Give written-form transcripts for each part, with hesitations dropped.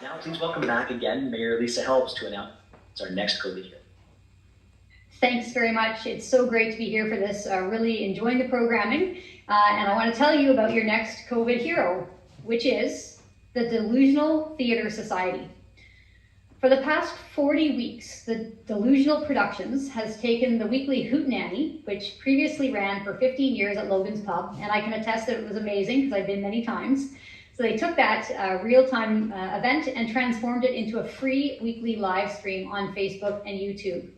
Now please welcome back again Mayor Lisa Helps to announce our next COVID hero. Thanks very much. It's so great to be here for this. Really enjoying the programming. And I want to tell you about your next COVID hero, which is the Delusional Theatre Society. For the past 40 weeks, the Delusional Productions has taken the weekly Hootenanny, which previously ran for 15 years at Logan's Pub, and I can attest that it was amazing because I've been many times. So they took that real-time event and transformed it into a free weekly live stream on Facebook and YouTube.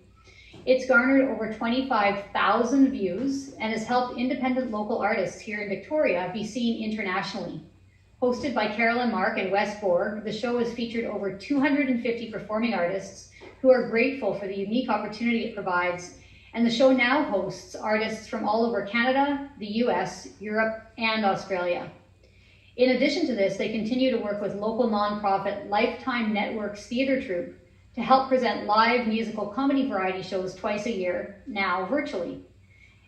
It's garnered over 25,000 views and has helped independent local artists here in Victoria be seen internationally. Hosted by Carolyn, Mark, and Wes Borg, the show has featured over 250 performing artists who are grateful for the unique opportunity it provides. And the show now hosts artists from all over Canada, the US, Europe, and Australia. In addition to this, they continue to work with local nonprofit Lifetime Networks Theatre Troupe to help present live musical comedy variety shows twice a year, now virtually.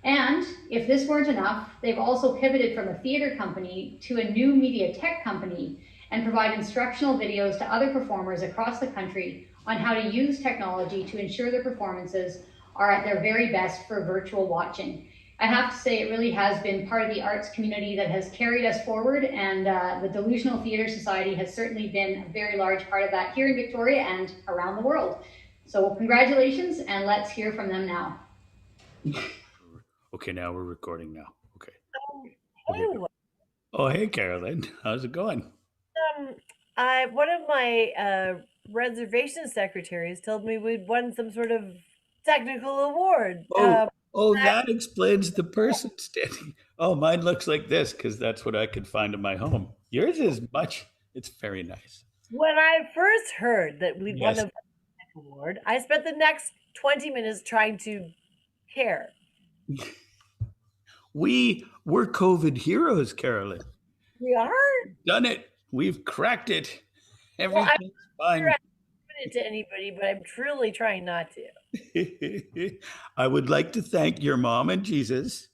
And if this weren't enough, they've also pivoted from a theater company to a new media tech company and provide instructional videos to other performers across the country on how to use technology to ensure their performances are at their very best for virtual watching. I have to say it really has been part of the arts community that has carried us forward, and the Delusional Theatre Society has certainly been a very large part of that here in Victoria and around the world. So congratulations, and let's hear from them now. Okay, now we're recording now. Okay. Hey, Oh, hey, Carolyn. How's it going? one of my reservation secretaries told me we'd won some sort of technical award. That explains the person standing. Oh, mine looks like this because that's what I could find in my home. Yours is it's very nice. When I first heard that we'd won Yes. the award, I spent the next 20 minutes trying to care. We're COVID heroes, Carolyn. We are? Done it. We've cracked it. I'm Everything's fine. sure I haven't given it to anybody, but I'm truly trying not to. I would like to thank your mom and Jesus.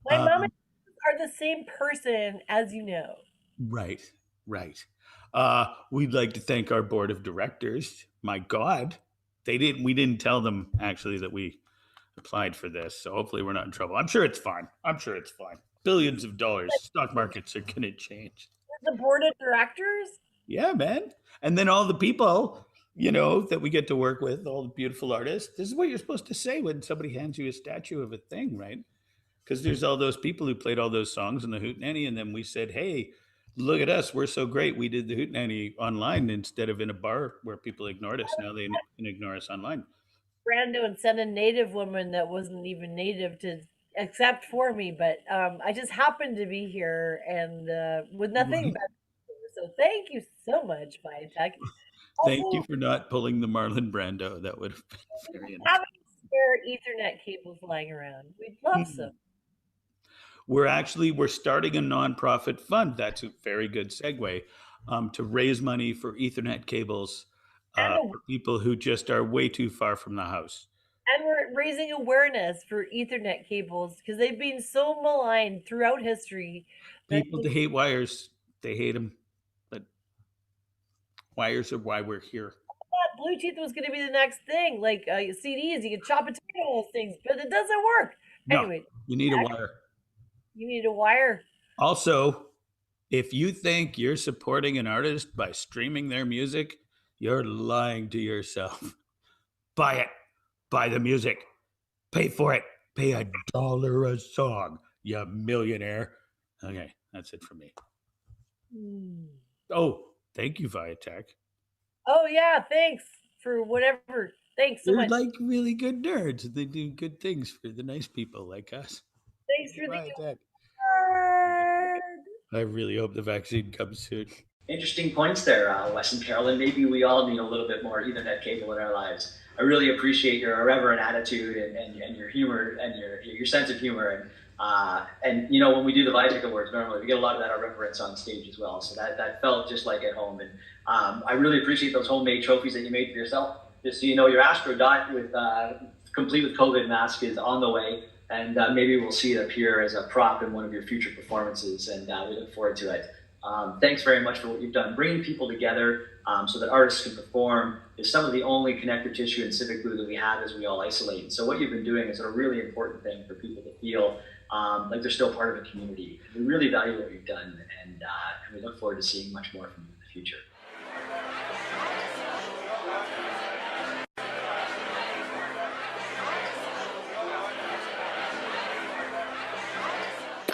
My mom and Jesus are the same person, as you know. Right. We'd like to thank our board of directors. My God, we didn't tell them actually that we applied for this, so hopefully we're not in trouble. I'm sure it's fine. Billions of dollars. Stock markets are gonna change. The board of directors? Yeah, man. And then all the people, that we get to work with, all the beautiful artists. This is what you're supposed to say when somebody hands you a statue of a thing, right? Because there's all those people who played all those songs in the Hootenanny, and then we said, hey, look at us, we're so great. We did the Hootenanny online instead of in a bar where people ignored us. Now they can ignore us online. Brando and sent a native woman that wasn't even native to accept for me, but I just happened to be here and with nothing better to do. So thank you so much, Biotech. Thank you for not pulling the Marlon Brando. That would have been very nice. Having spare Ethernet cables lying around. We'd love some. We're starting a nonprofit fund. That's a very good segue to raise money for Ethernet cables for people who just are way too far from the house. And we're raising awareness for Ethernet cables because they've been so maligned throughout history. People hate wires. They hate them. But wires are why we're here. I thought Bluetooth was going to be the next thing. Like CDs, you can chop and take all those things, but it doesn't work. No, anyway, you need a wire. You need a wire. Also, if you think you're supporting an artist by streaming their music, you're lying to yourself. Buy it. Buy the music. Pay for it. Pay $1 a song, you millionaire. Okay, that's it for me. Oh, thank you, Viatech. Oh, yeah, thanks for whatever. Thanks so much. They're like really good nerds. They do good things for the nice people like us. Thanks for the I really hope the vaccine comes soon. Interesting points there, Wes and Carolyn. Maybe we all need a little bit more Ethernet cable in our lives. I really appreciate your irreverent attitude and your humor and your sense of humor. And when we do the Viatech Awards, normally we get a lot of that irreverence on stage as well. So that felt just like at home. And I really appreciate those homemade trophies that you made for yourself. Just so you know, your Astro Dot with complete with COVID mask is on the way. And maybe we'll see it appear as a prop in one of your future performances. And we look forward to it. Thanks very much for what you've done. Bringing people together so that artists can perform is some of the only connective tissue and civic glue that we have as we all isolate. And so what you've been doing is a really important thing for people to feel like they're still part of a community. We really value what you've done, and we look forward to seeing much more from you in the future.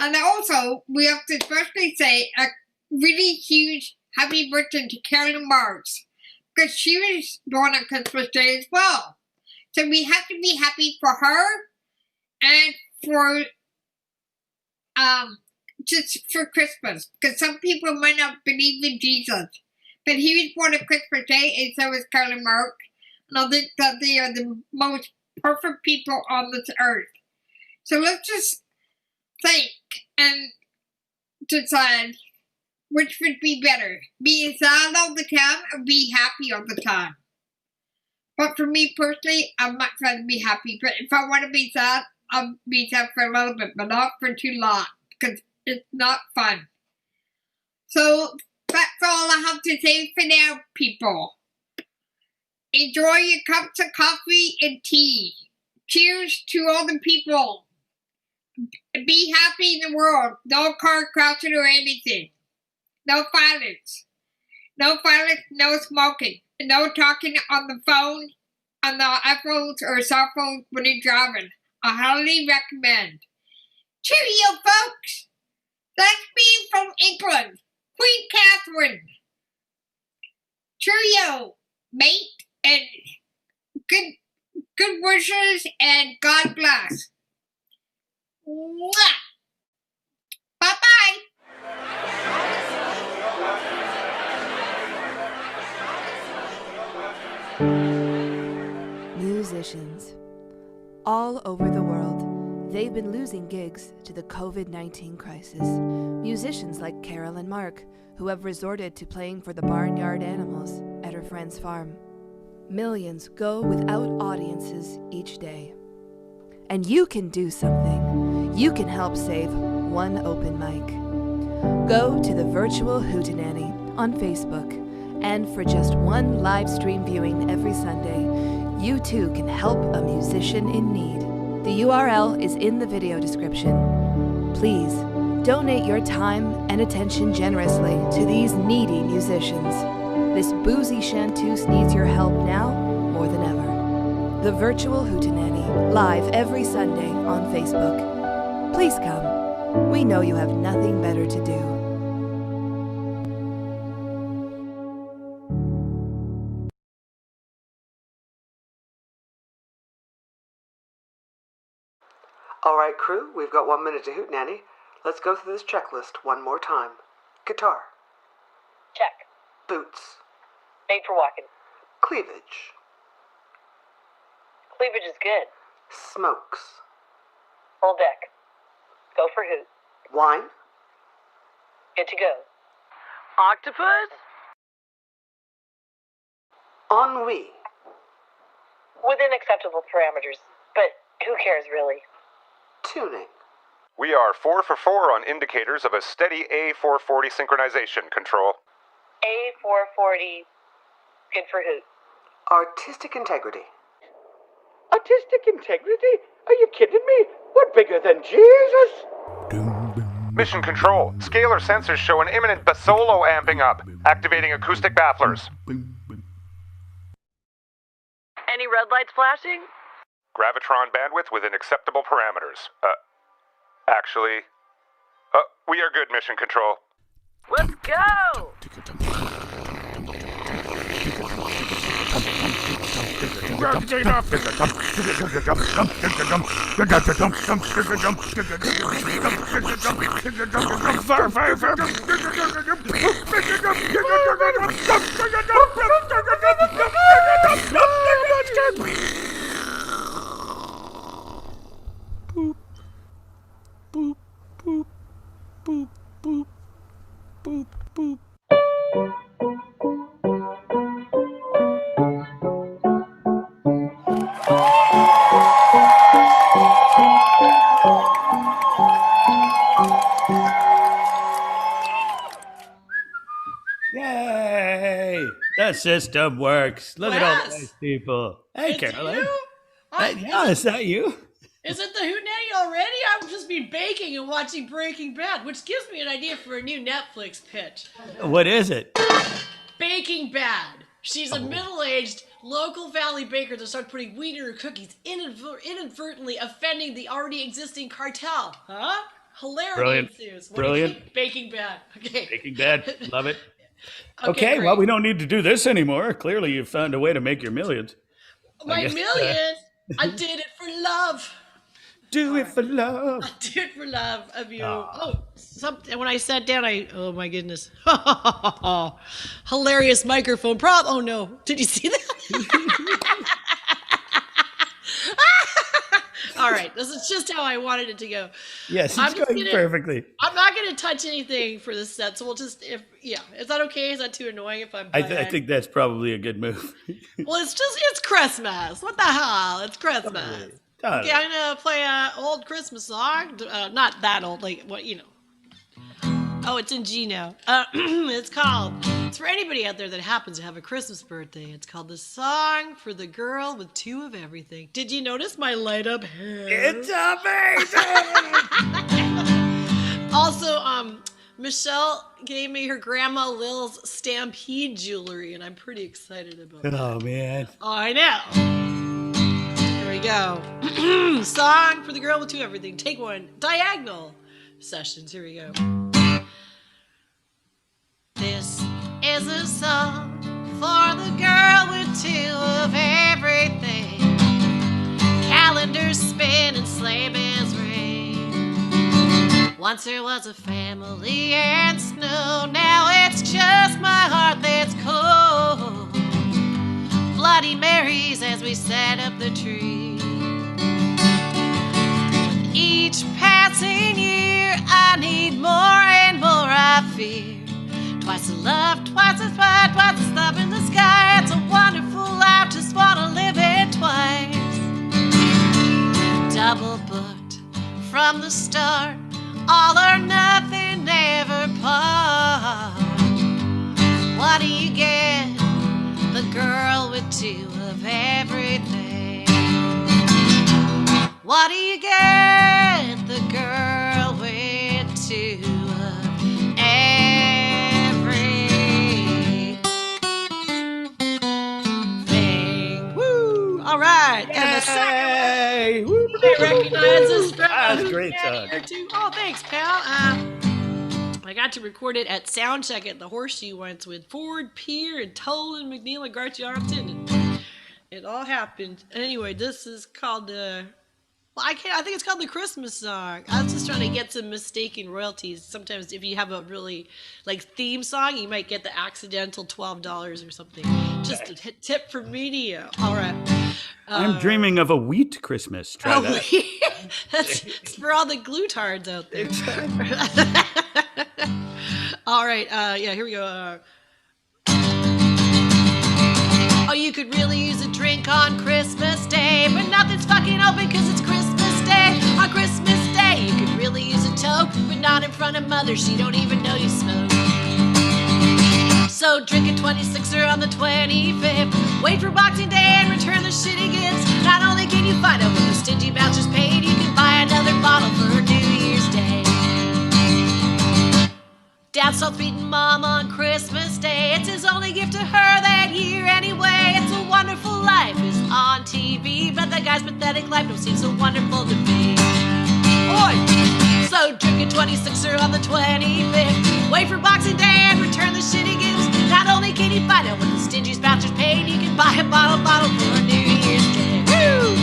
And also, we have to especially say a really huge happy birthday to Carolyn Marks, because she was born on Christmas Day as well. So we have to be happy for her and for just for Christmas, because some people might not believe in Jesus, but he was born on Christmas Day, and so was Carolyn Marks. And I think that they are the most perfect people on this earth. So let's just think and decide which would be better, be sad all the time or be happy all the time. But for me personally, I'd much rather be happy. But if I want to be sad, I'll be sad for a little bit, but not for too long, because it's not fun. So that's all I have to say for now, people. Enjoy your cups of coffee and tea. Cheers to all the people. Be happy in the world. No car crashing or anything. No violence. No violence, no smoking. No talking on the phone, on the iPhones or cell phones when you're driving. I highly recommend. Cheerio, folks! That's me from England, Queen Catherine. Cheerio, mate, and good wishes, and God bless. Mwah! Bye-bye! Musicians. All over the world, they've been losing gigs to the COVID-19 crisis. Musicians like Carol and Mark, who have resorted to playing for the barnyard animals at her friend's farm. Millions go without audiences each day. And you can do something. You can help save one open mic. Go to the virtual Hootenanny on Facebook, and for just one live stream viewing every Sunday, you too can help a musician in need. The URL is in the video description. Please donate your time and attention generously to these needy musicians. This boozy chanteuse needs your help now more than ever. The virtual Hootenanny, live every Sunday on Facebook. Please come. We know you have nothing better to do. All right, crew, we've got 1 minute to Hootenanny. Let's go through this checklist one more time. Guitar. Check. Boots. Made for walking. Cleavage. Cleavage is good. Smokes. Full deck. Go for hoot. Wine. Good to go. Octopus? Ennui. Within acceptable parameters, but who cares really? Tuning. We are 4 for 4 on indicators of a steady A440 synchronization control. A440. Good for hoot. Artistic integrity. Artistic integrity? Are you kidding me? We're bigger than Jesus! Mission control. Scalar sensors show an imminent basolo amping up. Activating acoustic bafflers. Any red lights flashing? Gravitron bandwidth within acceptable parameters. Actually, we are good, mission control. Let's go! Boop, boop, boop, boop, boop, boop. The system works. Look at all the Wes, nice people. Hey, it's Carolyn. you? Yeah, is that you? Is it the Hootenanny already? I've just been baking and watching Breaking Bad, which gives me an idea for a new Netflix pitch. What is it? Baking Bad. She's a middle-aged local valley baker that starts putting wheat in her cookies, inadvertently offending the already existing cartel. Huh? Hilarity ensues. What do you think? Baking Bad. Okay. Baking Bad. Love it. Okay, well, great. we don't need to do this anymore. Clearly, you've found a way to make your millions. My millions? I did it for love. Do it for love. I did it for love of you. Aw. When I sat down, oh my goodness. Hilarious microphone prop. Oh no. Did you see that? All right. This is just how I wanted it to go. Yes, it's going perfectly. I'm not going to touch anything for this set. So we'll just, is that okay? Is that too annoying if I'm I think that's probably a good move. Well, it's Christmas. What the hell? It's Christmas. Totally. Okay, I'm going to play an old Christmas song. Not that old, like, what, Oh, it's in G now. It's for anybody out there that happens to have a Christmas birthday. It's called The Song for the Girl with Two of Everything. Did you notice my light up hair? It's amazing! Also, Michelle gave me her grandma Lil's Stampede jewelry, and I'm pretty excited about that. Oh, man. I know. Here we go. Song for the Girl with Two of Everything. Take one. Diagonal sessions. Here we go. This is a song for the girl with two of everything. Calendars spin and sleigh bells ring. Once there was a family and snow. Now it's just my heart that's cold. Bloody Marys as we set up the tree. With each passing year I need more and more I fear. Twice the love, twice the fight, twice the stuff in the sky. It's a wonderful life, just wanna live it twice. Double booked from the start, all or nothing, never part. What do you get? The girl with two of everything. What do you get? The girl with two of everything. Woo! All right. Yay! And the second Woo! I recognize this from That's a great song. here too. Oh, thanks, pal. I got to record it at Soundcheck at the Horseshoe once with Ford, Peer, and Tolan, McNeil, and Garth Johnson. And it all happened. Anyway, this is called I think it's called the Christmas song. I was just trying to get some mistaken royalties. Sometimes if you have a really theme song, you might get the accidental $12 or something. Just a tip from me to you. All right. I'm dreaming of a wheat Christmas. Try that. That's for all the glutards out there. All right. Here we go. Oh, you could really use a drink on Christmas Day, but nothing's fucking open because it's Christmas Day. On Christmas Day, you could really use a toke, but not in front of mother. She don't even know you smoke. So drink a 26er on the 25th. Wait for Boxing Day and return the shitty gifts. Not only can you find out what the stingy bouncers paid, you can buy another bottle for New Year's Day. Dad starts beating Mom on Christmas Day. It's his only gift to her that year anyway. It's a Wonderful Life is on TV, but that guy's pathetic life don't seem so wonderful to me. Oi! So drink a 26er on the 25th. Wait for Boxing Day and return the shitty gifts. Not only can you find out what the stingy bouncers paid, you can buy a bottle for New Year's Day. Woo!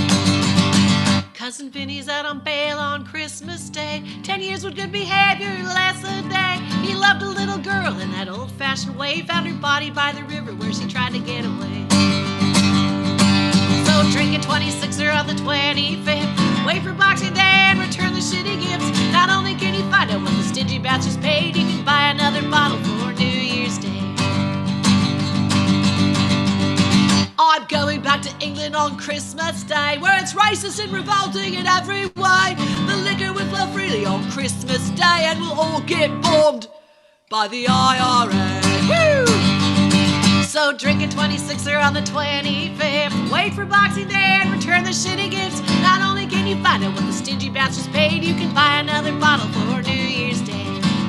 Cousin Vinny's out on bail on Christmas Day. 10 years with good behavior, less a day. He loved a little girl in that old-fashioned way. Found her body by the river where she tried to get away. So drink a 26er on the 25th. Wait for Boxing Day and return the shitty gifts. Not only can you find out what the stingy bastards paid, you can buy another bottle for New Year's Day. I'm going back to England on Christmas Day, where it's racist and revolting in every way. The liquor will flow freely on Christmas Day, and we'll all get bombed by the IRA. Woo! So drink a 26er on the 25th. Wait for Boxing Day and return the shitty gifts. Not only can you find out what the stingy bastards paid, you can buy another bottle for New Year's Day.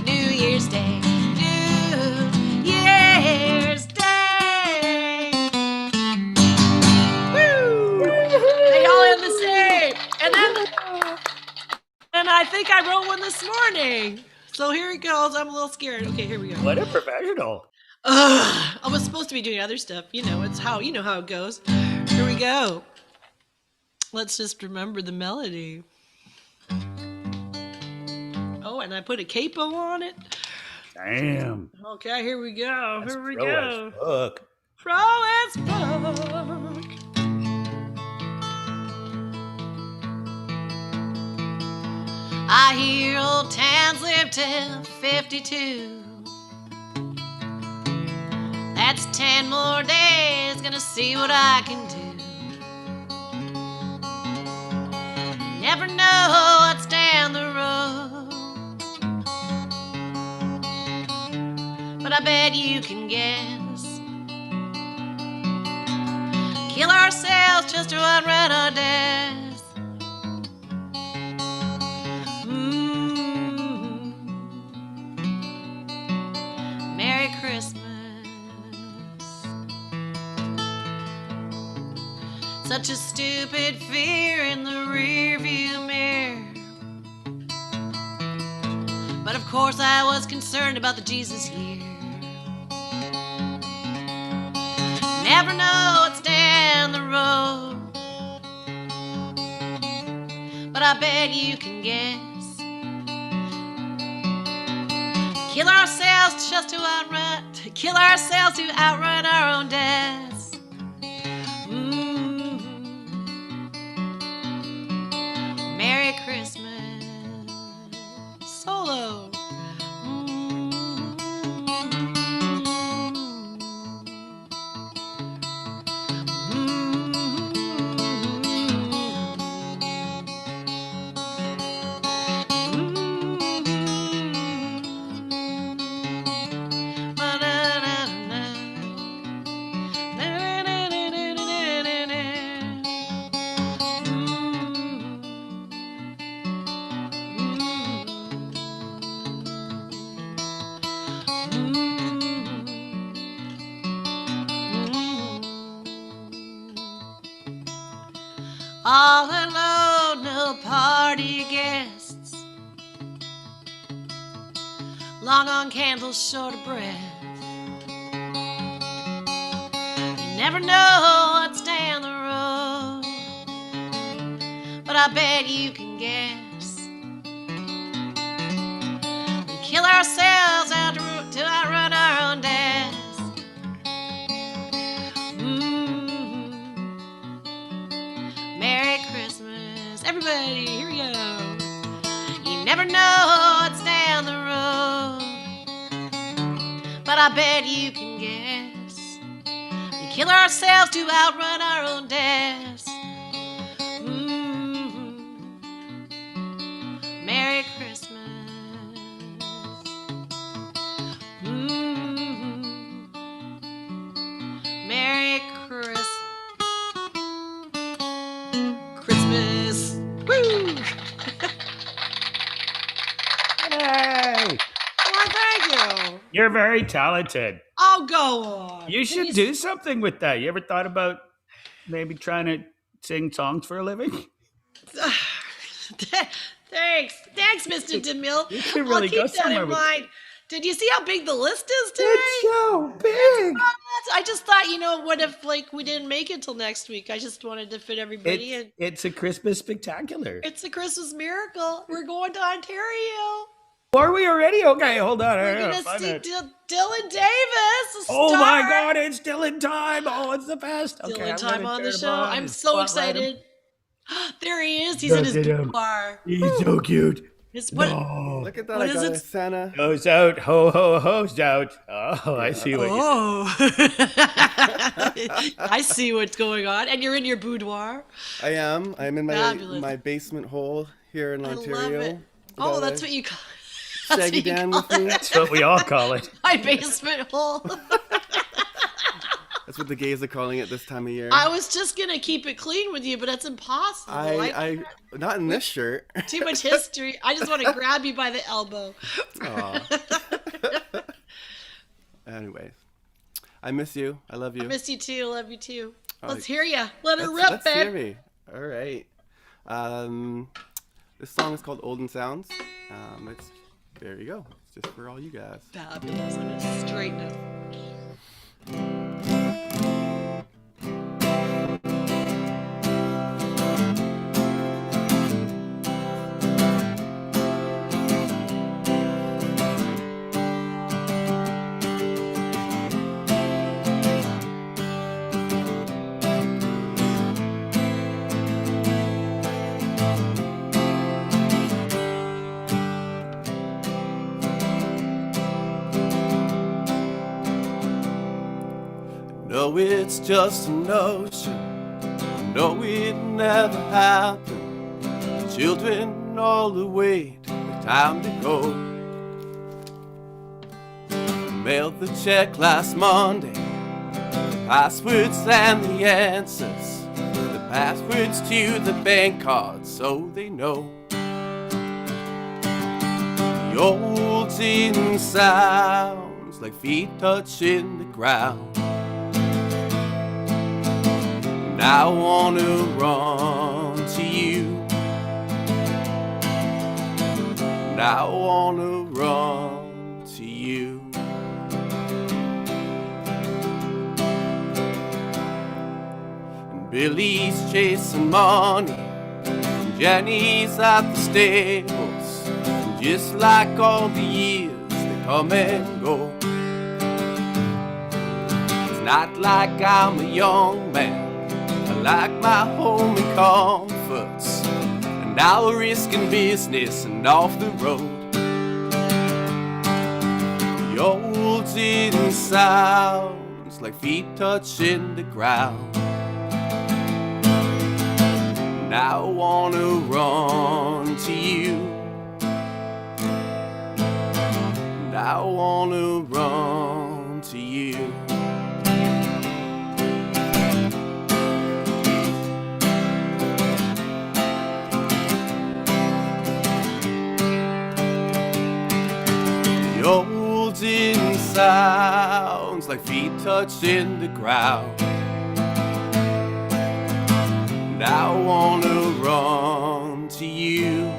New Year's Day. New Year's Day. Woo! They all end the same. And I think I wrote one this morning. So here it goes. I'm a little scared. Okay, here we go. What a professional. I was supposed to be doing other stuff. You know how it goes. Here we go. Let's just remember the melody. Oh, and I put a capo on it. Damn. Okay, here we go. That's Here we pro go. as fuck. Pro as fuck. I hear old towns live till 52. That's 10 more days, gonna see what I can do. Never know what's down the road, but I bet you can guess. Kill ourselves just to outrun our deaths. Merry Christmas. Such a stupid fear in the rearview mirror. But of course I was concerned about the Jesus year. Never know what's down the road, but I bet you can guess. Kill ourselves just to outrun our own deaths. Merry Christmas. Solo. All alone, no party guests. Long on candles, short of breath. You never know what's down the road, but I bet you can guess. We kill ourselves out to outrun our own deaths. Merry Christmas. Everybody, here we go. You never know what's down the road, but I bet you can guess. We kill ourselves to outrun our own deaths. Merry Christmas. Merry Christmas. Christmas. Woo! Yay! Why, thank you. You're very talented. Oh, go on. You should do something with that. You ever thought about maybe trying to sing songs for a living? Thanks, Mr. DeMille. You could really I'll keep go that somewhere in with mind. Did you see how big the list is today? It's so big. I just thought, what if we didn't make it till next week? I just wanted to fit everybody in. It's a Christmas spectacular. It's a Christmas miracle. We're going to Ontario. Are we already? Okay, hold on. We're going to see Dylan Davis. Oh my God, it's Dylan time. Oh, it's the best. Okay, Dylan time on the show. I'm so Spotlight him. excited. There he is. He's in his boudoir. He's so cute. Look at that. What I is got it? a Santa. Goes out, ho, ho, ho's out. Oh, I see what I see what's going on. And you're in your boudoir. I am. I'm in Fabulous. my basement hole here in I Ontario. love it. Oh, that's what you call Shaggy Dan with me. That's what we all call it. My basement hole. That's what the gays are calling it this time of year. I was just gonna keep it clean with you, but it's impossible. I not in this shirt. Too much history. I just want to grab you by the elbow. Anyways, I miss you. I love you. I miss you too. Love you too. Oh, Let's hear you. Let it rip, let's babe. hear me. All right. This song is called Olden Sounds. There you go. It's just for all you guys. Fabulous. I'm gonna straighten up. No, it's just a notion. No, it never happened. The children all await the time to go. Mailed the check last Monday. The passwords and the answers. The passwords to the bank cards so they know. The old tin sounds like feet touching the ground. And I wanna run to you. And I wanna run to you. And Billy's chasing money. And Jenny's at the stables. And just like all the years, they come and go. It's not like I'm a young man. I like my home and comforts, and I'll risk in business and off the road. The old tin sounds like feet touching the ground. And I wanna run to you. And I wanna run to you. Old tin sounds like feet touching the ground. And I wanna run to you.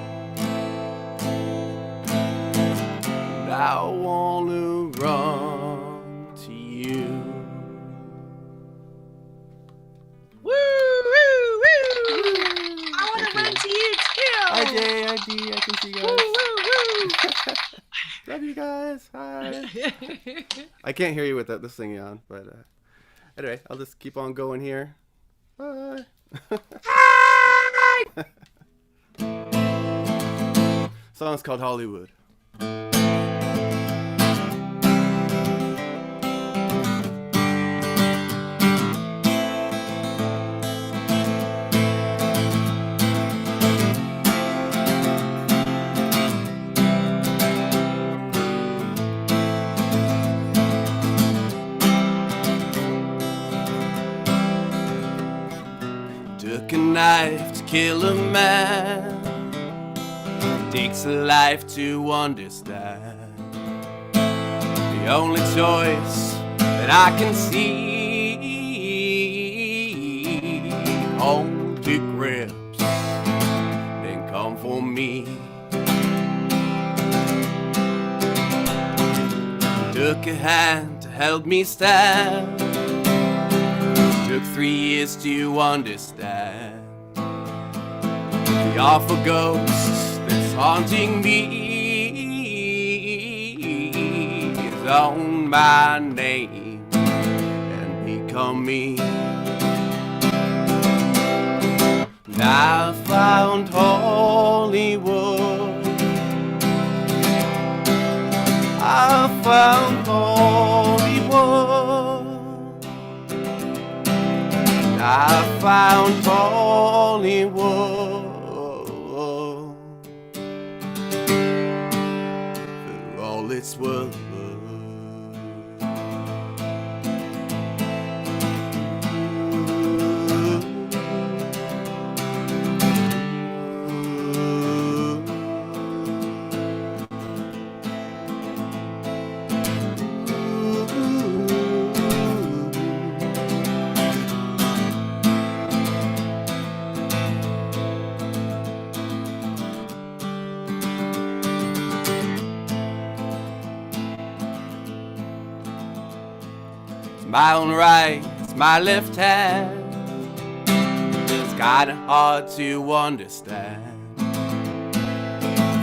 And I wanna run to you. Woo, woo, woo! I want to run to you too. Hi Jay, hi Dee, I can see you guys. Woo, woo, woo! Love you guys. Hi. I can't hear you with this thing on, but anyway, I'll just keep on going here. Bye. Hi! Song's called Hollywood. Took a knife to kill a man. It takes a life to understand. The only choice that I can see, hold the grips, then come for me. Took a hand to help me stand. Took 3 years to understand the awful ghost that's haunting me is on my name and become me. And I found Hollywood. I found Hollywood. I found Hollywood for all it's worth. my own right, it's my left hand. It's kinda hard to understand.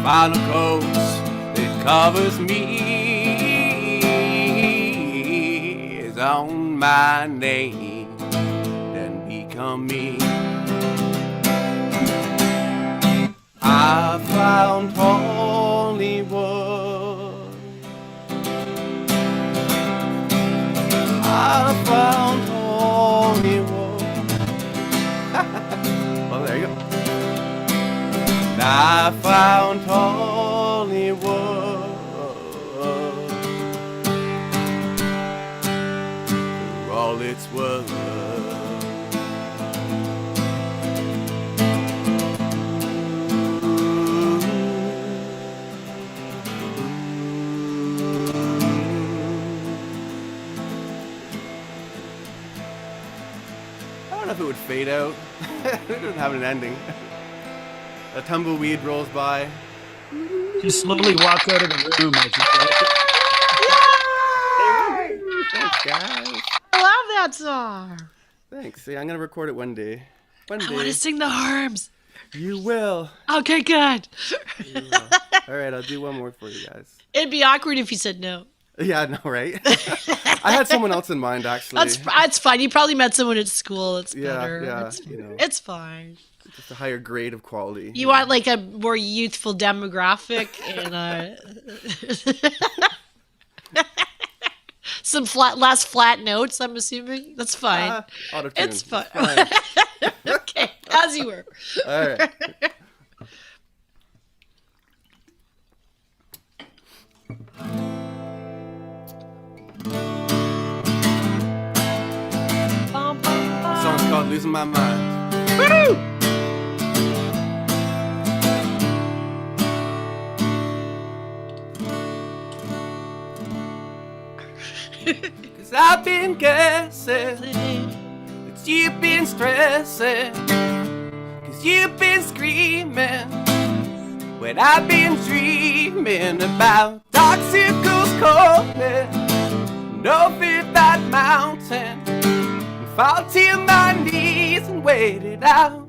Final coast that covers me is on my name, then become me. I found Hollywood. I found Hollywood. Well, there you go. I found Hollywood for all it's worth. I don't know if it would fade out. It doesn't have an ending. A tumbleweed rolls by. Just slowly walk out of the room as you say. Thanks, guys. I love that song. Thanks. See, I'm gonna record it one day. One day. I want to sing the harms. You will. Okay, good. You will. All right, I'll do one more for you guys. It'd be awkward if you said no. Yeah, I know, right? I had someone else in mind, actually. That's fine. You probably met someone at school. It's better. Yeah, it's, you know. It's fine. Just a higher grade of quality. You want like a more youthful demographic and some less flat notes, I'm assuming. That's fine. Auto-tune. It's fine. Okay, as you were. All right. The song's called Losing My Mind. Woo! Cause I've been guessing that you've been stressing, cause you've been screaming when I've been dreaming about obstacles calling, over that mountain, and fall to my knees and wait it out.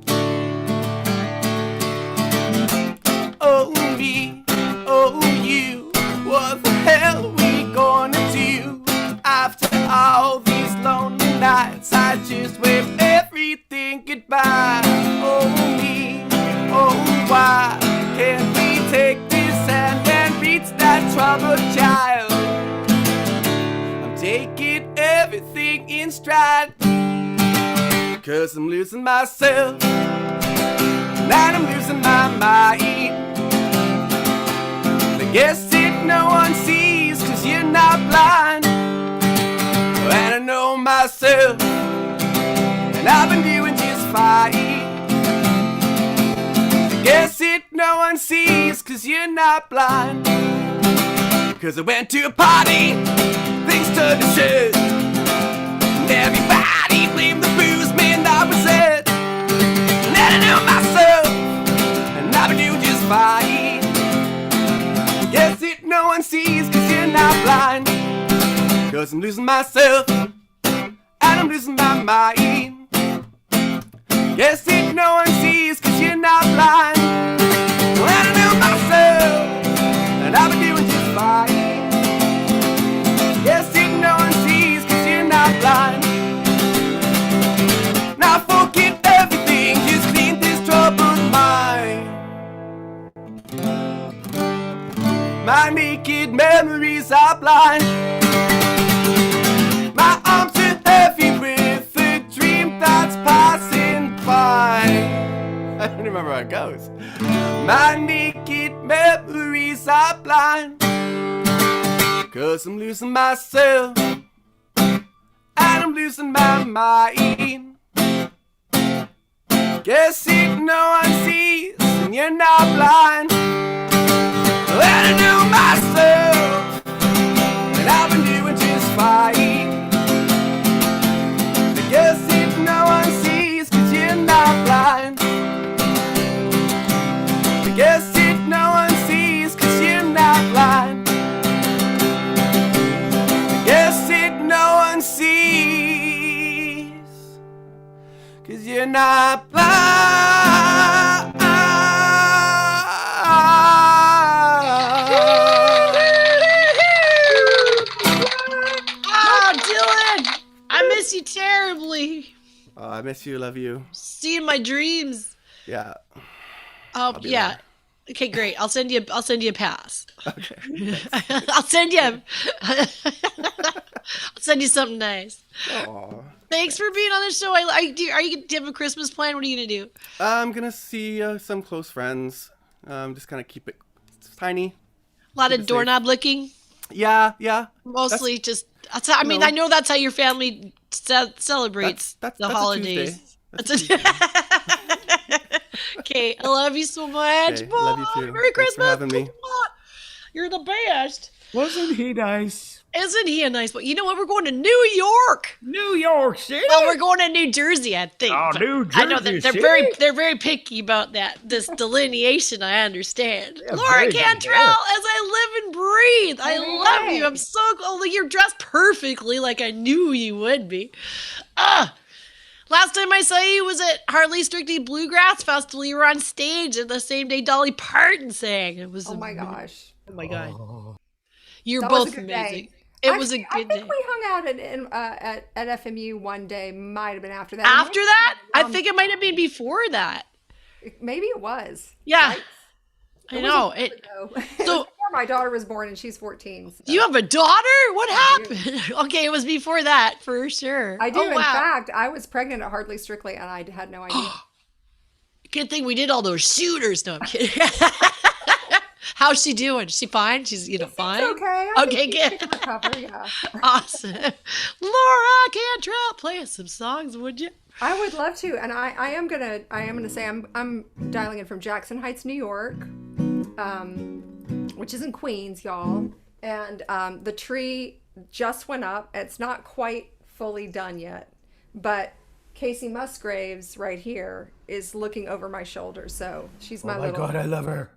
Oh me, oh you, what the hell we gonna do? After all these lonely nights, I just wave everything goodbye. Oh me, oh why can't we take this hand and reach that troubled child? I'm taking everything in stride, cause I'm losing myself, and I'm losing my mind. I guess it no one sees, cause you're not blind. And I know myself, and I've been doing just fine. I guess it no one sees, cause you're not blind. Cause I went to a party, things turned to shit, and everybody blamed the booze, man, that was it. And I know myself, and I've been doing just fine. I guess it no one sees, cause you're not blind. Cause I'm losing myself, and I'm losing my mind. Guess it no one sees, cause you're not blind. Well, I know myself, and I've been doing just fine. Guess it no one sees, cause you're not blind. Now forget everything, just clean this troubled mind. My naked memories are blind. My arms are heavy with a dream that's passing by. I don't remember how it goes. My naked memories are blind, cause I'm losing myself, and I'm losing my mind. Guess it no one sees, and you're not blind. And I know myself, and I've been doing just fine. I guess it no one sees, cause you're not blind. I guess it no one sees, cause you're not blind. I guess it no one sees. can I buy? Oh, Dylan! I miss you terribly. Oh, I miss you. Love you. See you in my dreams. Yeah. Oh, be yeah. there. Okay, great. I'll send you a pass. Okay. I'll send you something nice. Aw. Thanks for being on the show. Do you have a Christmas plan? What are you gonna do? I'm gonna see some close friends. Just kind of keep it tiny. A lot Keep of it doorknob licking. Yeah. Mostly I mean, I know that's how your family celebrates That's the a holidays. Tuesday. That's a Tuesday. Okay, I love you so much. Okay, love you too. Merry Thanks Christmas. for having me. You're the best. Wasn't he nice? Isn't he a nice boy? You know what? We're going to New York. New York City? Well, we're going to New Jersey, I think. Oh, but New I know Jersey they're City? they're very picky about this delineation. I understand. Yeah, Laura very Cantrell, good. as I live and breathe. I love you. I'm so you're dressed perfectly, like I knew you would be. Last time I saw you was at Harley Strictly Bluegrass Festival. You were on stage and the same day Dolly Parton sang. It was Oh my gosh. Oh my god. You're That was both a good amazing. day. It was a Actually, good I day. think we hung out at FMU one day. Might have been after that. After that? I think it might have been before that. Maybe it was. Yeah. Right? I know. It was So before my daughter was born, and she's 14. So. you have a daughter? What happened? Okay, it was before that for sure. I do. Oh, In wow. fact, I was pregnant at Hardly Strictly, and I had no idea. Good thing we did all those shooters. No, I'm kidding. How's she doing? Is she fine? She's fine. Okay. Okay, good. Recover, yeah. Awesome. Laura Cantrell, play us some songs, would you? I would love to, and I am gonna say I'm dialing in from Jackson Heights, New York, which is in Queens, y'all. And the tree just went up. It's not quite fully done yet, but Casey Musgraves right here is looking over my shoulder. So she's my little. God, I love her.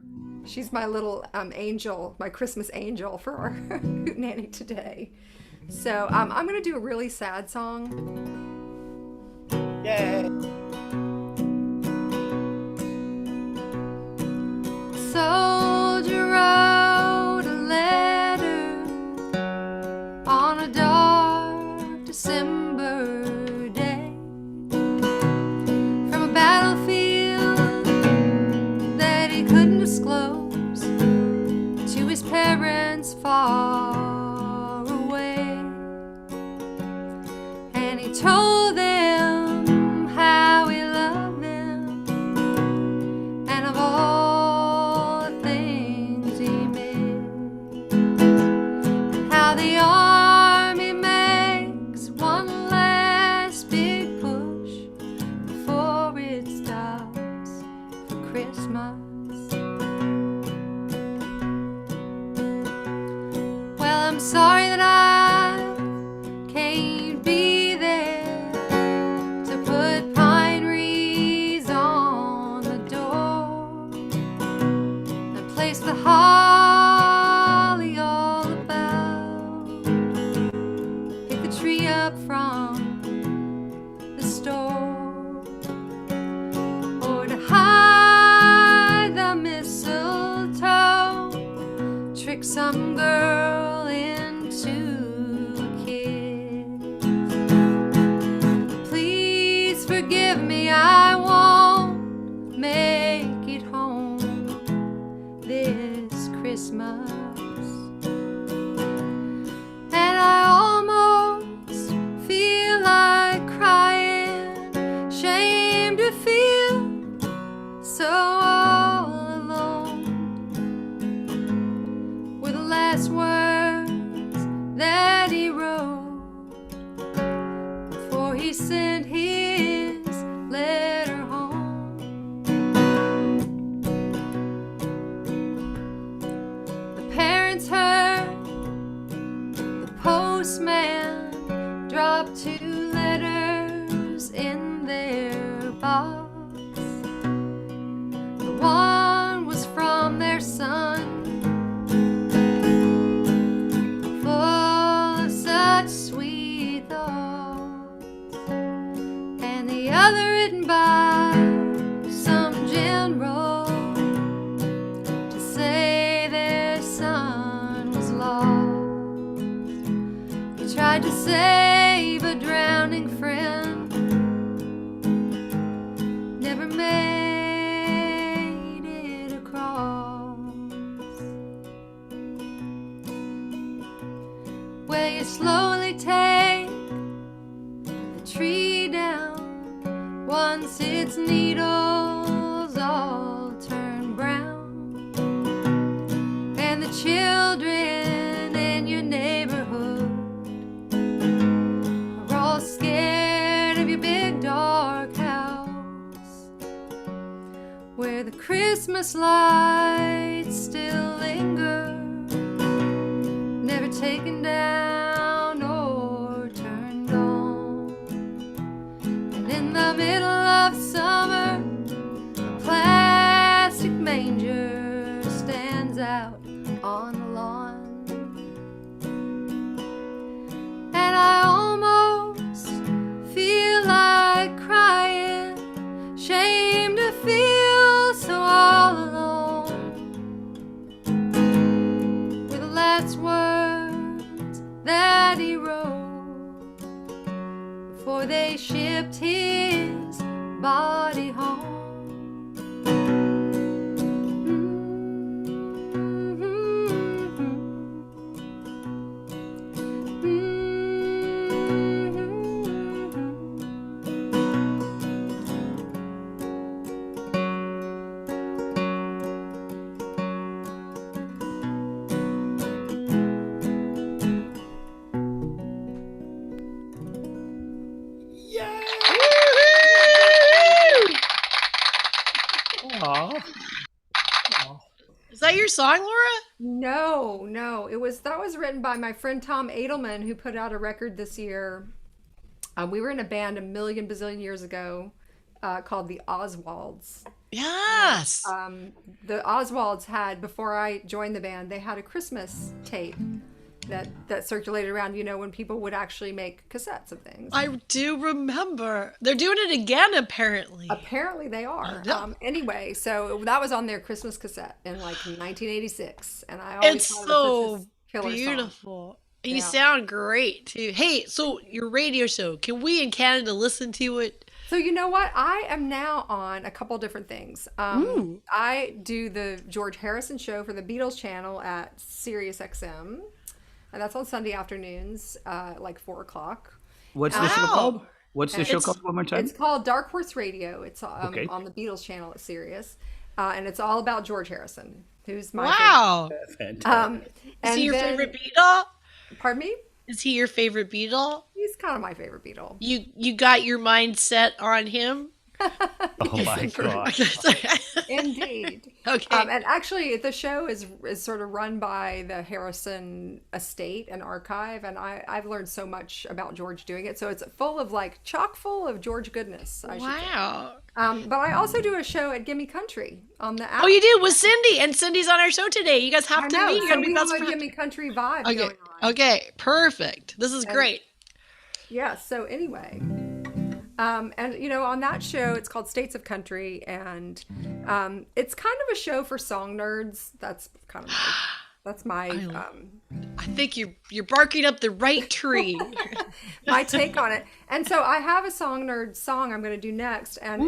She's my little angel, my Christmas angel for our Hootenanny today. So I'm gonna do a really sad song. Yeah. Soldier wrote a letter on a dark December day from a battlefield that he couldn't disclose to his parents far away, and he told them how he loved them and of all the things he made, and how the army makes one last big push before it stops for Christmas. Well, I'm sorry that I can't be there to put pine wreaths on the door and place the holly all about, pick the tree up from the store, or to hide the mistletoe, trick some girl into a kiss. Please forgive me, I won't make it home this Christmas. And I almost feel like crying, shame to feel so all alone, were the last words that he wrote before he sent his letter home. The parents heard the postman dropped 2 letters in their box. The one was from their son, full of such sweet thoughts, and the other written by tried to save a drowning friend, never made it across. Where you slowly take the tree down once its needles all turn brown, and the children in your neighborhood are all scared of your big dark house, where the Christmas lights still linger, never taken down or turned on. And in the middle of summer, a plastic manger stands out on the lawn. And I almost feel like crying, shame to feel so all alone, with the last words that he wrote before they shipped his body home. Is that your song, Laura? No, that was written by my friend Tom Edelman, who put out a record this year. We were in a band a million bazillion years ago called the Oswalds. Yes. The Oswalds had, before I joined the band, they had a Christmas tape that circulated around, when people would actually make cassettes of things. I do remember. They're doing it again, apparently. Apparently they are. Yeah. Anyway, so that was on their Christmas cassette in like 1986, and I always It's thought it was so such a killer beautiful. song. You Yeah. sound great too. Hey, so your radio show, can we in Canada listen to it? So you know what? I am now on a couple different things. I do the George Harrison show for the Beatles channel at Sirius XM. And that's on Sunday afternoons, like 4 o'clock. What's the show called? What's the And show it's- called one more time? It's called Dark Horse Radio. It's Okay. on the Beatles channel at Sirius. And it's all about George Harrison, who's my Wow. favorite. Fantastic. Is he your then- favorite Beatle? Pardon me? Is he your favorite Beatle? He's kind of my favorite Beatle. You got your mind set on him? Oh my God. Indeed. Okay. And actually, the show is sort of run by the Harrison estate and archive, and I've learned so much about George doing it. So it's full of chock full of George goodness. I should say. Wow. But I also do a show at Gimme Country on the app. Oh, you do with Cindy, and Cindy's on our show today. You guys have I to know. meet. You're So gonna be we have best a friends. Gimme Country vibe Okay. going on. Okay. Perfect. This is great. Yeah. So anyway. And on that show, it's called States of Country, and it's kind of a show for song nerds. That's kind of my I think you're barking up the right tree. my take on it. And so I have a song nerd song I'm going to do next, and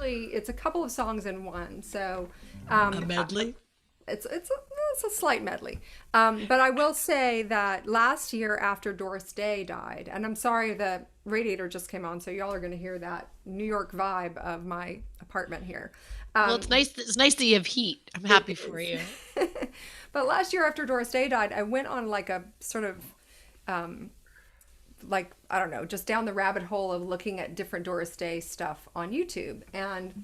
it's a couple of songs in one. So A medley. It's a slight medley. But I will say that last year after Doris Day died, and I'm sorry the radiator just came on, so y'all are going to hear that New York vibe of my apartment here. Well, it's nice. It's nice that you have heat. I'm happy for you. But last year after Doris Day died, I went on like a sort of I don't know, just down the rabbit hole of looking at different Doris Day stuff on YouTube, and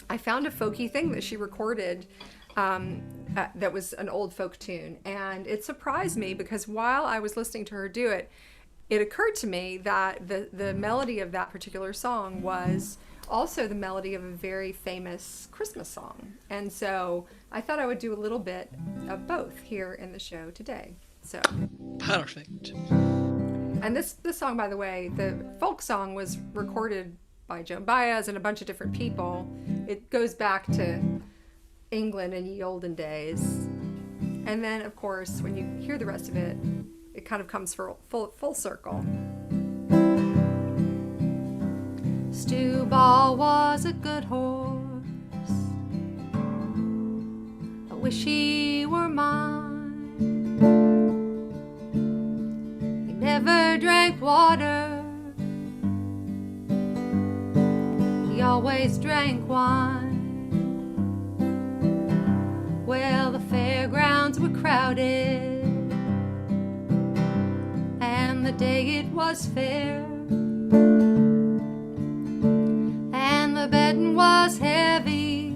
I found a folky thing that she recorded that was an old folk tune, and it surprised me because while I was listening to her do it, it occurred to me that the melody of that particular song was also the melody of a very famous Christmas song, and so I thought I would do a little bit of both here in the show today. So Perfect. And this song, by the way, the folk song was recorded by Joan Baez and a bunch of different people. It goes back to England in ye olden days. And then, of course, when you hear the rest of it, it kind of comes full circle. Stew Ball was a good horse. I wish he were mine. He never drank water. He always drank wine. Well, the fairgrounds were crowded, and the day it was fair, and the betting was heavy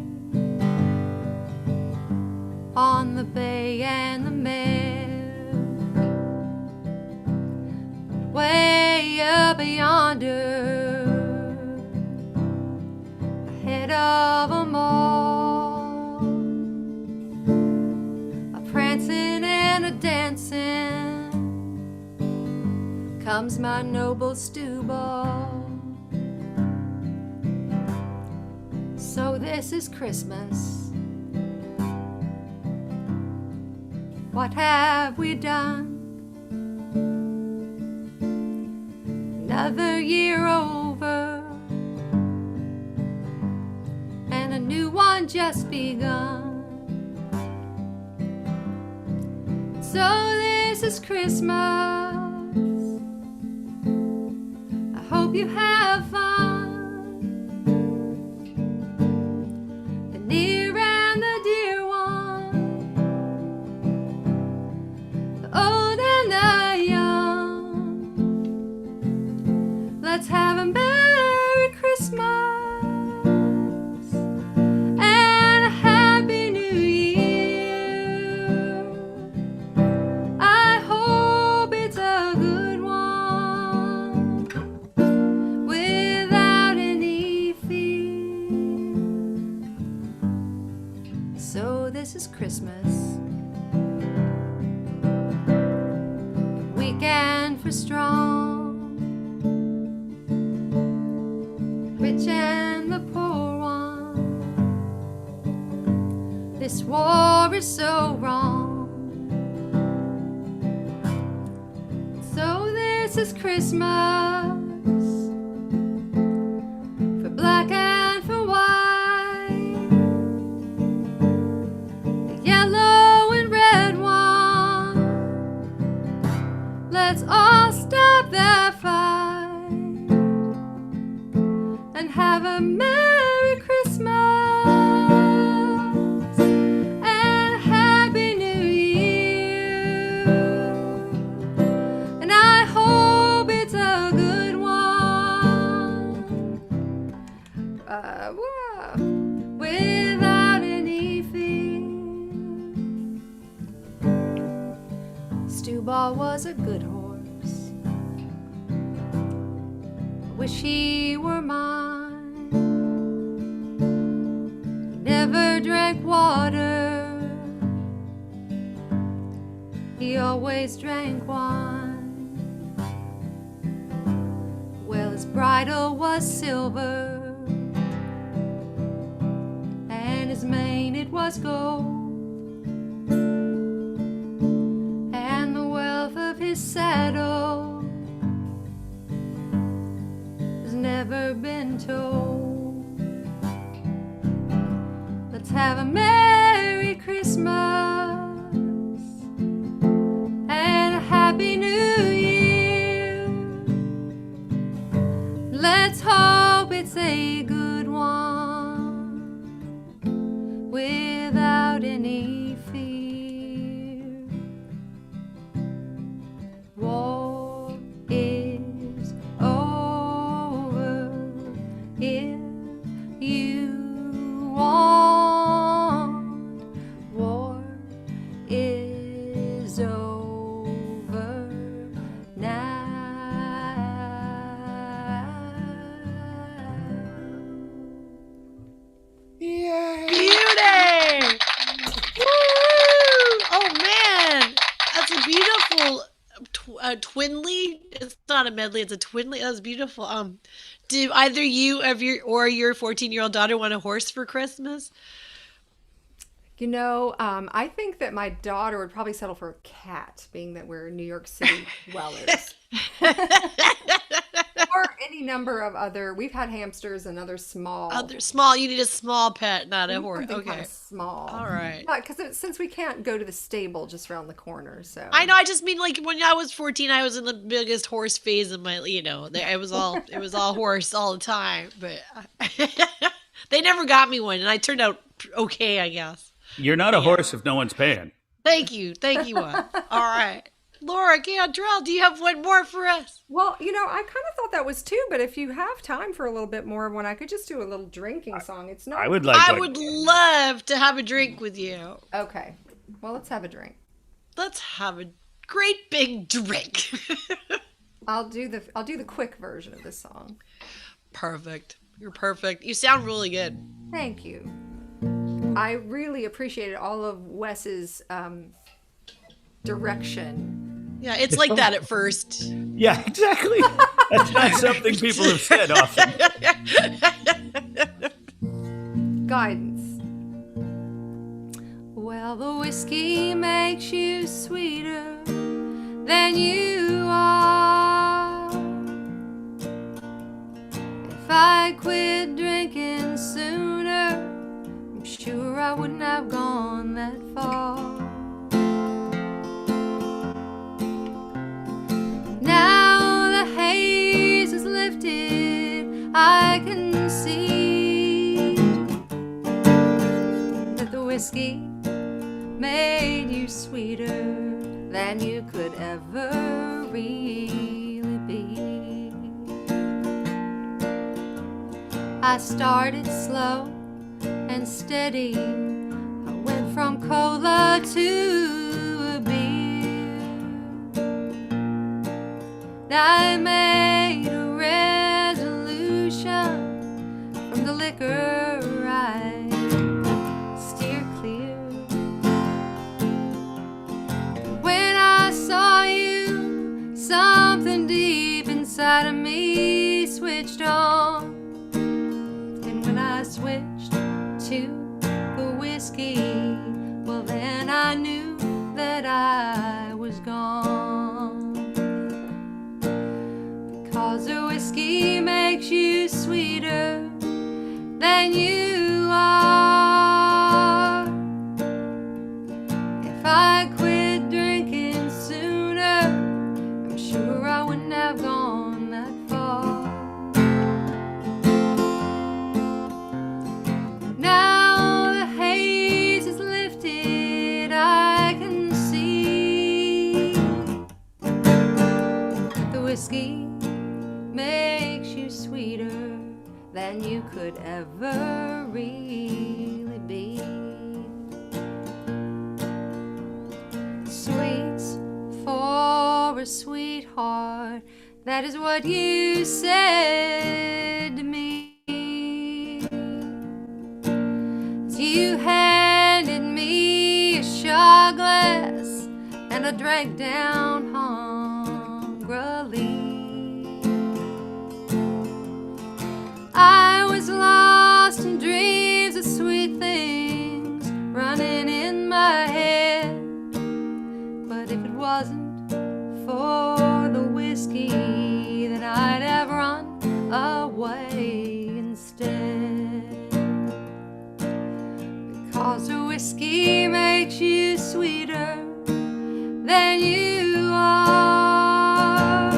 on the bay and the mare. Way up yonder, ahead of 'em all, a prancing and a dancing, comes my noble Stew Ball. So this is Christmas. What have we done? Another year over, and a new one just begun. So this is Christmas. I hope you have fun. The near and the dear one, the old and the young. Let's have a Merry Christmas and a Happy New Year. I hope it's a good one without any fear. So this is Christmas, weekend for strong, rich and the poor one. This war is so wrong. So this is Christmas for black and for white, the yellow and red one. Let's all stop that fight and have a Merry Christmas and a Happy New Year. And I hope it's a good one without any fear. Stew Ball was a good horse. I wish he were mine. He never drank water. He always drank wine. Well, his bridle was silver, and his mane it was gold, and the wealth of his saddle has never been told. Let's have a Merry Christmas and a Happy New Year. Let's hope it's a good one without any fear. War is over if you want. War is over now. Beauty! Woo! Oh man, that's a beautiful twinly. It's not a medley; it's a twinly. That's beautiful. Do either you or your 14-year-old daughter want a horse for Christmas? I think that my daughter would probably settle for a cat, being that we're New York City dwellers. Or any number of other. We've had hamsters and other small. You need a small pet, not a horse. Something Okay. kind of small. All right. Because since we can't go to the stable just around the corner, so. I know. I just mean like when I was 14, I was in the biggest horse phase of my. It was all horse all the time. But they never got me one, and I turned out okay, I guess. You're not a horse if no one's paying. Thank you, Juan. All right. Laura, Cantrell, do you have one more for us? Well, I kind of thought that was two, but if you have time for a little bit more of one, I could just do a little drinking song. It's not. I would love to have a drink with you. Okay. Well, let's have a drink. Let's have a great big drink. I'll do the quick version of this song. Perfect. You're perfect. You sound really good. Thank you. I really appreciated all of Wes's direction. Yeah, it's like that at first. Yeah, exactly. That's not something people have said often. Guidance. Well, the whiskey makes you sweeter than you are. If I quit drinking sooner, I'm sure I wouldn't have gone that far. Now the haze is lifted, I can see that the whiskey made you sweeter than you could ever really be. I started slow and steady. I went from cola to a beer. I made a resolution from the liquor I steer clear. When I saw you, something deep inside of me switched on. And when I switched to the whiskey, well then I knew that I was gone. Because the whiskey makes you sweeter than you are. If I quit drinking sooner, I'm sure I wouldn't have gone that far. Now the haze is lifted, I can see that the whiskey makes you sweeter than you could ever really be. Sweets for a sweetheart, that is what you said to me. You handed me a shot glass and I drank down hungrily. I was lost in dreams of sweet things running in my head. But if it wasn't for the whiskey, then I'd have run away instead. Because the whiskey makes you sweeter than you are.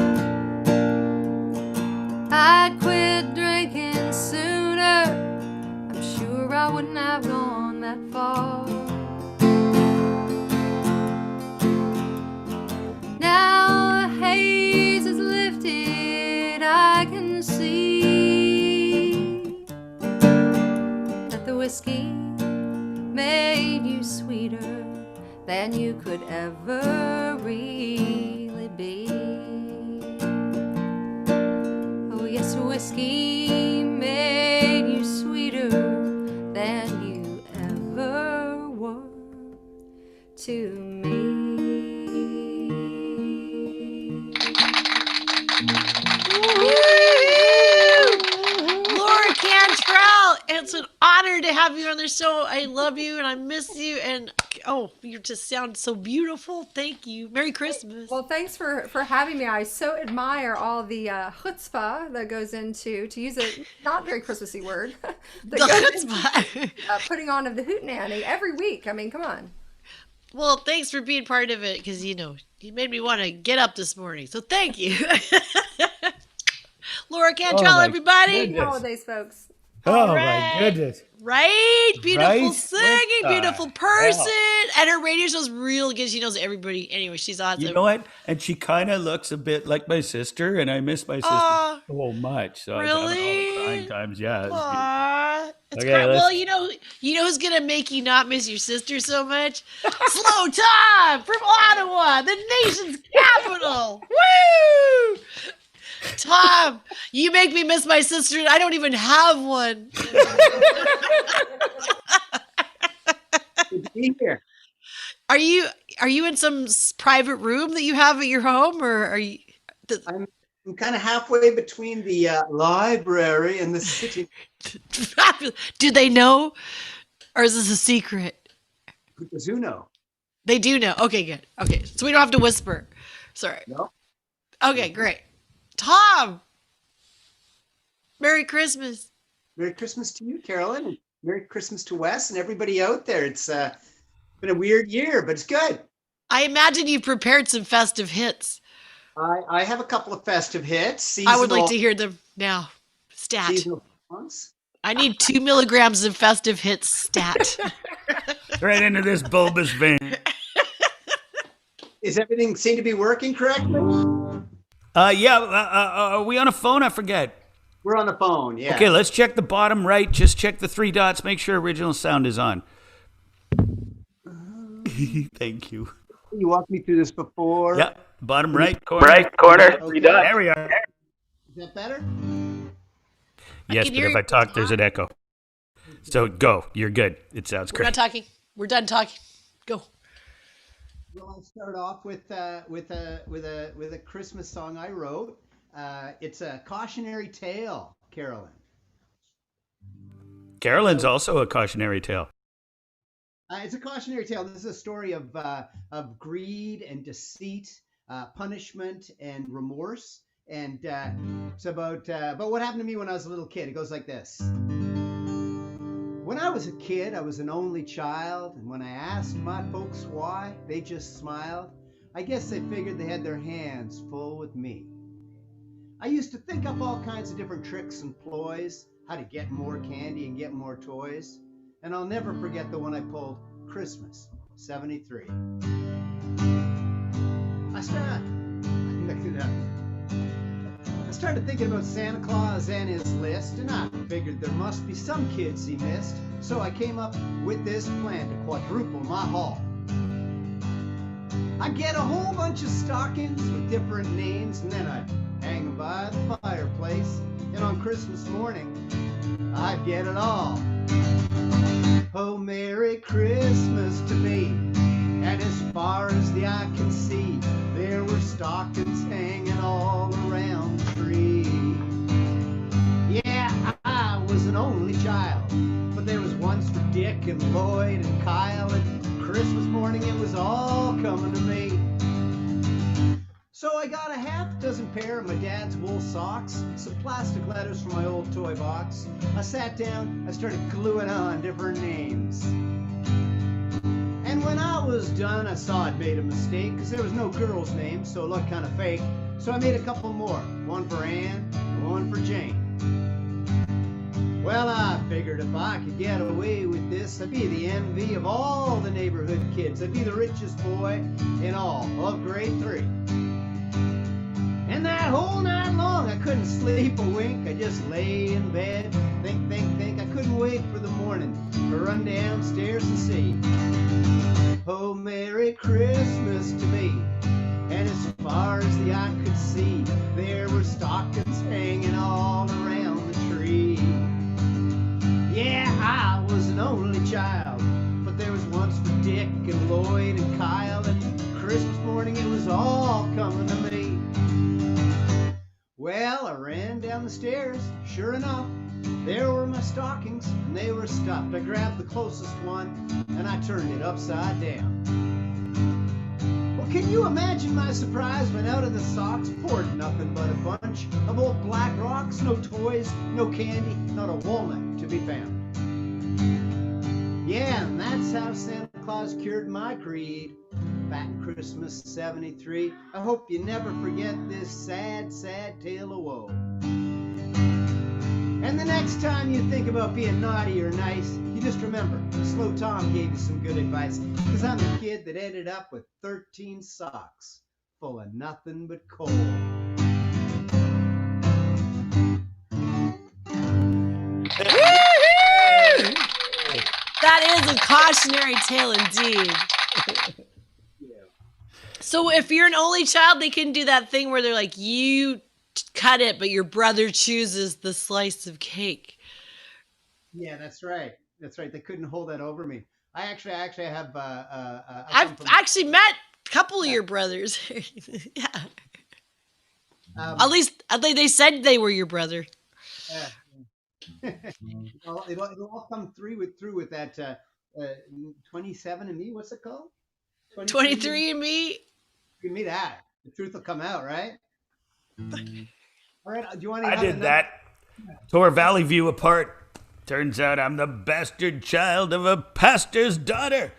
I'd quit drinking sooner, I'm sure I wouldn't have gone that far. Now the haze is lifted, I can see that the whiskey made you sweeter than you could ever really be. Oh yes, whiskey made you sweeter than you ever were to me. Laura Cantrell, it's an honor to to have you on the show. I love you and I miss you. And oh, you just sound so beautiful. Thank you. Merry Christmas. Well, thanks for having me. I so admire all the chutzpah that goes into, to use a not very Christmassy word, putting on of the Hootenanny every week. I mean, come on. Well, thanks for being part of it, because, you made me want to get up this morning. So thank you. Laura Cantrell, everybody. Goodness. Holidays, folks. Oh, my goodness. Right? Beautiful Right? singing, What the beautiful person. hell? And her radio show's real good. She knows everybody. Anyway, she's awesome. You know what? And she kind of looks a bit like my sister, and I miss my sister so much. So I'm having all the crying times. Yeah. Aww. It's Okay, well, you know who's gonna make you not miss your sister so much? Slō Tom from Ottawa, the nation's capital. Woo! Tom, you make me miss my sister. I don't even have one. Good to be here. Are you in some private room that you have at your home, or are you? I'm kind of halfway between the library and the city. Do they know, or is this a secret? Who know? They do know. Okay, good. Okay, so we don't have to whisper. Sorry. No. Okay, great. Tom, Merry Christmas. Merry Christmas to you, Carolyn. And Merry Christmas to Wes and everybody out there. It's been a weird year, but it's good. I imagine you've prepared some festive hits. I have a couple of festive hits. I would like to hear them now. Stat. Seasonal songs. I need 2 milligrams of festive hits stat. Right into this bulbous vein. Is everything seem to be working correctly? Are we on a phone? I forget. We're on the phone, yeah. Okay, let's check the bottom right. Just check the 3 dots. Make sure original sound is on. Thank you. You walked me through this before. Yeah, bottom right corner. Right corner, 3 dots. There we are. Is that better? Yes, but if I talk, there's an echo. So go. You're good. It sounds We're great. not talking. We're done talking. Go. Well, I'll start off with a Christmas song I wrote. It's a cautionary tale, Carolyn. Carolyn's also a cautionary tale. It's a cautionary tale. This is a story of greed and deceit, punishment and remorse, and it's about what happened to me when I was a little kid. It goes like this. When I was a kid, I was an only child, and when I asked my folks why, they just smiled. I guess they figured they had their hands full with me. I used to think up all kinds of different tricks and ploys, how to get more candy and get more toys. And I'll never forget the one I pulled, Christmas, 73. I started thinking about Santa Claus and his list, and I figured there must be some kids he missed. So I came up with this plan to quadruple my haul. I'd get a whole bunch of stockings with different names, and then I'd hang them by the fireplace. And on Christmas morning, I'd get it all. Oh, Merry Christmas to me. And as far as the eye can see, there were stockings hanging all around the tree. Yeah, I was an only child, but there was ones for Dick and Lloyd and Kyle, and Christmas morning it was all coming to me. So I got a half dozen pair of my dad's wool socks, some plastic letters from my old toy box. I sat down, I started gluing on different names. And when I was done, I saw I'd made a mistake, because there was no girl's name, so it looked kind of fake. So I made a couple more, one for Anne and one for Jane. Well, I figured if I could get away with this, I'd be the envy of all the neighborhood kids. I'd be the richest boy in all of grade 3. And that whole night long, I couldn't sleep a wink. I just lay in bed, think. I couldn't wait for the morning to run downstairs and see. Oh, Merry Christmas to me. And as far as the eye could see, there were stockings hanging all around the tree. Yeah, I was an only child, but there was ones for Dick and Lloyd and Kyle, and Christmas morning it was all coming to me. Well, I ran down the stairs, sure enough, There were my stockings, and they were stuffed. I grabbed the closest one, and I turned it upside down. Well, can you imagine my surprise when out of the socks poured nothing but a bunch of old black rocks, no toys, no candy, not a walnut to be found. Yeah, and that's how Santa Claus cured my creed back Christmas '73. I hope you never forget this sad, sad tale of woe. And the next time you think about being naughty or nice, you just remember, Slō Tom gave you some good advice, because I'm the kid that ended up with 13 socks full of nothing but coal. That is a cautionary tale indeed. So if you're an only child, they can do that thing where they're like, you cut it, but your brother chooses the slice of cake. Yeah, that's right. That's right. They couldn't hold that over me. I actually have. I've actually met a couple of your brothers. Yeah. At least they said they were your brother. It'll all come through with that 27andMe. What's it called? 23andMe. Give me that. The truth will come out, right? All right. Do you want to? I did that. Tore Valley View apart. Turns out I'm the bastard child of a pastor's daughter.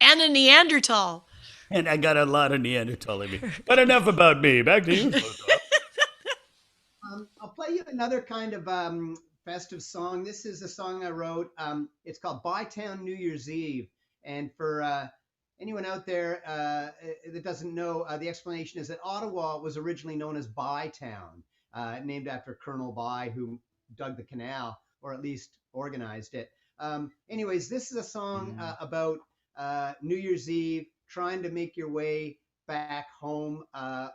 And a Neanderthal. And I got a lot of Neanderthal in me. But enough about me. Back to you. I'll play you another kind of festive song. This is a song I wrote. It's called Bytown New Year's Eve. And for anyone out there that doesn't know, the explanation is that Ottawa was originally known as Bytown, named after Colonel By, who dug the canal, or at least organized it. Anyways, this is a song about New Year's Eve, trying to make your way back home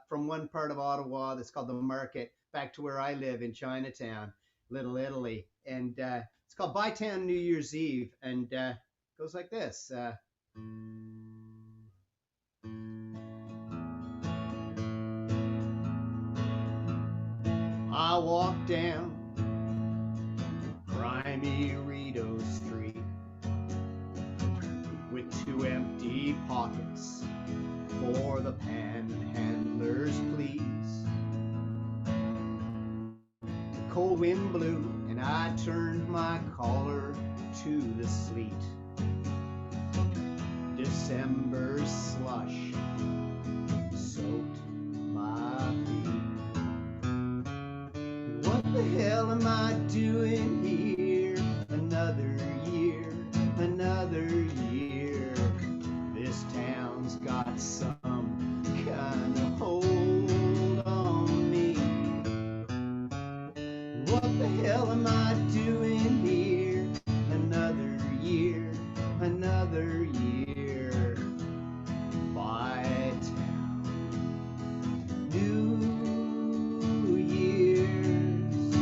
from one part of Ottawa that's called the Market, back to where I live in Chinatown, Little Italy. And it's called Bytown New Year's Eve, and it goes like this. I walked down grimy Rito Street with 2 empty pockets for the panhandler's please. The cold wind blew and I turned my collar to the sleet. December slush soaked my feet. What the hell am I doing here? Another year, another year. This town's got some kind of hold on me. What the hell am I doing here? Another year, another year. Bytown, New Year's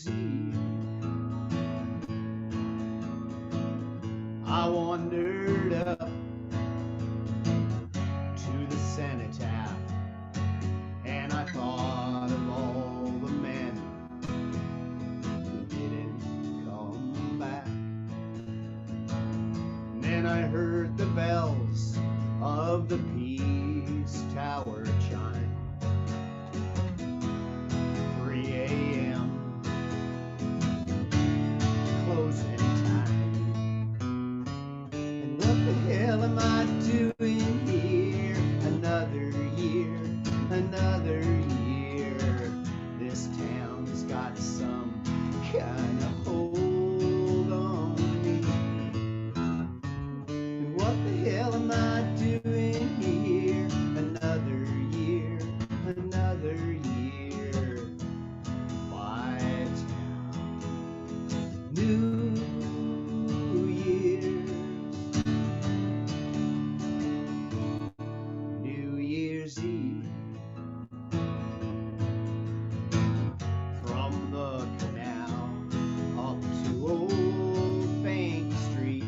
Eve. I wandered up to the cenotaph, and I thought of all the men who didn't come back. And then I heard the bells of the Peace Tower chime. 3 a.m. closing time. And what the hell am I doing here? Another year, another year. This town's got some kind of hold on me. And what the hell am I doing here? Another year, another year. Bytown, New Year's, New Year's Eve. From the canal up to Old Bank Street,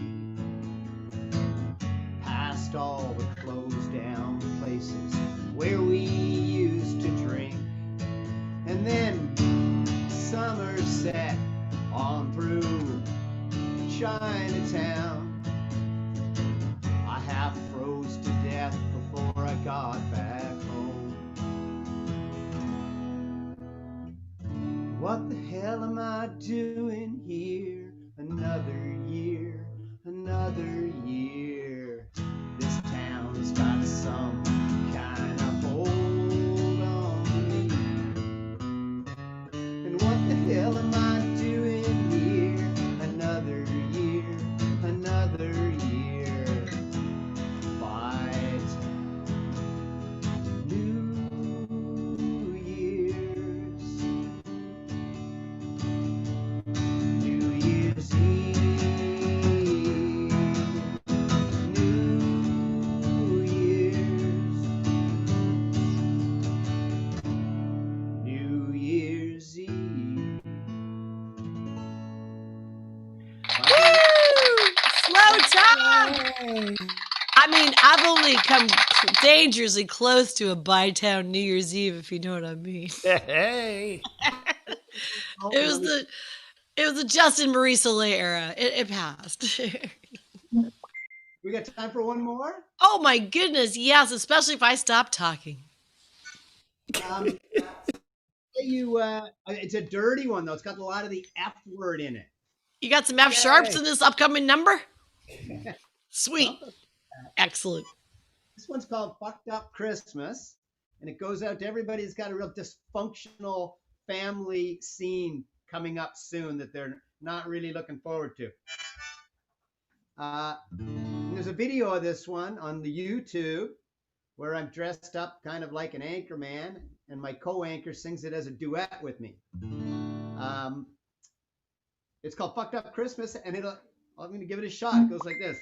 past all the closed down places where we used to drink. Chinatown. I half froze to death before I got back home. What the hell am I doing here? Another year, another year. This town's got some kind of hold on me. And what the hell am I doing here? Another year, another year. Fight New Year's. New Year's Eve. New Year's. New Year's Eve. Slō Tom! I mean, I've only come dangerously close to a Bytown New Year's Eve, if you know what I mean. Hey. It was the Justin Marie Soleil era. It passed. We got time for one more? Oh my goodness, yes, especially if I stop talking. It's a dirty one, though. It's got a lot of the F word in it. You got some F sharps in this upcoming number? Sweet. Excellent. This one's called Fucked Up Christmas, and it goes out to everybody who's got a real dysfunctional family scene coming up soon that they're not really looking forward to. There's a video of this one on the YouTube where I'm dressed up kind of like an anchor man, and my co-anchor sings it as a duet with me. It's called Fucked Up Christmas, and I'm going to give it a shot. It goes like this.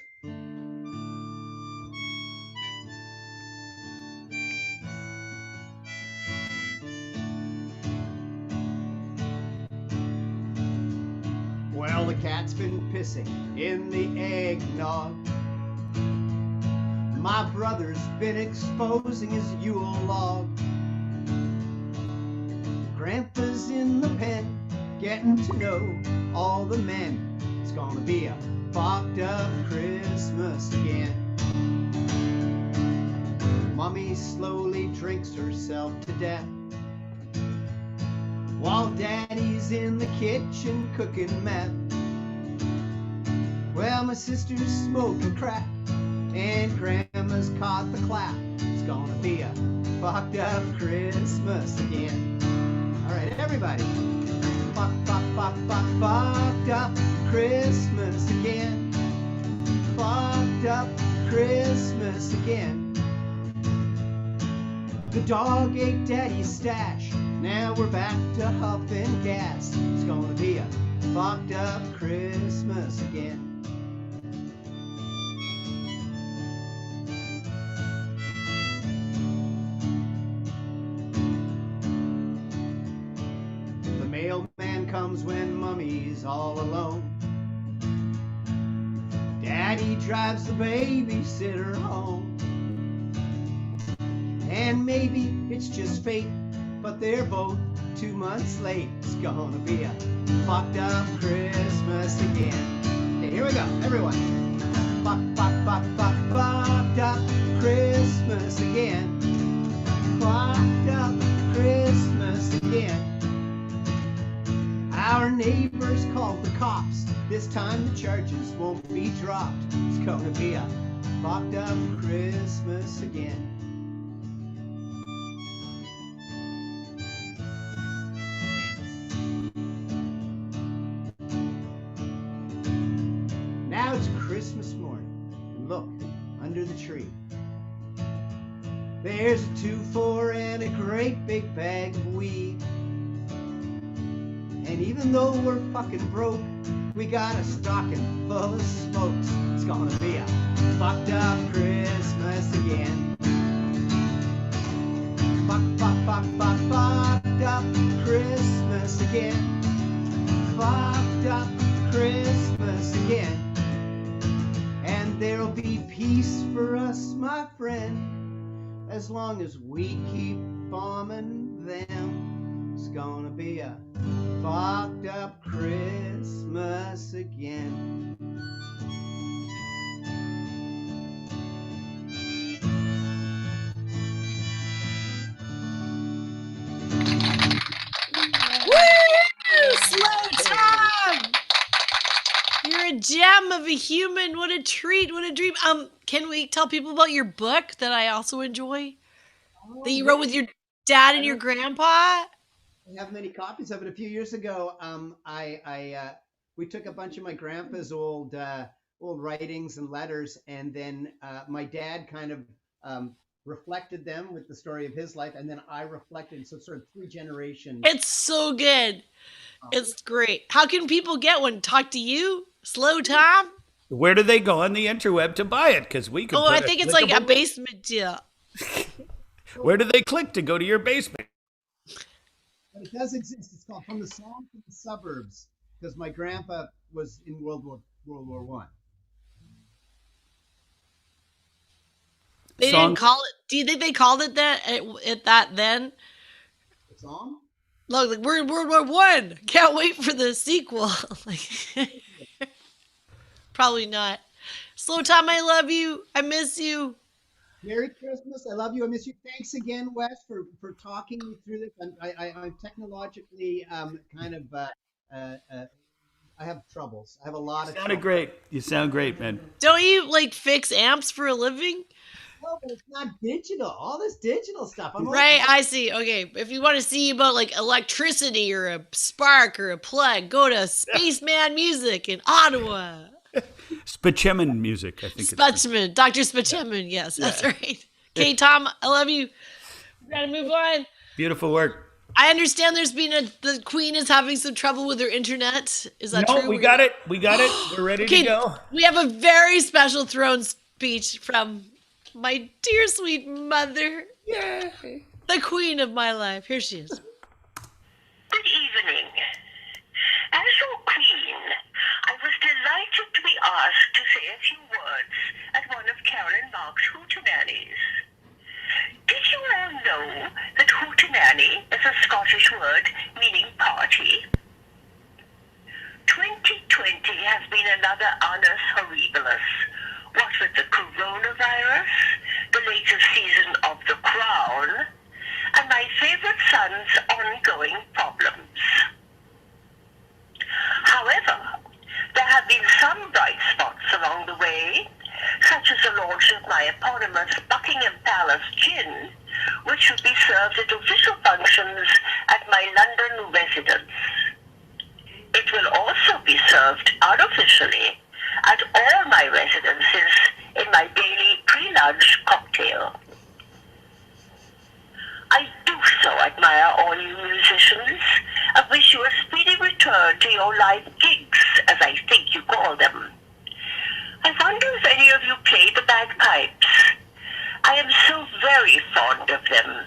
Well, the cat's been pissing in the eggnog. My brother's been exposing his Yule log. Grandpa's in the pen, getting to know all the men. It's gonna be a fucked up Christmas again. Mommy slowly drinks herself to death, while Daddy's in the kitchen cooking meth. Well, my sister's smoking crack, and Grandma's caught the clap. It's gonna be a fucked up Christmas again. All right, everybody. Fucked up Christmas again. Fucked up Christmas again. The dog ate Daddy's stash. Now we're back to huffing gas. It's gonna be a fucked up Christmas again. The mailman comes when Mummy's all alone. Daddy drives the babysitter home. And maybe it's just fate, but they're both 2 months late. It's gonna be a fucked up Christmas again. Okay, here we go, everyone. Fucked up Christmas again. Fucked up Christmas again. Our neighbors called the cops. This time the charges won't be dropped. It's gonna be a fucked up Christmas again. Now it's Christmas morning, and look, under the tree, there's a 2-4 and a great big bag of weed. And even though we're fucking broke, we got a stocking full of smokes. It's gonna be a fucked up Christmas again. Fucked up Christmas again. Fucked up Christmas again. And there'll be peace for us, my friend, as long as we keep bombing them. It's gonna be a fucked up Christmas again. Woo! Slō Tom! You're a gem of a human. What a treat. What a dream. Can we tell people about your book that I also enjoy? That you wrote with your dad and your grandpa? I have many copies of it. A few years ago, we took a bunch of my grandpa's old writings and letters, and then my dad kind of reflected them with the story of his life, and then I reflected. So sort of 3 generations. It's so good. It's great. How can people get one? Talk to you, Slō Tom? Where do they go on the interweb to buy it? Because we could. Oh, I think it's like a basement deal. Where do they click to go to your basement? But it does exist. It's called From the Slum to the Suburbs, because my grandpa was in World War One. They didn't call it. Do you think they called it that at that then? The song? Look, like we're in World War One. Can't wait for the sequel. Probably not. Slō Tom, I love you. I miss you. Merry Christmas. I love you. I miss you. Thanks again, Wes, for talking me through this. I'm technologically I have troubles. I have a lot of troubles. Great. You sound great, man. Don't you like fix amps for a living? No, but it's not digital. All this digital stuff. Right, I see. Okay, if you want to see about like electricity or a spark or a plug, go to Spaceman Music in Ottawa. Spachemin music, I think. Spachemin, Dr. Spachemin. Yes, that's right. Okay, Tom, I love you. We gotta move on. Beautiful work. I understand there's been the Queen is having some trouble with her internet. Is that true? No, we got it. We got it. We're ready to go. We have a very special throne speech from my dear sweet mother. Yeah. The queen of my life. Here she is. Good evening. As your queen, I was delighted to be asked to say a few words at one of Carolyn Mark's Hootenannies. Did you all know that Hootenanny is a Scottish word meaning party? 2020 has been another annus horribilis. What with the coronavirus, the latest season of The Crown, and my favorite son's ongoing problems. However, there have been some bright spots along the way, such as the launch of my eponymous Buckingham Palace gin, which will be served at official functions at my London residence. It will also be served unofficially at all my residences in my daily pre-lunch cocktail. I do so admire all you musicians and wish you a speedy return to your live gigs, as I think you call them. I wonder if any of you play the bagpipes. I am so very fond of them.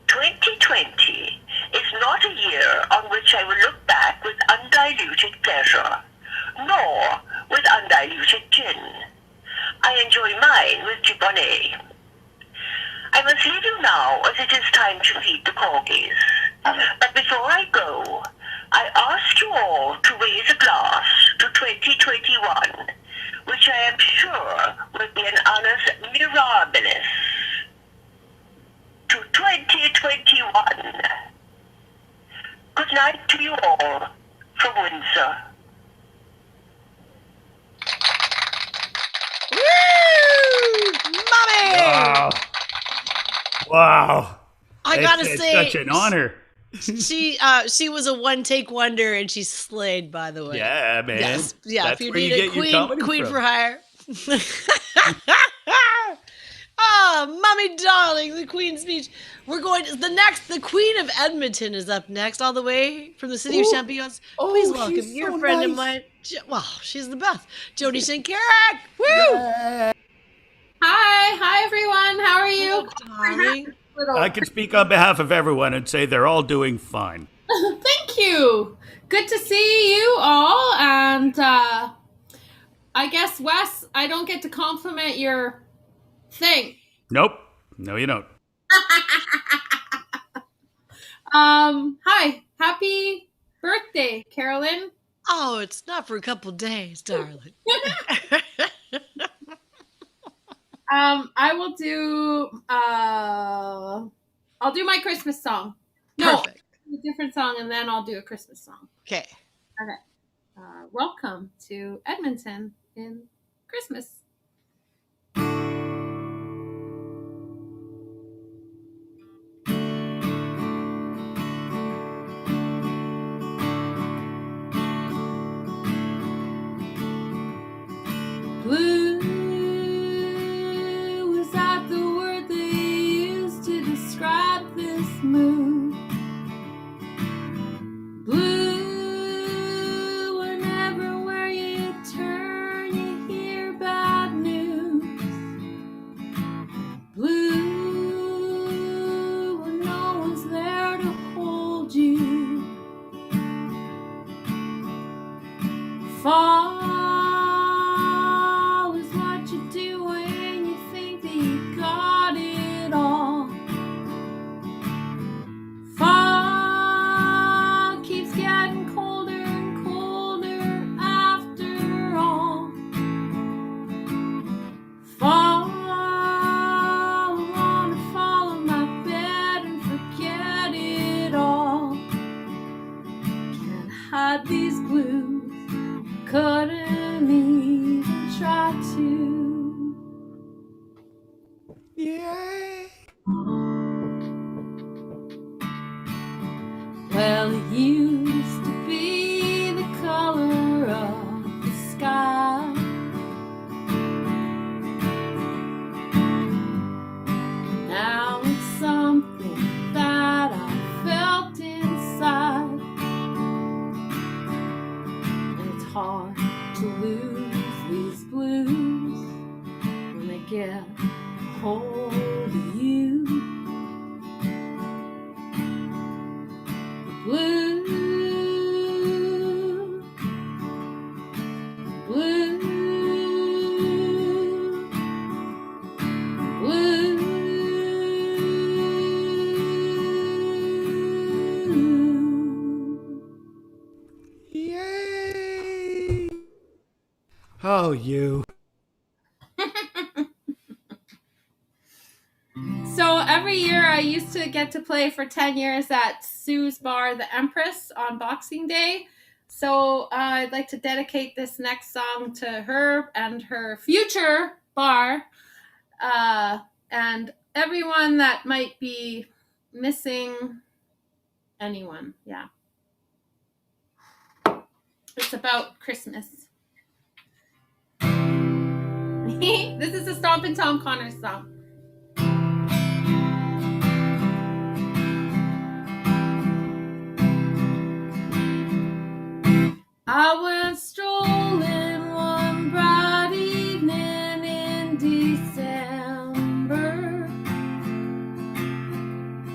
2020 is not a year on which I will look back with undiluted pleasure, nor with undiluted gin. I enjoy mine with Dubonnet. I must leave you now, as it is time to feed the corgis. But before I go, I ask you all to raise a glass to 2021, which I am sure will be an annus mirabilis. To 2021. Good night to you all from Windsor. Woo! Mommy! Wow. Wow. I gotta say, it's such an honor. She was a one-take wonder, and she slayed, by the way. Yeah, man. Yes. Yeah, That's if you where need you a get your comedy queen from. for hire. Oh, mommy darling, the queen speech. We're going the Queen of Edmonton is up next, all the way from the city of Champions. Please welcome your friend of mine. Wow, she's the best. Jody Shenkarek. Woo! Yeah. Hi everyone. How are you? Darling. I can speak on behalf of everyone and say they're all doing fine. Thank you. Good to see you all. And I guess, Wes, I don't get to compliment your thing. Nope. No, you don't. Hi. Happy birthday, Carolyn. Oh, it's not for a couple days, darling. I will do. I'll do my Christmas song. No, Perfect. a different song, and then I'll do a Christmas song. Okay. Okay. Welcome to Edmonton in Christmas. Blue, is that the word they use to describe this mood? Blue, when everywhere you turn you hear bad news. Blue, when no one's there to hold you. Fall is what you do when you think that you got it all. Fall keeps getting colder and colder after all. Fall, I wanna fall on my bed and forget it all. Can't hide these blues. Couldn't even try to. Yay! Well, it used to be the color of the sky. Now it's something that I felt inside. Hard to lose these blues when they get a hold of you. Blue, blue, blue. Yay! Oh, you. So every year I used to get to play for 10 years at Sue's bar, the Empress, on Boxing Day. So I'd like to dedicate this next song to her and her future bar, and everyone that might be missing anyone. Yeah. It's about Christmas. This is a Stompin' Tom Connors song. I went strolling one bright evening in December.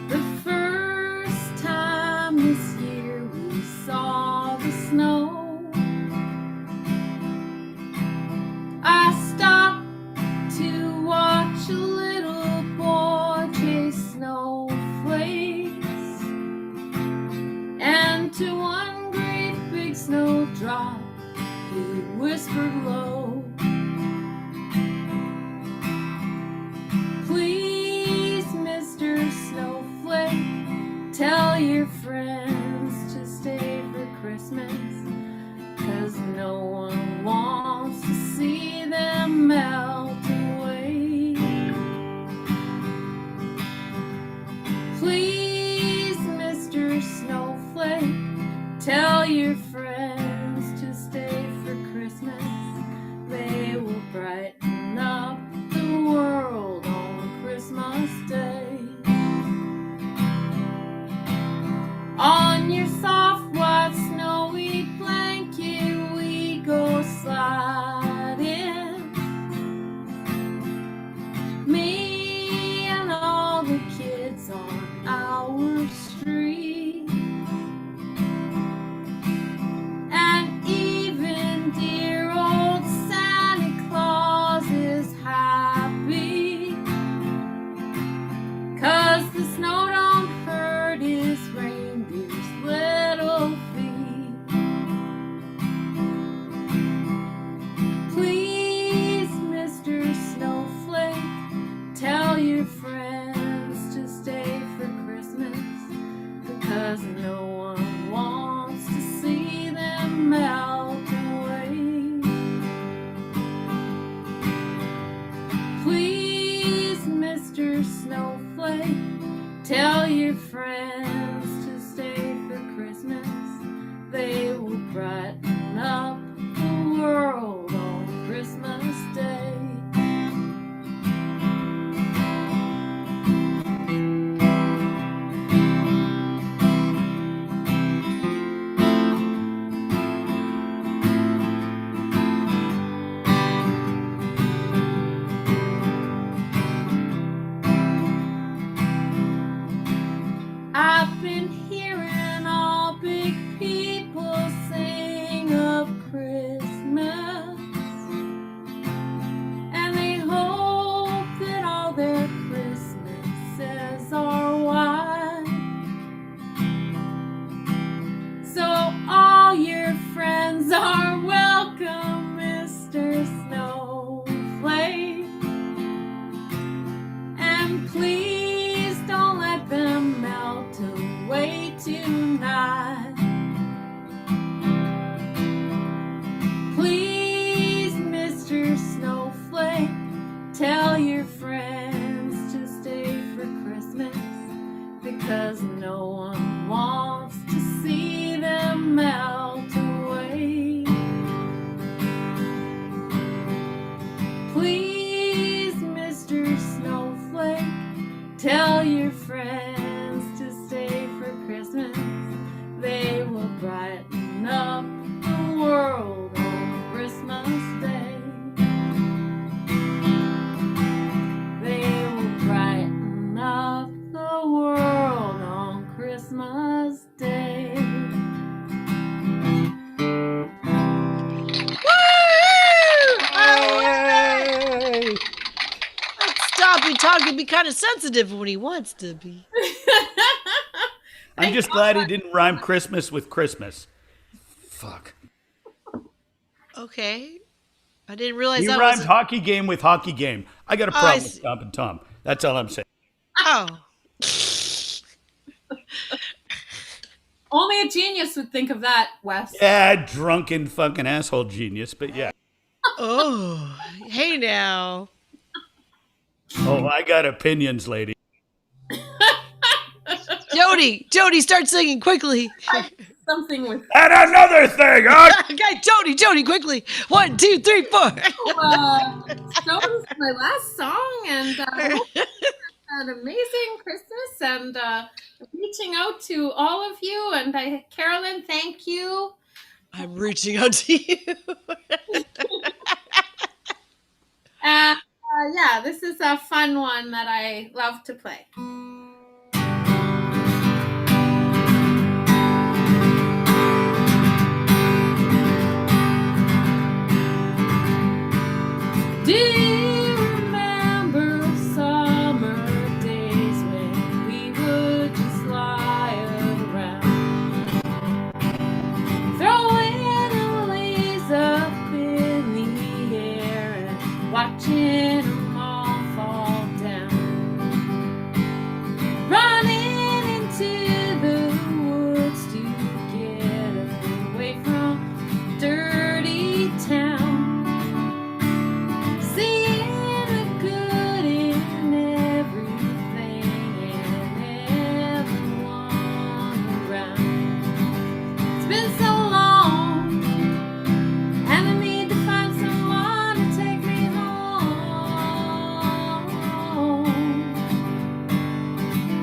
The first time this year we saw the snow. I stopped to watch a little boy chase snowflakes, and to one great big snowdrop he whispered low, "Please, Mr. Snowflake, tell your friends to stay for Christmas, 'cause no one wants to see them melt away. Please, Mr. Snowflake, tell your friends to stay for Christmas, snowflake. Tell your friends to stay for Christmas. They will brighten up the world on Christmas Day. I've been hearing all big people sing of Christmas, and they hope that all their Christmases are white. So all your friends are welcome, Mr. Snowflake, and please don't let them melt away tonight. Please, Mr. Snowflake, tell your friends to stay for Christmas, because no one wants to see them melt away. Please, Mr. Snowflake, tell your friends to stay for Christmas. They will brighten up the world on Christmas Day. They will brighten up the world on Christmas Day. Yay! Stop be talking, be kind of sensitive when he wants to be. I'm just glad he didn't rhyme Christmas with Christmas. Fuck. Okay. I didn't realize He that rhymed was hockey game with hockey game. I got a problem with Stompin' Tom. That's all I'm saying. Oh. Only a genius would think of that, Wes. Yeah, drunken fucking asshole genius, but yeah. Oh, hey now. Oh, I got opinions, lady. Jody, start singing quickly. Something with And another thing, huh? Okay, Jody, quickly. 1, 2, 3, 4. So was my last song, and I hope you had an amazing Christmas, and reaching out to all of you, and Carolyn, thank you. I'm reaching out to you. And yeah, this is a fun one that I love to play. Do you remember summer days when we would just lie around, throwing a lace up in the air and watching them all fall down, running into the woods to get away from dirty town.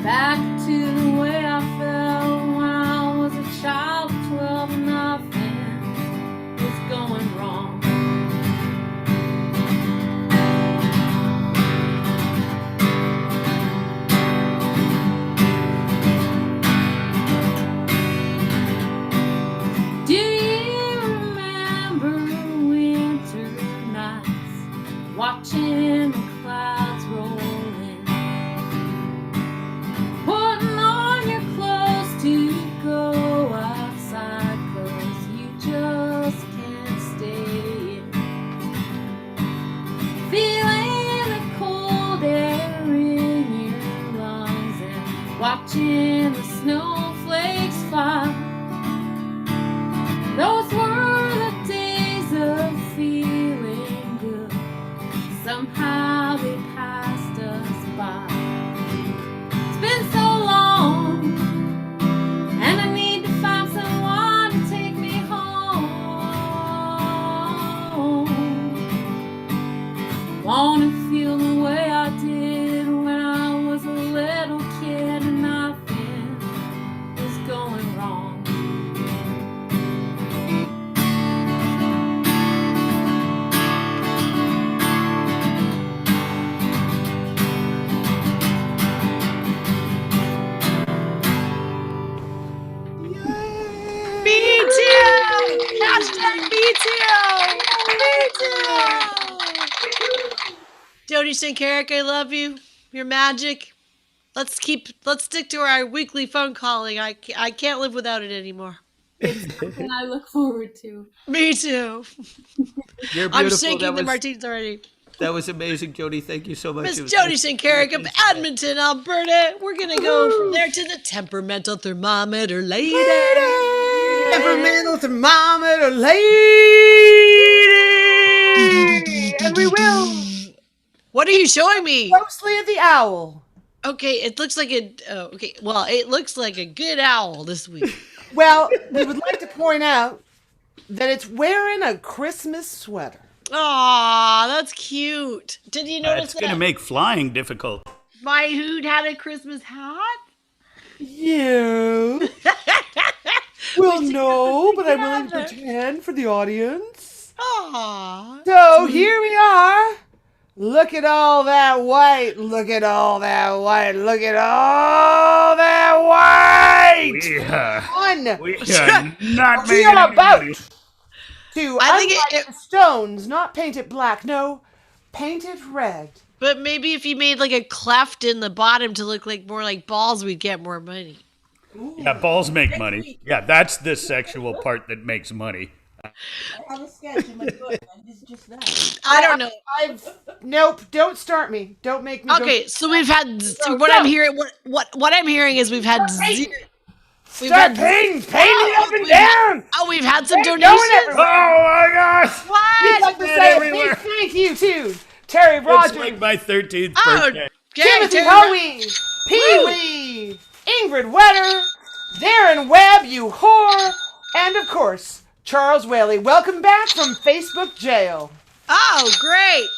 Back to the way I felt when I was a child of 12 and nothing was going wrong. Do you remember winter nights, watching the clouds roll in, putting on your clothes to go outside 'cause you just can't stay in, feeling the cold air in your lungs and watching the snowflakes fly? Those were the days of feeling good. Somehow they passed us by. wanna feel the way I did when I was a little kid and nothing was going wrong. Me too! Hashtag me too! Me too! Jody Shenkarek, I love you. You're magic. Let's stick to our weekly phone calling. I can't live without it anymore. It's something I look forward to. Me too. You're I'm beautiful. shaking the martinis already. That was amazing, Jody. Thank you so much. Miss Jody Shenkarek of Edmonton, Alberta. We're going to go from there to the temperamental thermometer lady. Temperamental thermometer lady. And we will. What are you showing me? Closely at the owl. Okay, it looks like it looks like a good owl this week. Well, we would like to point out that it's wearing a Christmas sweater. Aw, that's cute. Did you notice It's going to make flying difficult. my hoot had a Christmas hat? Yeah. Well, no, but I'm willing to pretend for the audience. Aww. So here we are. Look at all that white. Look at all that white. Look at all that white. We are not We making are about any to I think unlike the stones, not paint it black. No, paint it red. But maybe if you made like a cleft in the bottom to look like more like balls, we'd get more money. Yeah, balls make money. Yeah, that's the sexual part that makes money. I have a sketch in my book, and it's just that. I don't know. Nope. Don't start me. Don't make me. Okay, so we've had. So what I'm hearing, what I'm hearing is we've had zero. Start painting up and down. Oh, we've had some Paint donations. going everywhere. Oh my gosh! What? We'd like to say a big thank you to Terry Rogers, It's like my 13th Oh, birthday. Timothy Terry- Hoey, Pee Wee, Ingrid Wetter, Darren Webb, you whore, and of course, Charles Whaley. Welcome back from Facebook jail. Oh, great.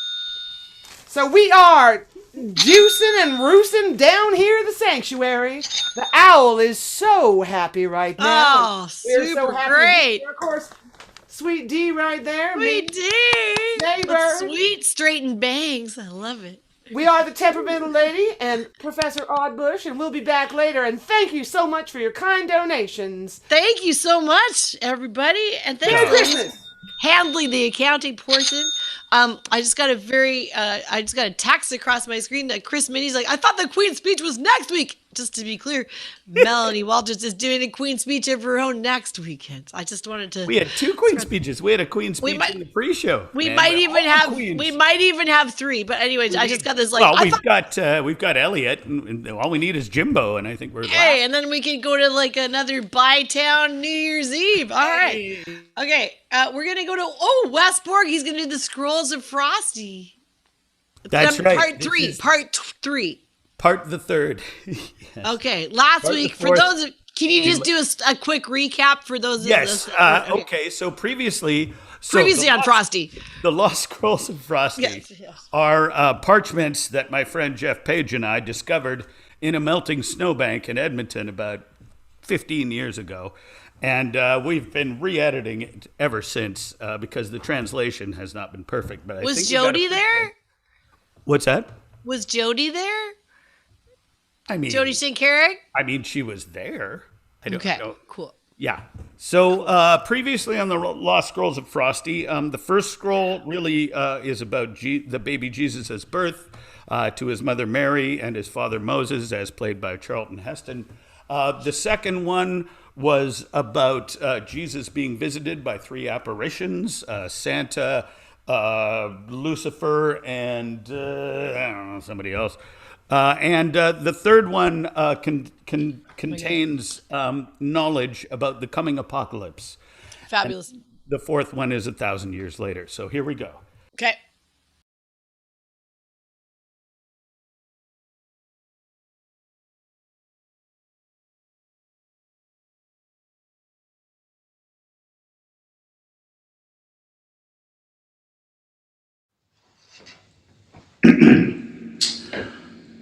So we are juicing and roosting down here in the sanctuary. The owl is so happy right now. Oh, We're super happy. great. Of course, Sweet D right there. We did. Neighbor. With sweet straightened bangs. I love it. We are the Temperamental Lady and Professor Oddbush, and we'll be back later. And thank you so much for your kind donations. Thank you so much, everybody, and thanks Merry for Christmas. handling the accounting portion. I just got a text across my screen that Chris Minnie's like, I thought the Queen's speech was next week. Just to be clear, Melanie Walters is doing a Queen's speech of her own next weekend. I just wanted to. We had 2 Queen speeches. We had a Queen speech in the pre-show. We man. might even have. Queens. We might even have 3. But anyways, I just got this like. Well, we've got Elliot, and all we need is Jimbo, and I think we're. Hey, and then we can go to like another Bytown New Year's Eve. All right. Okay, we're gonna go to Wes Borg. He's gonna do the Scrolls of Frosty. That's right. Part 3. Part 3. Part the 3rd. Yes. Okay, last Part the week for 4th. those. Can you just do a quick recap for those? Yes. Okay. So previously on Frosty, the Lost Scrolls of Frosty Yes. are parchments that my friend Jeff Page and I discovered in a melting snowbank in Edmonton about 15 years ago. And we've been re-editing it ever since because the translation has not been perfect. But I was think we got Jody there? What's that? Was Jody there? I mean, Jody Shenkarek? I mean, she was there. Okay, cool. Yeah. So previously on the Lost Scrolls of Frosty, the first scroll really is about the baby Jesus' birth to his mother Mary and his father Moses, as played by Charlton Heston. The second one was about Jesus being visited by 3 apparitions, Santa, Lucifer, and I don't know, somebody else. And the third one contains knowledge about the coming apocalypse. Fabulous. And the fourth one is 1,000 years later. So here we go. Okay.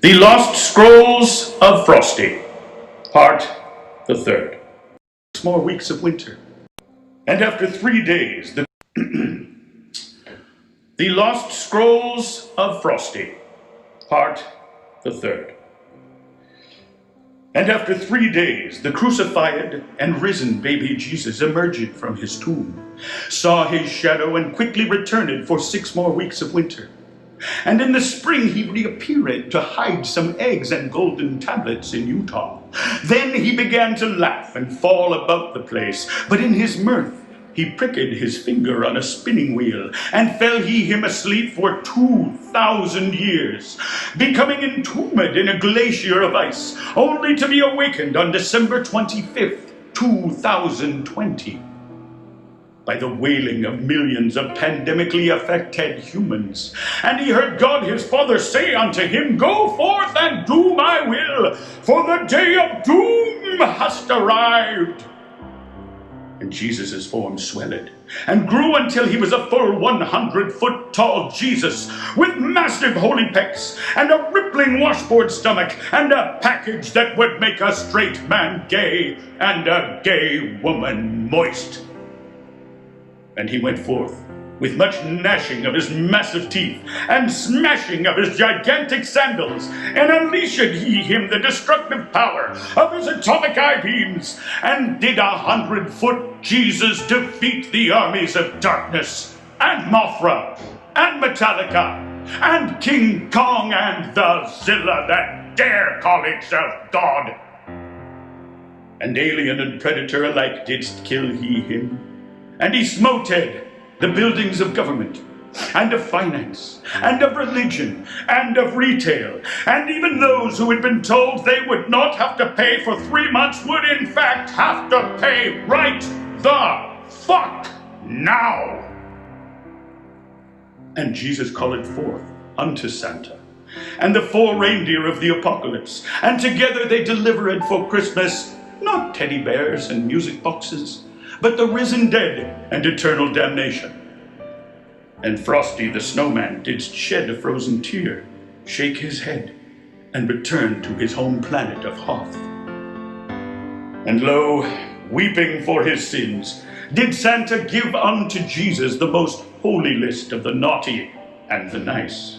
The Lost Scrolls of Frosty, Part the Third. 6 more weeks of winter, and after 3 days, the The Lost Scrolls of Frosty, Part the Third. And after 3 days, the crucified and risen baby Jesus emerged from his tomb, saw his shadow, and quickly returned for 6 more weeks of winter. And in the spring he reappeared to hide some eggs and golden tablets in Utah. Then he began to laugh and fall about the place, but in his mirth he pricked his finger on a spinning wheel, and fell he him asleep for 2,000 years, becoming entombed in a glacier of ice, only to be awakened on December 25th, 2020. By the wailing of millions of pandemically affected humans. And he heard God his Father say unto him, Go forth and do my will, for the day of doom hast arrived. And Jesus' form swelled, and grew until he was a full 100-foot tall Jesus, with massive holy pecs, and a rippling washboard stomach, and a package that would make a straight man gay, and a gay woman moist. And he went forth, with much gnashing of his massive teeth, and smashing of his gigantic sandals, and unleashed he him the destructive power of his atomic eye beams, and did 100-foot Jesus defeat the armies of darkness, and Mothra, and Metallica, and King Kong, and the Zilla that dare call itself God. And alien and predator alike didst kill he him, and he smoted the buildings of government, and of finance, and of religion, and of retail, and even those who had been told they would not have to pay for 3 months would in fact have to pay right the fuck now. And Jesus called forth unto Santa, and the 4 reindeer of the apocalypse, and together they delivered for Christmas not teddy bears and music boxes, but the risen dead and eternal damnation. And Frosty the snowman did shed a frozen tear, shake his head, and return to his home planet of Hoth. And lo, weeping for his sins, did Santa give unto Jesus the most holy list of the naughty and the nice.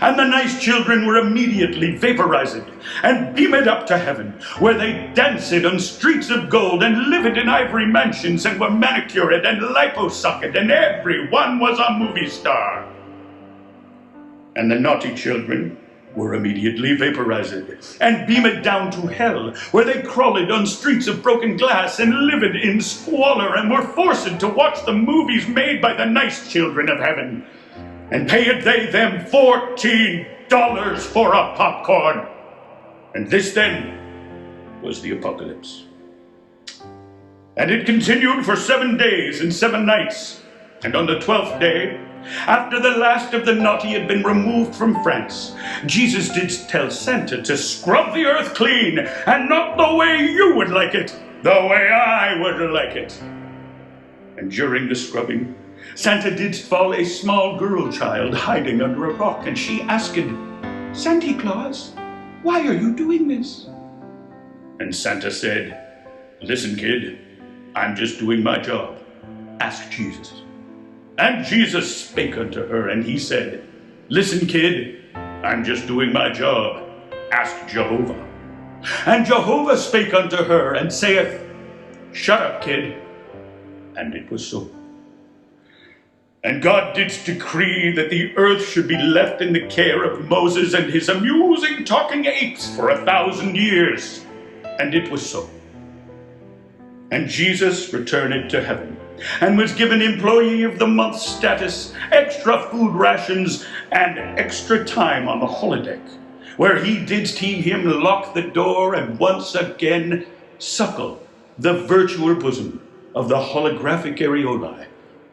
And the nice children were immediately vaporized and beamed up to heaven, where they danced on streets of gold and lived in ivory mansions and were manicured and liposucked, and every one was a movie star. And the naughty children were immediately vaporized and beamed down to hell, where they crawled on streets of broken glass and lived in squalor and were forced to watch the movies made by the nice children of heaven. And paid they them $14 for a popcorn. And this then was the apocalypse. And it continued for 7 days and 7 nights. And on the 12th day, after the last of the naughty had been removed from France, Jesus did tell Santa to scrub the earth clean, and not the way you would like it, the way I would like it. And during the scrubbing, Santa did fall a small girl child hiding under a rock, and she asked, Santa Claus, why are you doing this? And Santa said, Listen, kid, I'm just doing my job. Ask Jesus. And Jesus spake unto her, and he said, Listen, kid, I'm just doing my job. Ask Jehovah. And Jehovah spake unto her, and saith, Shut up, kid. And it was so. And God didst decree that the earth should be left in the care of Moses and his amusing talking apes for 1,000 years. And it was so. And Jesus returned to heaven, and was given Employee of the Month status, extra food rations, and extra time on the holodeck, where he didst he him lock the door and once again suckle the virtual bosom of the holographic areolae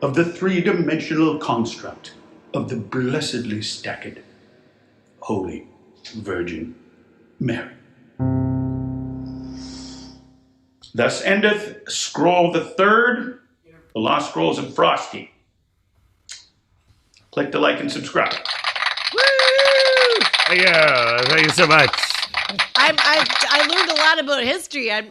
of the 3-dimensional construct of the blessedly stacked Holy Virgin Mary. Thus endeth scroll the 3rd, the Lost Scrolls of Frosty. Click to like and subscribe. Woo! Yeah, thank you so much. I learned a lot about history. I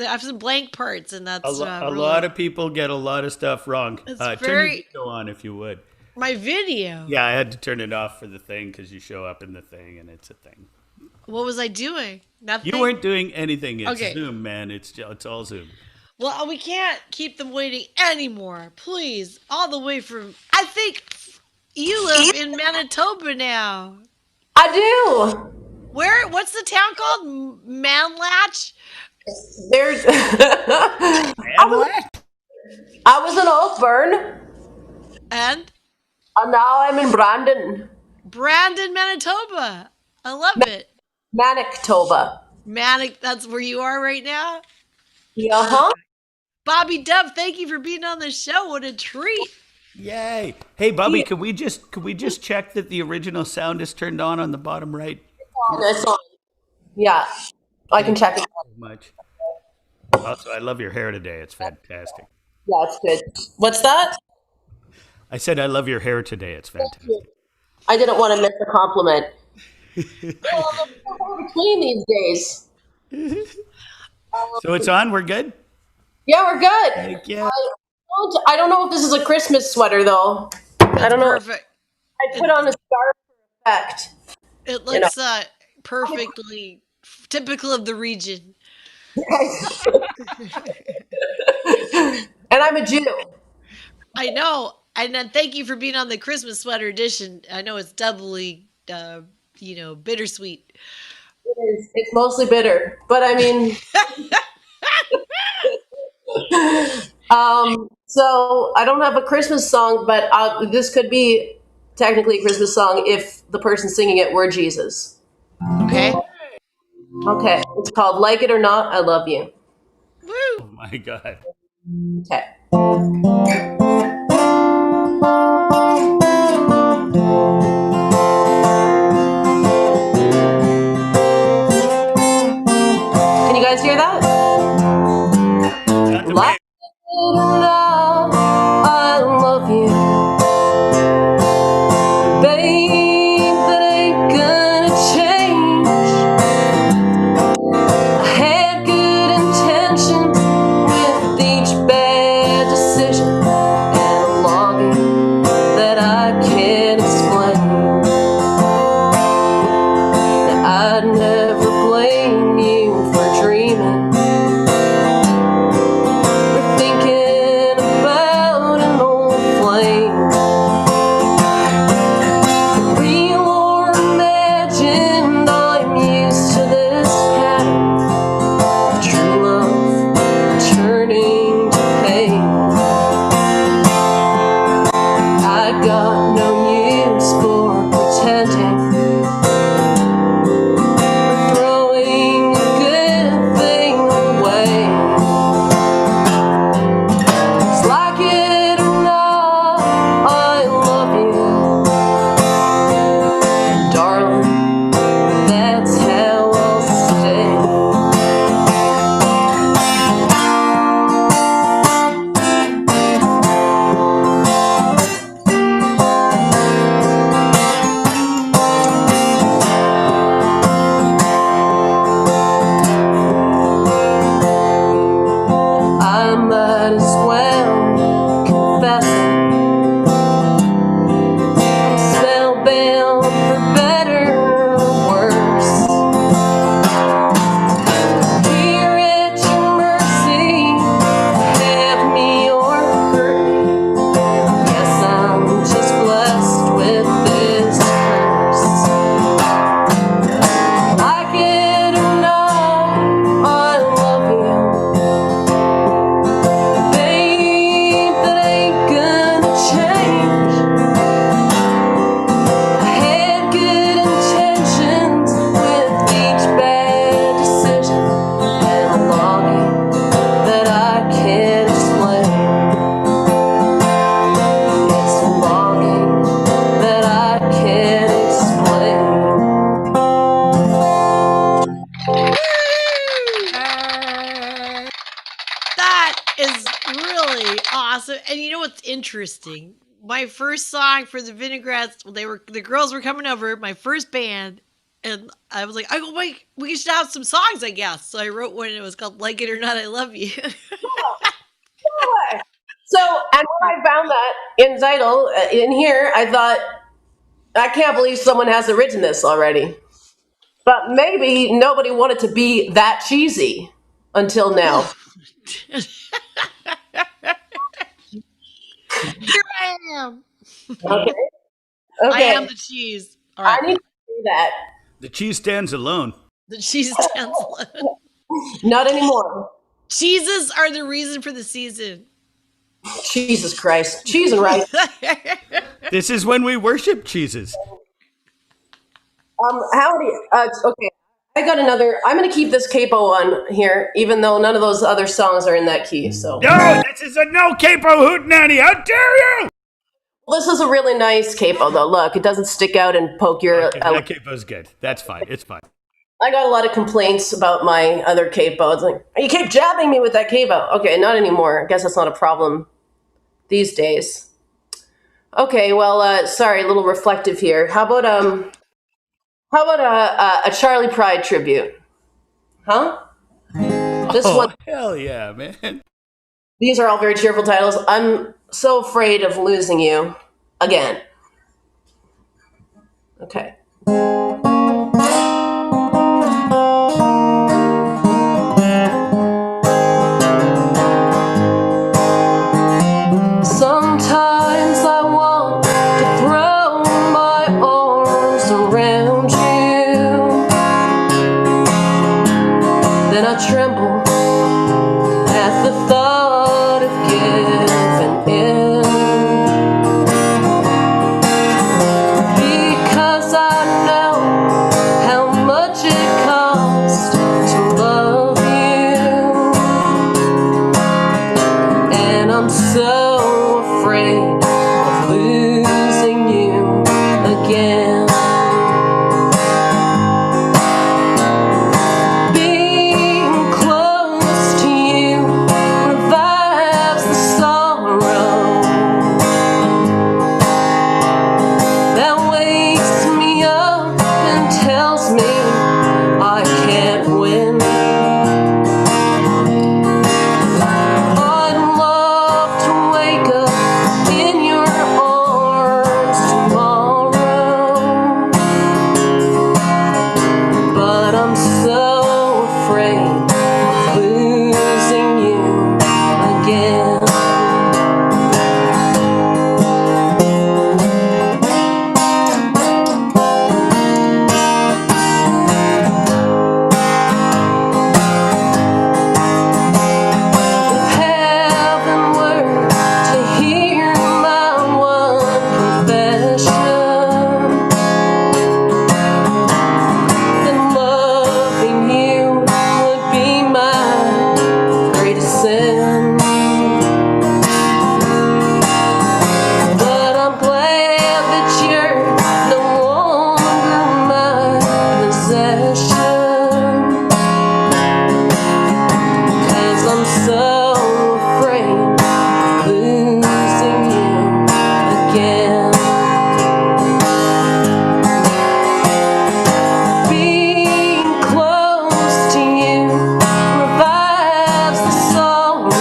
have some blank parts, and that's A lot of people get a lot of stuff wrong. It's Turn your very- video on if you would. my video. Yeah, I had to turn it off for the thing because you show up in the thing and it's a thing. What was I doing? Nothing. You weren't doing anything. It's Okay. Zoom, man. It's all Zoom. Well, we can't keep them waiting anymore. Please, all the way from. I think you live in Manitoba now. I do. Where? What's the town called? Manlatch. There's. I was in Oakburn. And now I'm in Brandon. Brandon, Manitoba. I love it. Manitoba. That's where you are right now? Yeah. Bobby Dove, thank you for being on the show. What a treat. Yay. Hey, Bobby, could we just check that the original sound is turned on the bottom right? It's on. Yeah. I can check it. So much. Also, I love your hair today. It's fantastic. Yeah, it's good. What's that? I said I love your hair today. It's fantastic. I didn't want to miss a compliment. Well, between these days. So it's on? We're good? Yeah, we're good. Thank you. I don't know if this is a Christmas sweater, though. I don't know. Perfect. I put on a scarf for effect. It looks perfectly typical of the region. And I'm a Jew. I know. And then thank you for being on the Christmas sweater edition. I know it's doubly, bittersweet. It is. It's mostly bitter, but I mean. So I don't have a Christmas song, but this could be technically a Christmas song if the person singing it were Jesus. Okay. Okay. It's called Like It or Not, I Love You. Woo! Oh my God. Okay. Can you guys hear that? Like it or not, I love you. Babe, that ain't gonna change. I had good intentions with each bad decision and a longing that I can't explain. Now, I'd never blame you for dreaming. Thinking about an old flame, real or imagined, I'm used to this pattern. True love turning to pain. I got no use for pretending, or throwing a good thing away. Like it or not, I love you, darling, that's how I'll stay. I might as well confess I'm spellbound for better or worse. Here at your mercy, have me or hurt me. Yes, I'm just blessed with this curse. Like it or not, I love you. Babe, that ain't gonna change. I had good intentions with each bad decision and a longing that I can't explain. It's a longing that I can't explain. That is really awesome. And you know what's interesting? My first song for the Vinaigrettes, the girls were coming over, my first band, And I was like, oh, wait, we should have some songs, I guess. So I wrote one and it was called Like It or Not, I Love You. So, and when I found that in title in here, I thought, I can't believe someone hasn't written this already. But maybe nobody wanted to be that cheesy until now. Here I am. Okay. I am the cheese. All right. I need to do that. The cheese stands alone. The cheese stands alone. Not anymore. Cheeses are the reason for the season. Jesus Christ. Cheese and rice. This is when we worship cheeses. How do you, okay. I got another. I'm going to keep this capo on here, even though none of those other songs are in that key. So no, this is a no capo hootenanny. How dare you? This is a really nice capo, though. Look, it doesn't stick out and poke your. Okay, that capo's good. That's fine. It's fine. I got a lot of complaints about my other capo. It's like, you keep jabbing me with that capo. Okay, not anymore. I guess that's not a problem these days. Okay, well, sorry, a little reflective here. How about a Charlie Pride tribute? Huh? This one. Hell yeah, man. These are all very cheerful titles. I'm so afraid of losing you again. Okay. Sometimes I want to throw my arms around you. Then I tremble at the thought of giving in. Because I know how much it costs to love you. And I'm so afraid of losing you again. Being close to you revives the sorrow that wakes me up and tells me I can't win. I'd love to wake up in your arms tomorrow, but I'm so afraid of losing you again. If heaven were to hear my one confession, then loving you would be my greatest sin. But I'm glad that you're no longer my possession, 'cause I'm so afraid of losing you again. Being close to you revives the sorrow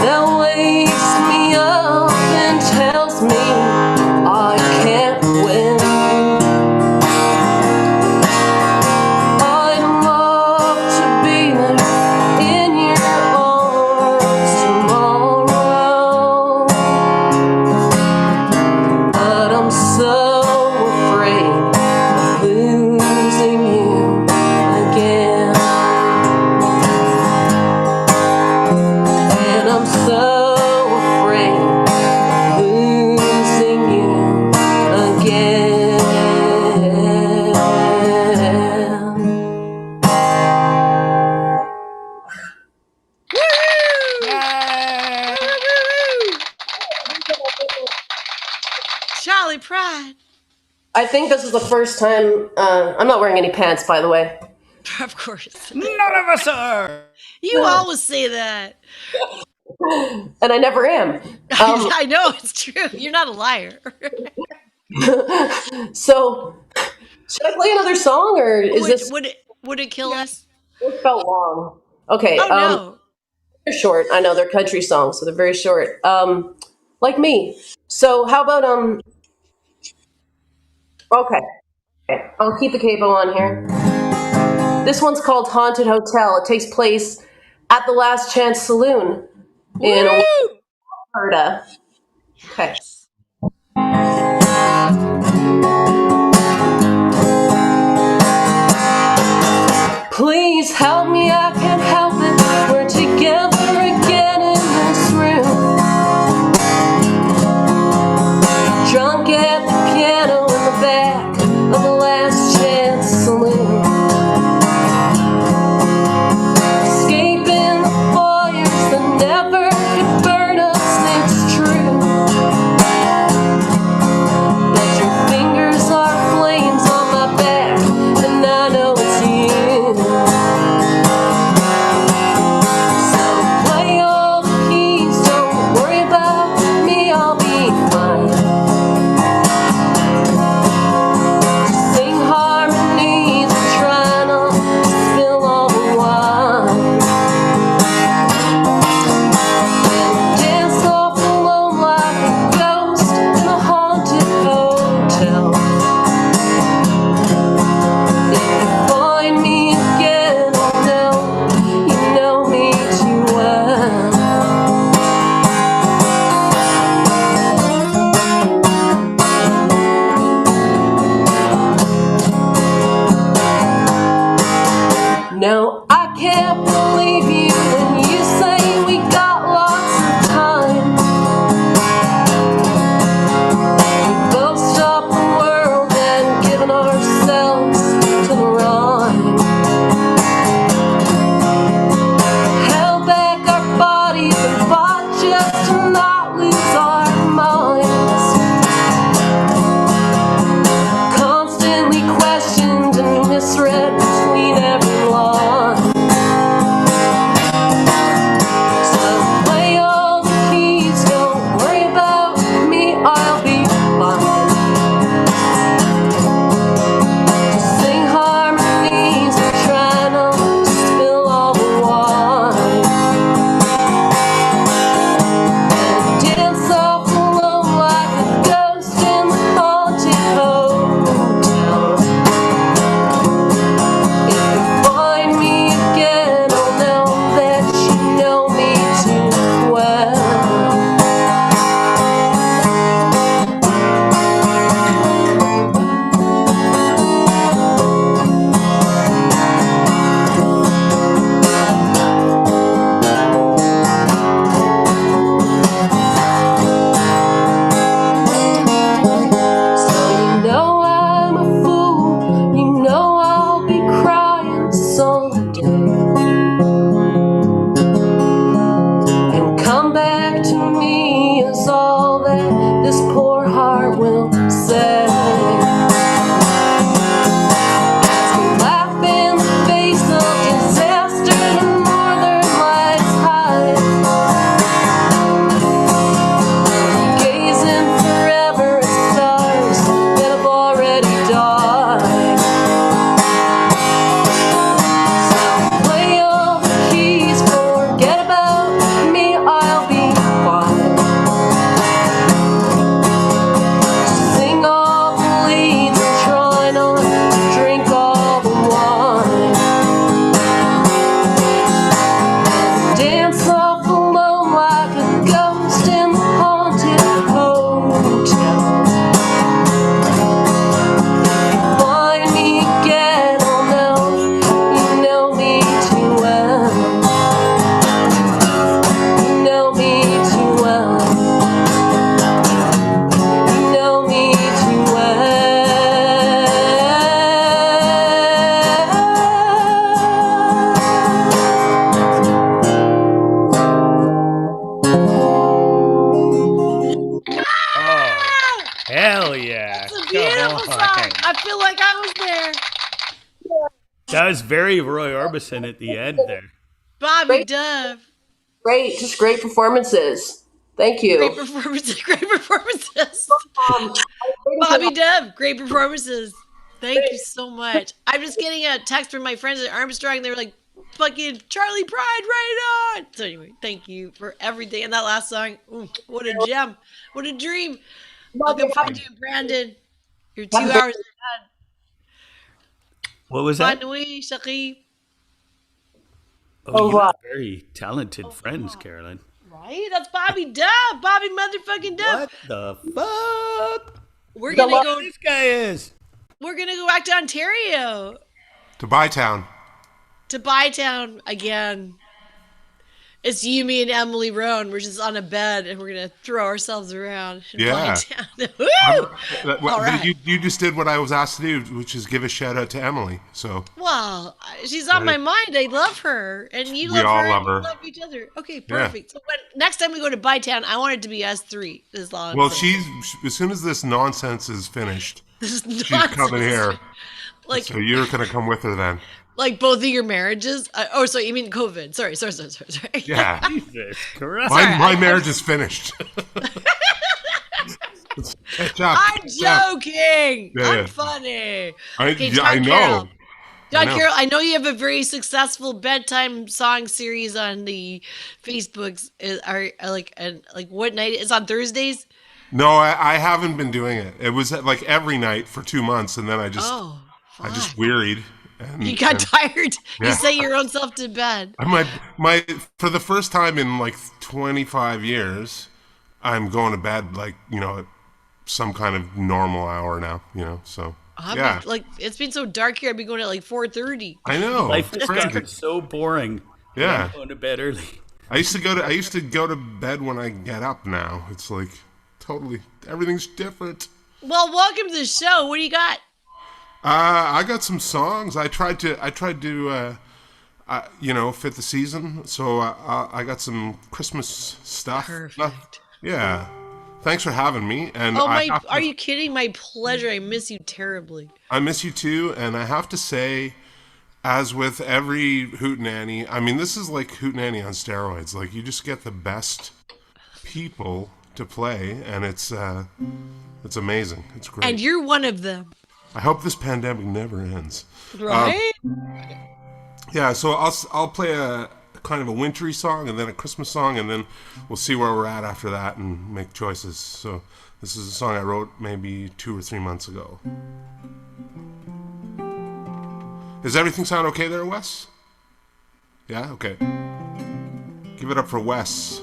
that wakes me up and tells me I can't win. I'd love to be there in your arms tomorrow, but I'm so afraid of losing you again. And I'm so afraid of losing you again. Charlie Pride. I think this is the first time. I'm not wearing any pants, by the way. Of course. None of us are. You always say that. And I never am. I know, it's true. You're not a liar. So, should I play another song, or is this? Would it kill us? It felt long. Okay. Oh no. They're short. I know they're country songs, so they're very short. Like me. So how about Okay. I'll keep the capo on here. This one's called Haunted Hotel. It takes place at the Last Chance Saloon in Alberta. Okay. Please help me, I can't help it. We're together again in this room. Drunk at the piano in the back of the Last Chance Saloon. Escaping the fires that never could burn us, it's true. But your fingers are flames on my back, and I know it's you. So play all the keys, don't worry about me, I'll be fine. Sing harmonies and try not to spill all the wine. And dance off alone like a ghost in a haunted hotel. If you find me again, I'll know you know me too well. No, I can't believe you when you say we got lots of time. We both stopped the world and given ourselves to the rhyme. Held back our bodies and fought just to not lose our minds. Constantly questioned and misread between every line. So play all the keys, don't worry about me, I'll be fine. Sing harmonies and try not to spill all the wine. And dance off alone like a ghost in the haunted hotel. If you find me again, I'll know that you know me too well. So you know I'm a fool, you know I'll be crying someday. And come back to me is all that this poor heart will say. As we laugh in the face of disaster, the northern lights hide. Gazing forever at stars that have already died. So play all the keys, forget about me, I'll be fine. Sing all the leads and try not to drink all the wine. Dance off alone like a ghost in the haunted hotel. Find me again, I'll know you know me too well. You know me too well. You know me too Oh, hell yeah. It's a Come beautiful on. song. I feel like I was there. That was very Roy Orbison at the end there. Bobby Dove. Great, just great performances. Thank you. Great performances. Great performances. But Bobby Dub, great performances. Thank you so much. I'm just getting a text from my friends at Armstrong. They were like, fucking Charlie Pride, right on. So anyway, thank you for everything. And that last song, ooh, what a gem. What a dream. Looking forward to you, Brandon. Your 2 hours are done. What was that? Bonne nuit, chérie. Oh, you have very talented friends, Carolyn. Right? That's Bobby Dub. Bobby motherfucking Dub. What the fuck? We're gonna go. This guy is. We're gonna go back to Ontario. To Bytown. To Bytown again. It's you, me, and Emily Roan. We're just on a bed and we're gonna throw ourselves around in Bytown. Woo! All right. You just did what I was asked to do, which is give a shout out to Emily. So. Well, she's on my mind. I love her, and you We love all her. love And we her. love each other. Okay, perfect. So next time we go to Bytown, I want it to be us three. As long. Well, as soon as this nonsense is finished, she's coming here. Like, so you're gonna come with her then. like both of your marriages. So you mean COVID? Sorry. Yeah. Jesus Christ. My marriage is finished. Catch up. I'm joking. Yeah. I'm funny. I John know. Carroll. John I know. Carroll, I know you have a very successful bedtime song series on the Facebooks. What night? It's on Thursdays. No, I haven't been doing it. It was like every night for 2 months, and then I just wearied. And, You got tired. Yeah. You sent your own self to bed. My for the first time in like 25 years, I'm going to bed like at some kind of normal hour now. So yeah. Like it's been so dark here. I've been going at like 4:30. I know. Life It's has crazy. gotten so boring. Yeah. I'm going to bed early. I used to go to bed when I get up. Now it's like totally everything's different. Well, welcome to the show. What do you got? I got some songs. I tried to fit the season. So I got some Christmas stuff. Perfect. Yeah. Thanks for having me. And are you kidding? My pleasure. I miss you terribly. I miss you too. And I have to say, as with every Hootenanny, I mean, this is like Hootenanny on steroids. Like you just get the best people to play, and it's amazing. It's great. And you're one of them. I hope this pandemic never ends. Right? Yeah, so I'll play a kind of a wintry song and then a Christmas song, and then we'll see where we're at after that and make choices. So this is a song I wrote maybe 2 or 3 months ago. Does everything sound okay there, Wes? Yeah? Okay. Give it up for Wes.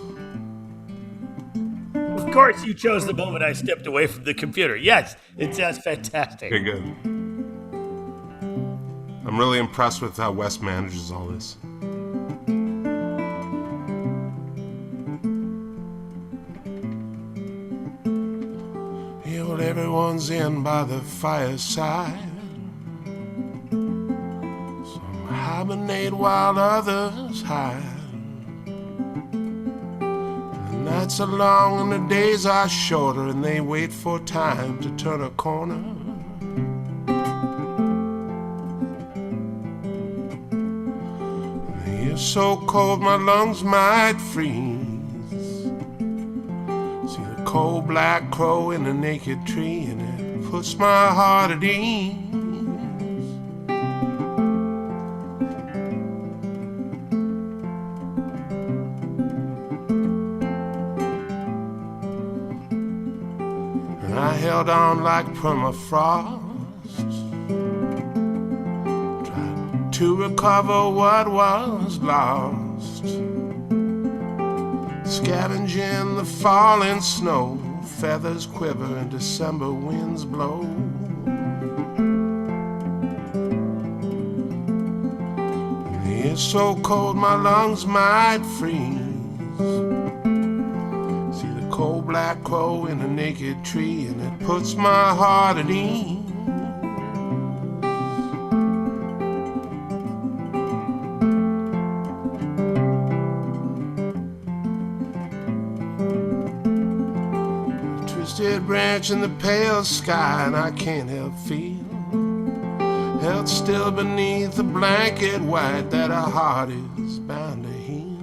Of course, you chose the moment I stepped away from the computer. Yes, it sounds fantastic. Okay, good. I'm really impressed with how Wes manages all this. Yeah, well, everyone's in by the fireside. Some hibernate while others hide. The nights are long and the days are shorter, and they wait for time to turn a corner. The air's so cold my lungs might freeze. See the cold black crow in the naked tree, and it puts my heart at ease. I held on like permafrost, tried to recover what was lost, scavenging the falling snow, feathers quiver and December winds blow. The air's so cold my lungs might freeze. Cold black crow in a naked tree, and it puts my heart at ease. A twisted branch in the pale sky, and I can't help feel held still beneath the blanket white that a heart is bound to heal.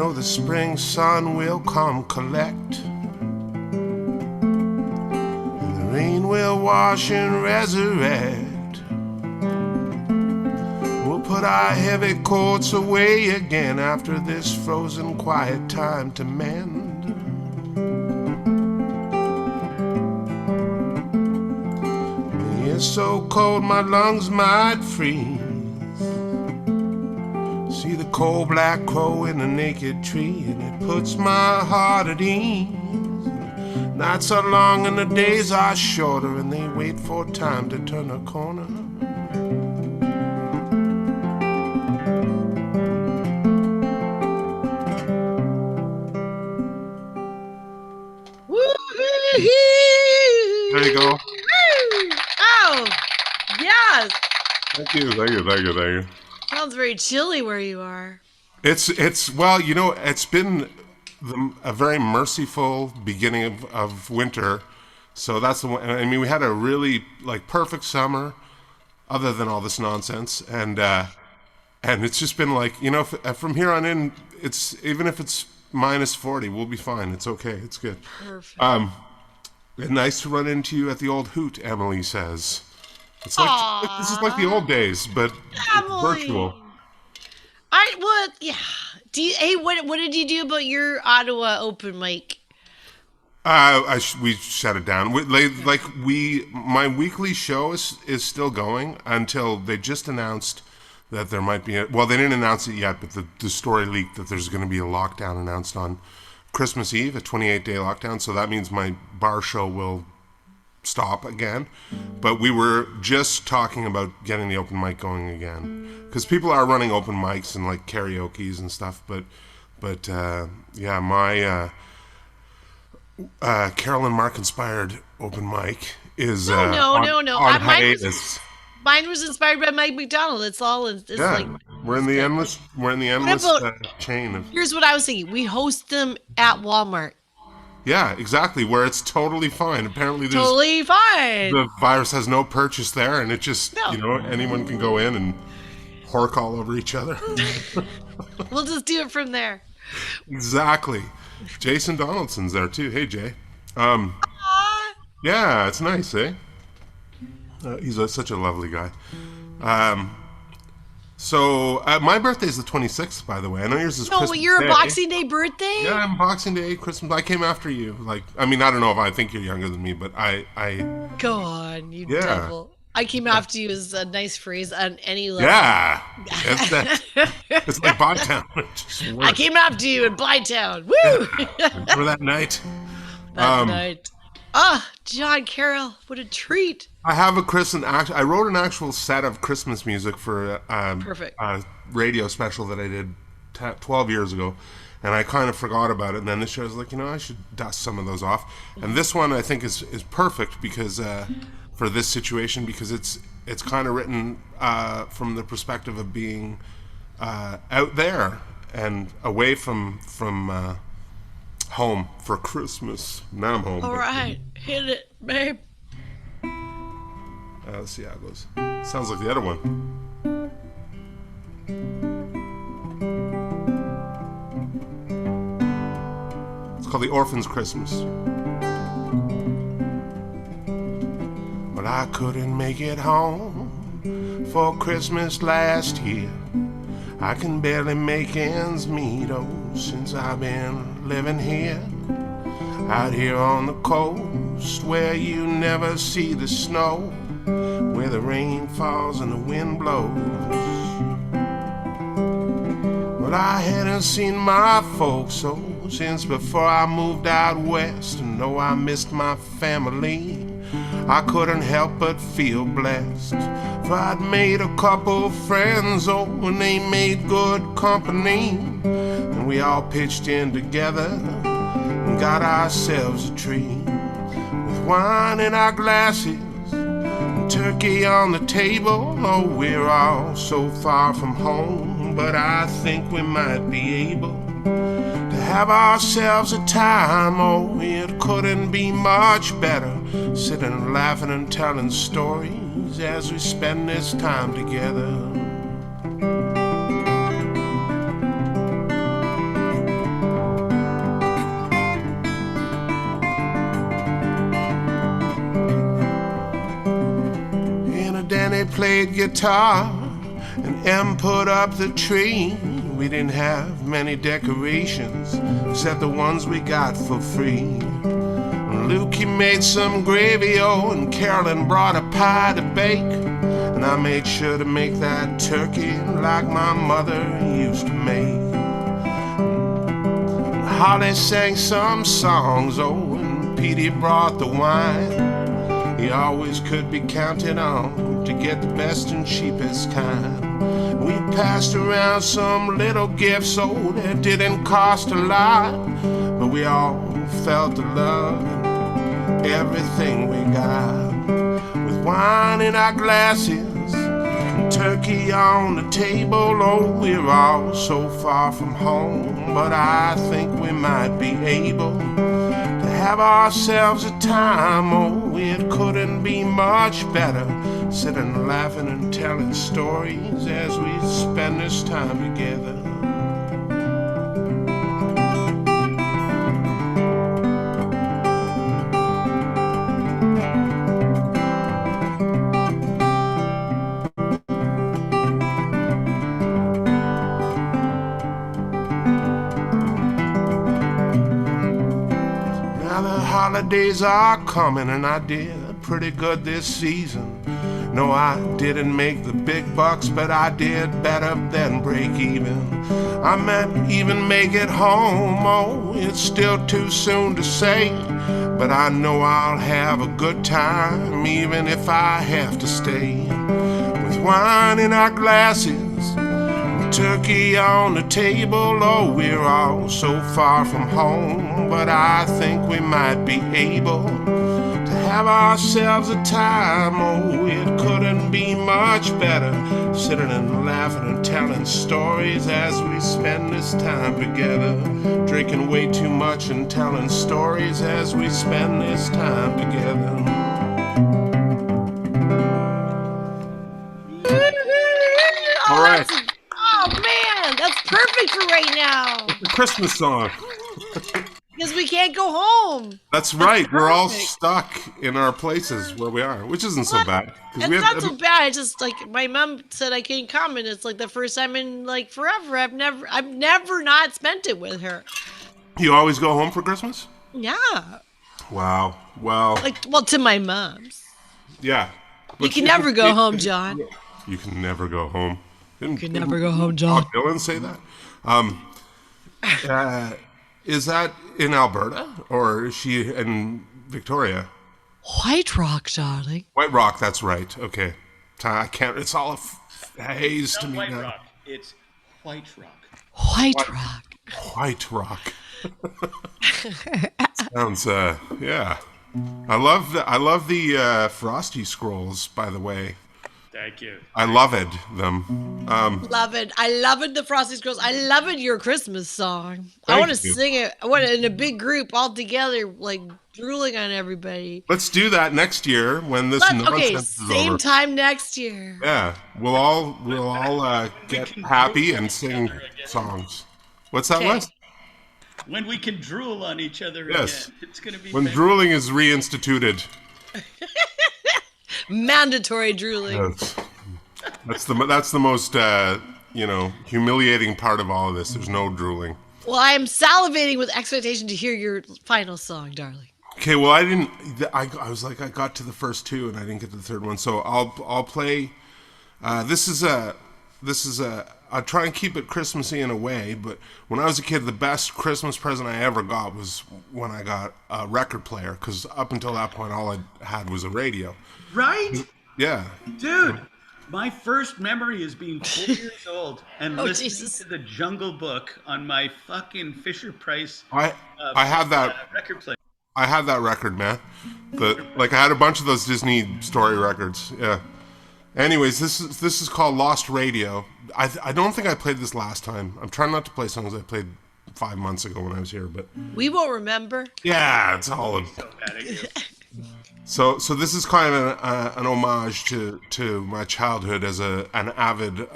know the spring sun will come collect, and the rain will wash and resurrect. We'll put our heavy coats away again after this frozen quiet time to mend. It's so cold my lungs might freeze. See the cold black crow in the naked tree, and it puts my heart at ease. Nights are long and the days are shorter, and they wait for time to turn a corner. There you go. Oh, yes. Thank you. Sounds very chilly where you are. It's well, you know, it's been a very merciful beginning of winter. So that's the one. I mean, we had a really perfect summer, other than all this nonsense, and it's just been from here on in, it's even if it's -40, we'll be fine. It's okay. It's good. Perfect. Nice to run into you at the old Hoot, Emily says. It's like this is like the old days, but virtual. What did you do about your Ottawa open mic? We shut it down. My weekly show is still going until they just announced that there might be they didn't announce it yet, but the story leaked that there's going to be a lockdown announced on Christmas Eve, a 28-day lockdown. So that means my bar show will stop again. But we were just talking about getting the open mic going again, because people are running open mics and karaoke's and stuff. But my Carolyn Mark inspired open mic is on hiatus. Mine was inspired by Mike McDonald. It's we're in the endless chain of. Here's what I was thinking: we host them at Walmart. Yeah, exactly. Where it's totally fine. Apparently, totally fine. The virus has no purchase there, and it just anyone can go in and hork all over each other. We'll just do it from there. Exactly. Jason Donaldson's there too. Hey, Jay. Yeah, it's nice, eh? He's such a lovely guy. So my birthday's the 26th, by the way. I know yours is Christmas Day. You're a Boxing Day birthday? Yeah, I'm Boxing Day, Christmas. I came after you. I don't know if I think you're younger than me, but I Go on, you devil. I came after you is a nice phrase on any level. Yeah. It's like Bogtown. I came after you in Blytown. Woo! For that night. John Carroll, what a treat. I have I wrote an actual set of Christmas music for a radio special that I did 12 years ago, and I kind of forgot about it. And then this year I was like, I should dust some of those off. And this one I think is perfect because for this situation, because it's kind of written from the perspective of being out there and away from home for Christmas. Now I'm home. All right, hit it, babe. Let's see how it goes. Sounds like the other one. It's called The Orphan's Christmas. But I couldn't make it home for Christmas last year. I can barely make ends meet, since I've been living here. Out here on the coast, where you never see the snow, where the rain falls and the wind blows. But I hadn't seen my folks since before I moved out west, and though I missed my family, I couldn't help but feel blessed. For I'd made a couple friends, and they made good company, and we all pitched in together and got ourselves a tree with wine in our glasses, turkey on the table. We're all so far from home, but I think we might be able to have ourselves a time. It couldn't be much better, sitting and laughing and telling stories as we spend this time together. played guitar and Em put up the tree. We didn't have many decorations except the ones we got for free. Lukey made some gravy, oh, and Carolyn brought a pie to bake. And I made sure to make that turkey like my mother used to make. And Holly sang some songs, oh, and Petey brought the wine. He always could be counted on to get the best and cheapest kind. We passed around some little gifts, oh, that didn't cost a lot, but we all felt the love and everything we got. With wine in our glasses and turkey on the table, oh, we're all so far from home, but I think we might be able to have ourselves a time, oh, it couldn't be much better, sitting and laughing and telling stories as we spend this time together. Holidays are coming and I did pretty good this season. No, I didn't make the big bucks, but I did better than break even. I might even make it home, oh, it's still too soon to say, but I know I'll have a good time even if I have to stay. With wine in our glasses, turkey on the table, oh, we're all so far from home, but I think we might be able to have ourselves a time, oh, it couldn't be much better, sitting and laughing and telling stories as we spend this time together, drinking way too much and telling stories as we spend this time together. All right. Oh man, that's perfect for right now. The Christmas song. Because we can't go home. That's right. We're all stuck in our places where we are, which isn't so bad. It's not so bad. It's just like my mom said I can't come, and it's like the first time in like forever. I've never not spent it with her. You always go home for Christmas? Yeah. Wow. Well. Well, to my mom's. Yeah. You can never go home, John. You can never go home. You can never go home, John. Bob Dylan say that? Is that in Alberta or is she in Victoria? White Rock, darling. White Rock, that's right. Okay. I can't, it's all a haze to me White now. Rock. It's White Rock. White Rock. White Rock. Sounds, yeah. I love the Frosty scrolls, by the way. Thank you. I loved them. Love it. I love it. The Frosty Girls. I love it. Your Christmas song. I Thank want to you. sing it. I want it in a big group all together, like drooling on everybody. Let's do that next year when this nonsense is same over. time next year. Yeah, we'll all get happy and sing songs. What's that, Okay. Wes? When we can drool on each other Yes. again. It's going to be When fantastic. drooling is reinstituted. Mandatory drooling. Yes. That's the most humiliating part of all of this. There's no drooling. Well, I am salivating with expectation to hear your final song, darling. Okay, well I didn't. I was like I got to the first two and I didn't get to the third one. So I'll play. This is a. I'll try and keep it Christmassy in a way, but when I was a kid, the best Christmas present I ever got was when I got a record player, because up until that point, all I had was a radio. Right? Yeah. Dude, my first memory is being 4 years old and Oh, listening Jesus. to the Jungle Book on my fucking Fisher-Price I had that record player. I had that record, man. I had a bunch of those Disney story records. Yeah. Anyways, this is called Lost Radio. I don't think I played this last time. I'm trying not to play songs I played 5 months ago when I was here, but We won't remember. yeah, it's all. So this is kind of an homage to my childhood as an avid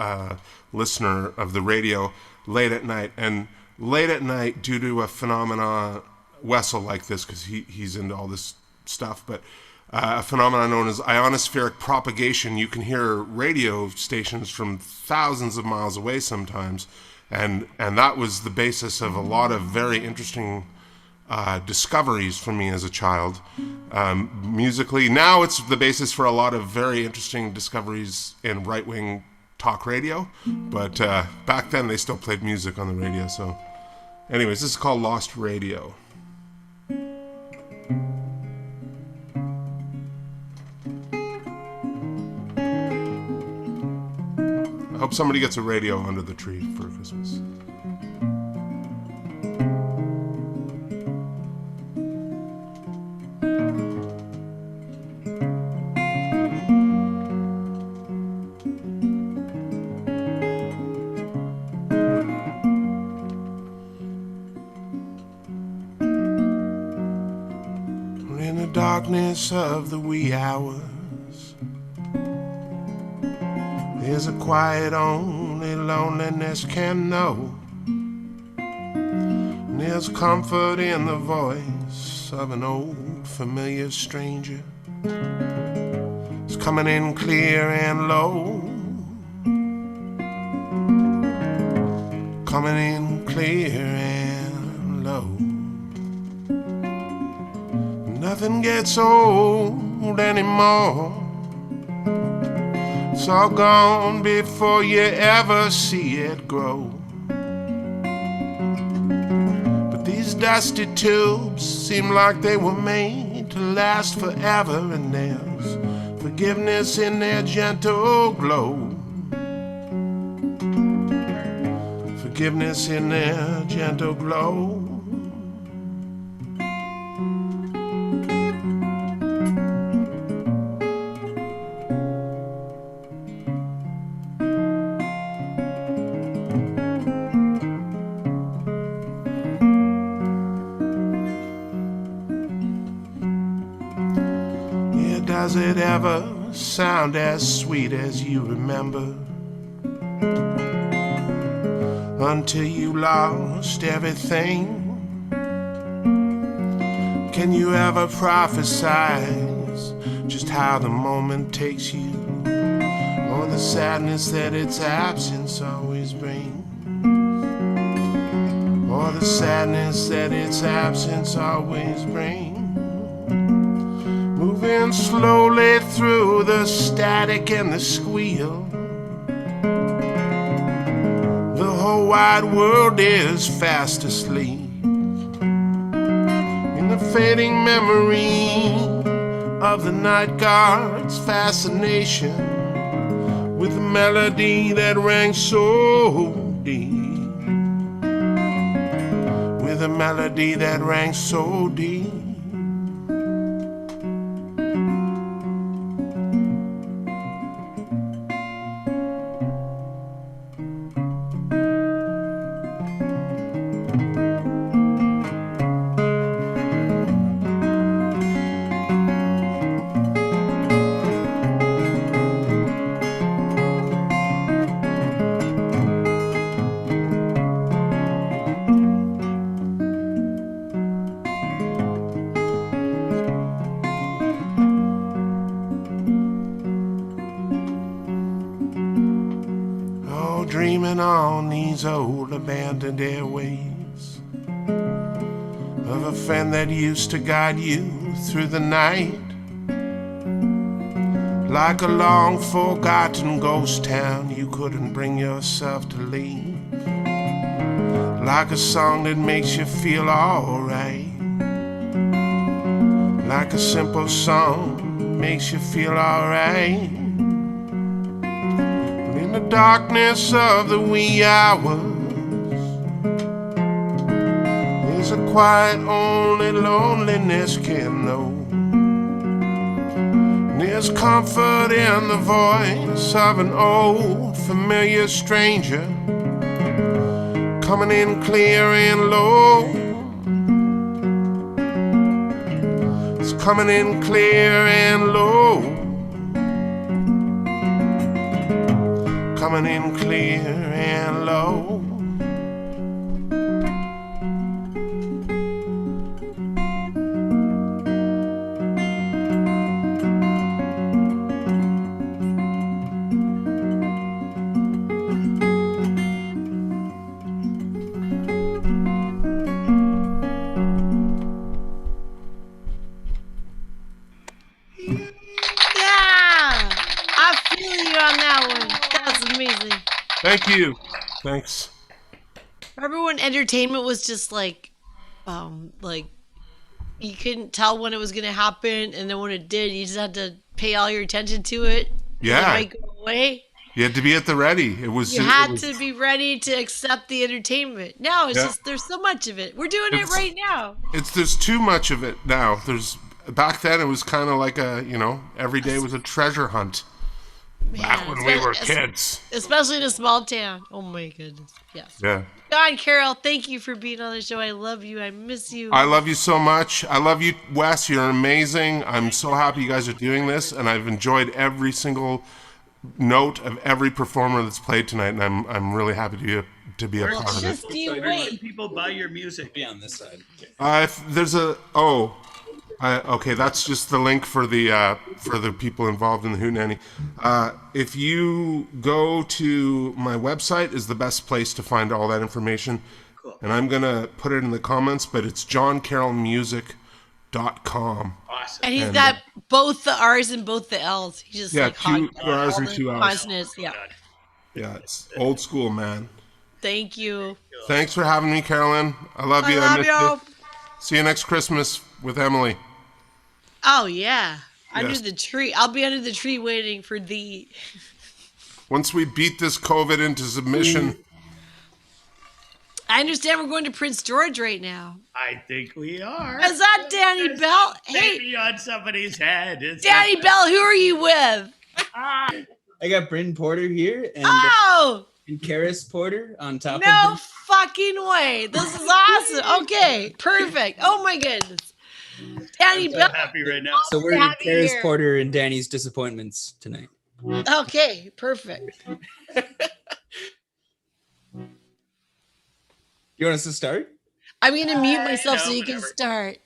listener of the radio late at night. And late at night, due to a phenomena, Wes will like this because he's into all this stuff, but a phenomenon known as ionospheric propagation. You can hear radio stations from thousands of miles away sometimes, and that was the basis of a lot of very interesting discoveries for me as a child. Musically, now it's the basis for a lot of very interesting discoveries in right-wing talk radio, but back then they still played music on the radio. So anyways, this is called Lost Radio. I hope somebody gets a radio under the tree for Christmas. In the darkness of the wee hours, there's a quiet only loneliness can know. And there's comfort in the voice of an old familiar stranger. It's coming in clear and low, coming in clear and low. Nothing gets old anymore. It's all gone before you ever see it grow. But these dusty tubes seem like they were made to last forever, and there's forgiveness in their gentle glow. Forgiveness in their gentle glow. Does it ever sound as sweet as you remember? Until you lost everything. Can you ever prophesize just how the moment takes you, or the sadness that its absence always brings, or the sadness that its absence always brings? Moving slowly through the static and the squeal, the whole wide world is fast asleep in the fading memory of the night guard's fascination with a melody that rang so deep, with a melody that rang so deep. Dreaming on these old abandoned airways of a friend that used to guide you through the night, like a long forgotten ghost town you couldn't bring yourself to leave, like a song that makes you feel alright, like a simple song makes you feel alright. In the darkness of the wee hours, there's a quiet only loneliness can know. And there's comfort in the voice of an old familiar stranger, coming in clear and low. It's coming in clear and low, coming in clear and low. amazing. Thank you. Thanks. Remember when entertainment was just like you couldn't tell when it was going to happen, and then when it did, you just had to pay all your attention to it. Yeah. It might go away. You had to be at the ready. It was. You had to be ready to accept the entertainment. Now it's just there's so much of it. We're doing it right now. There's too much of it now. Back then it was kind of like every day was a treasure hunt. Man, back when we were kids. Especially in a small town. Oh my goodness. Yes. Yeah. God, Carol, thank you for being on the show. I love you. I miss you. I love you so much. I love you, Wes. You're amazing. I'm so happy you guys are doing this, and I've enjoyed every single note of every performer that's played tonight, and I'm really happy to be a part of it. Just you wait. People buy your music. Be on this side. There's okay, that's just the link for the people involved in the Hootenanny. If you go to my website, is the best place to find all that information. Cool. And I'm gonna put it in the comments, but it's johncarrollmusic.com. Awesome. And he's got both the R's and both the L's. He just two R's and two R's. Consonants. Yeah. Yeah, it's old school, man. Thank you. Thanks for having me, Carolyn. I love you. I miss you. See you next Christmas with Emily. Oh yeah, under the tree. I'll be under the tree waiting for thee. Once we beat this COVID into submission. I understand we're going to Prince George right now. I think we are. Is that Danny Bell? Hey, maybe on somebody's head. Danny Bell, who are you with? I got Bryn Porter here and and Karis Porter on top of No fucking way. This is awesome. Okay, perfect. Oh my goodness. Danny Bell. I'm happy right now. So we're in Karis Porter and Danny's disappointments tonight. Okay, perfect. You want us to start? I'm going to mute myself so you can start.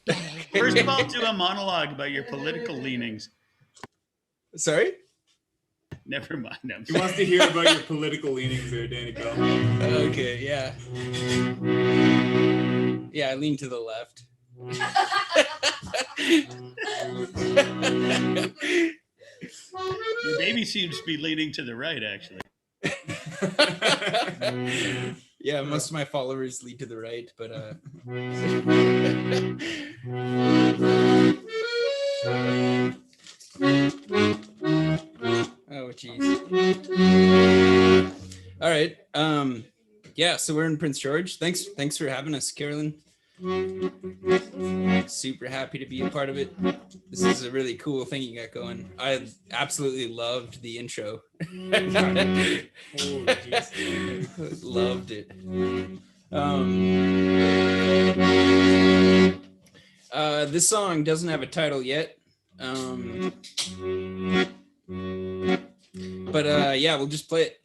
First of all, do a monologue about your political leanings. Sorry? Never mind. He wants to hear about your political leanings there, Danny Bell. Okay, yeah. Yeah, I lean to the left. Your baby seems to be leaning to the right, actually. Yeah, most of my followers lead to the right, but oh jeez. All right. Yeah, so we're in Prince George. Thanks for having us, Carolyn. Super happy to be a part of it. This is a really cool thing you got going. I absolutely loved the intro. Loved it. This song doesn't have a title yet. But yeah, we'll just play it.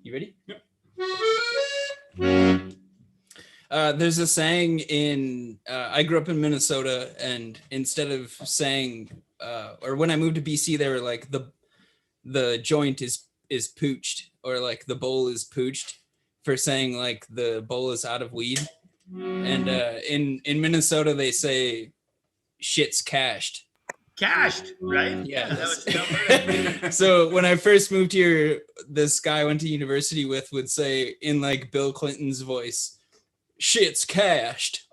You ready? Yep. There's a saying in, I grew up in Minnesota, and instead of saying, or when I moved to BC, they were like, the joint is pooched, or like the bowl is pooched, for saying like the bowl is out of weed. And in Minnesota, they say shit's cashed. Cashed, right? Yeah. So when I first moved here, this guy I went to university with would say in like Bill Clinton's voice, shit's cashed.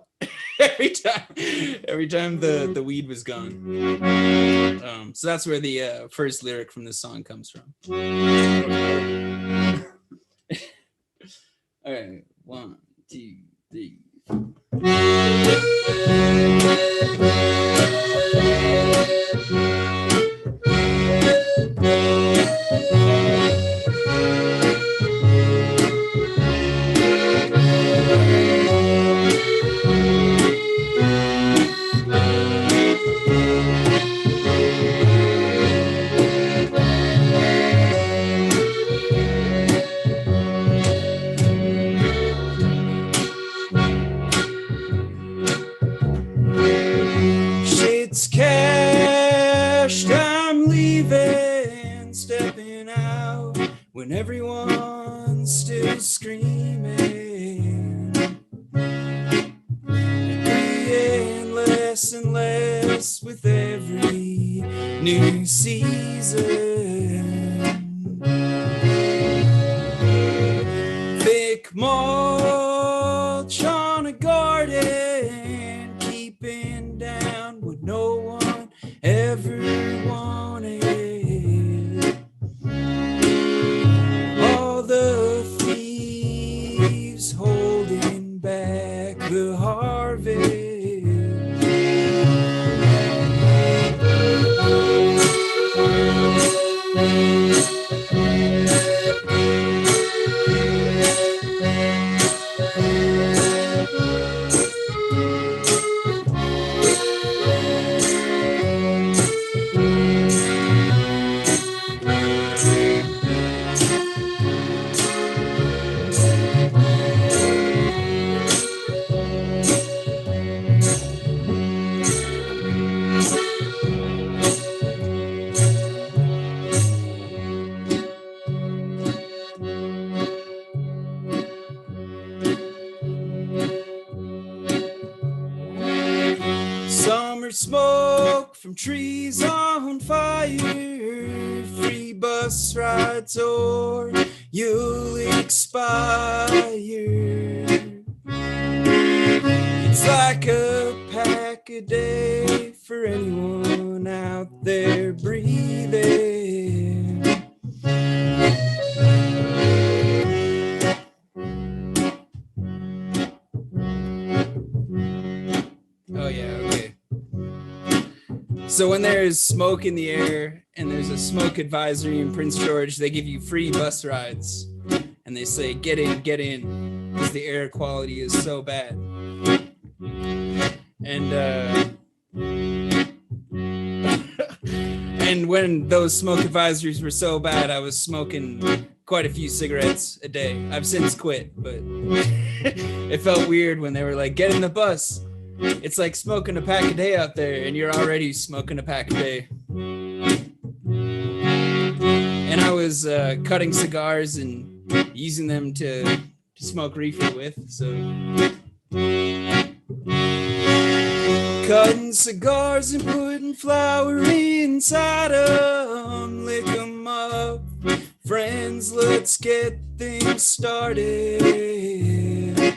every time the weed was gone. So that's where the first lyric from this song comes from. All right, 1, 2, 3. When everyone's still screaming, and less and less with every new season. from trees on fire, free bus rides or you'll expire. It's like a pack a day for anyone out there breathing. Oh yeah, okay. So when there's smoke in the air and there's a smoke advisory in Prince George, they give you free bus rides. And they say, get in, because the air quality is so bad. And and when those smoke advisories were so bad, I was smoking quite a few cigarettes a day. I've since quit, but it felt weird when they were like, get in the bus. It's like smoking a pack a day out there, and you're already smoking a pack a day. And I was cutting cigars and using them to smoke reefer with, so. Cutting cigars and putting flour inside 'em, lick 'em up. Friends, let's get things started.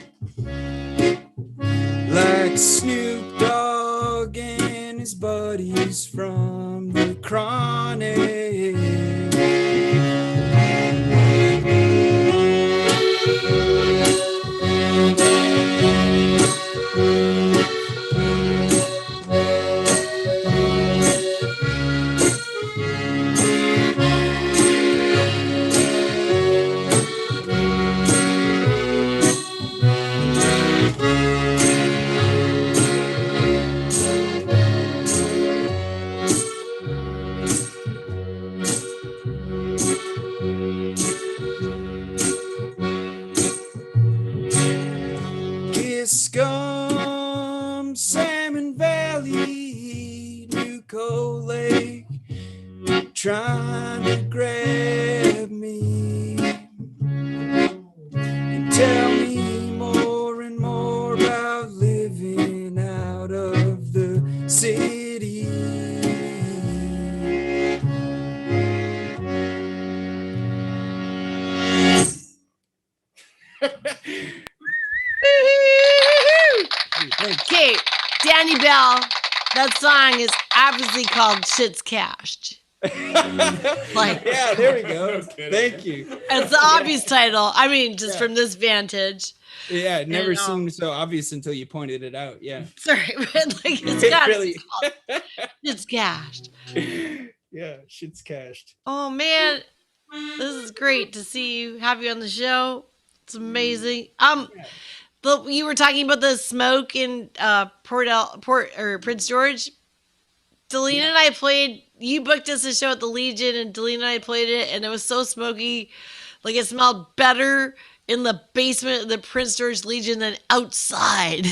Like Snoop Dogg and his buddies from the Chronic. Scum, Salmon Valley, New Cold Lake, trying to grab me and tell me more and more about living out of the city. Okay, Danny Bell, that song is obviously called Shit's Cashed. Like, yeah, there we go. Thank you. It's the obvious title. I mean, just from this vantage. Yeah, it never seemed so obvious until you pointed it out. Yeah. Sorry, but like it's got really... Shit's Cashed. Yeah, shit's cashed. Oh man, this is great to see you, have you on the show. It's amazing. You were talking about the smoke in Prince George. Delina and I played. You booked us a show at the Legion, and Delina and I played it, and it was so smoky, like it smelled better in the basement of the Prince George Legion than outside.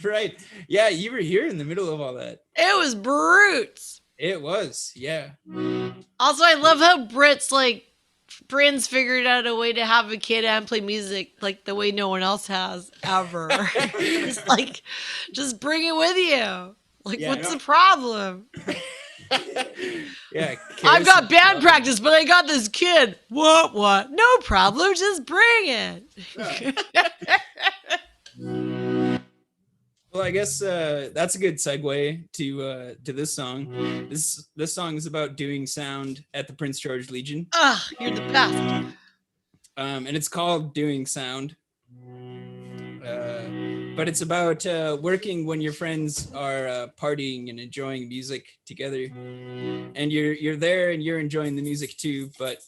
Right? Yeah, you were here in the middle of all that. It was brutes. It was, yeah. Also, I love how Bryn's figured out a way to have a kid and play music like the way no one else has ever. just bring it with you. What's the problem? Yeah, I've got band practice, but I got this kid. What? No problem. Just bring it. Well, I guess that's a good segue to this song. This song is about doing sound at the Prince George Legion. You're the best. And it's called Doing Sound. But it's about working when your friends are partying and enjoying music together, and you're there and you're enjoying the music too. But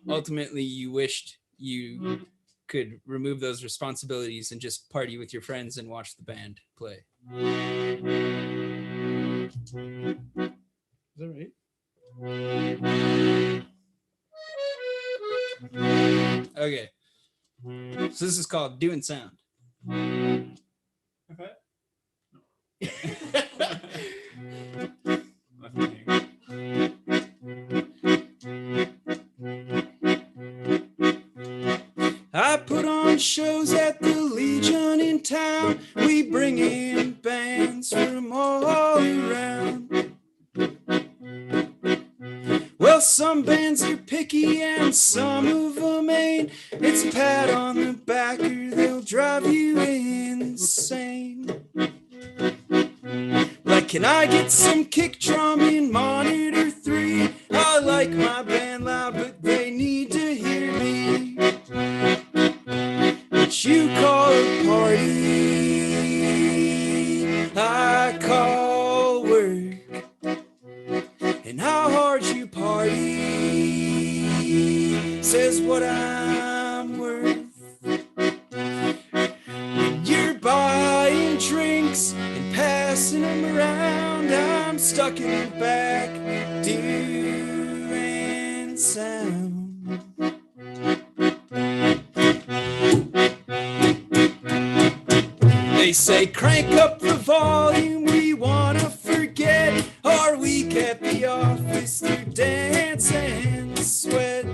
ultimately, you wished you could remove those responsibilities and just party with your friends and watch the band play. Is that right? Okay. So this is called Doing Sound. Okay. I put on shows at the Legion in town. We bring in bands from all Some bands are picky and some of them ain't. It's a pat on the back or they'll drive you insane. Like, can I get some kick drum in monitor 3? I like my band loud, but they need to hear me. What you call a party, I call work. And how hard you party says what I'm worth. When you're buying drinks and passing them around, I'm stuck in the back doing sound. They say crank up the volume, we wanna forget our week at the office through dance and sweat.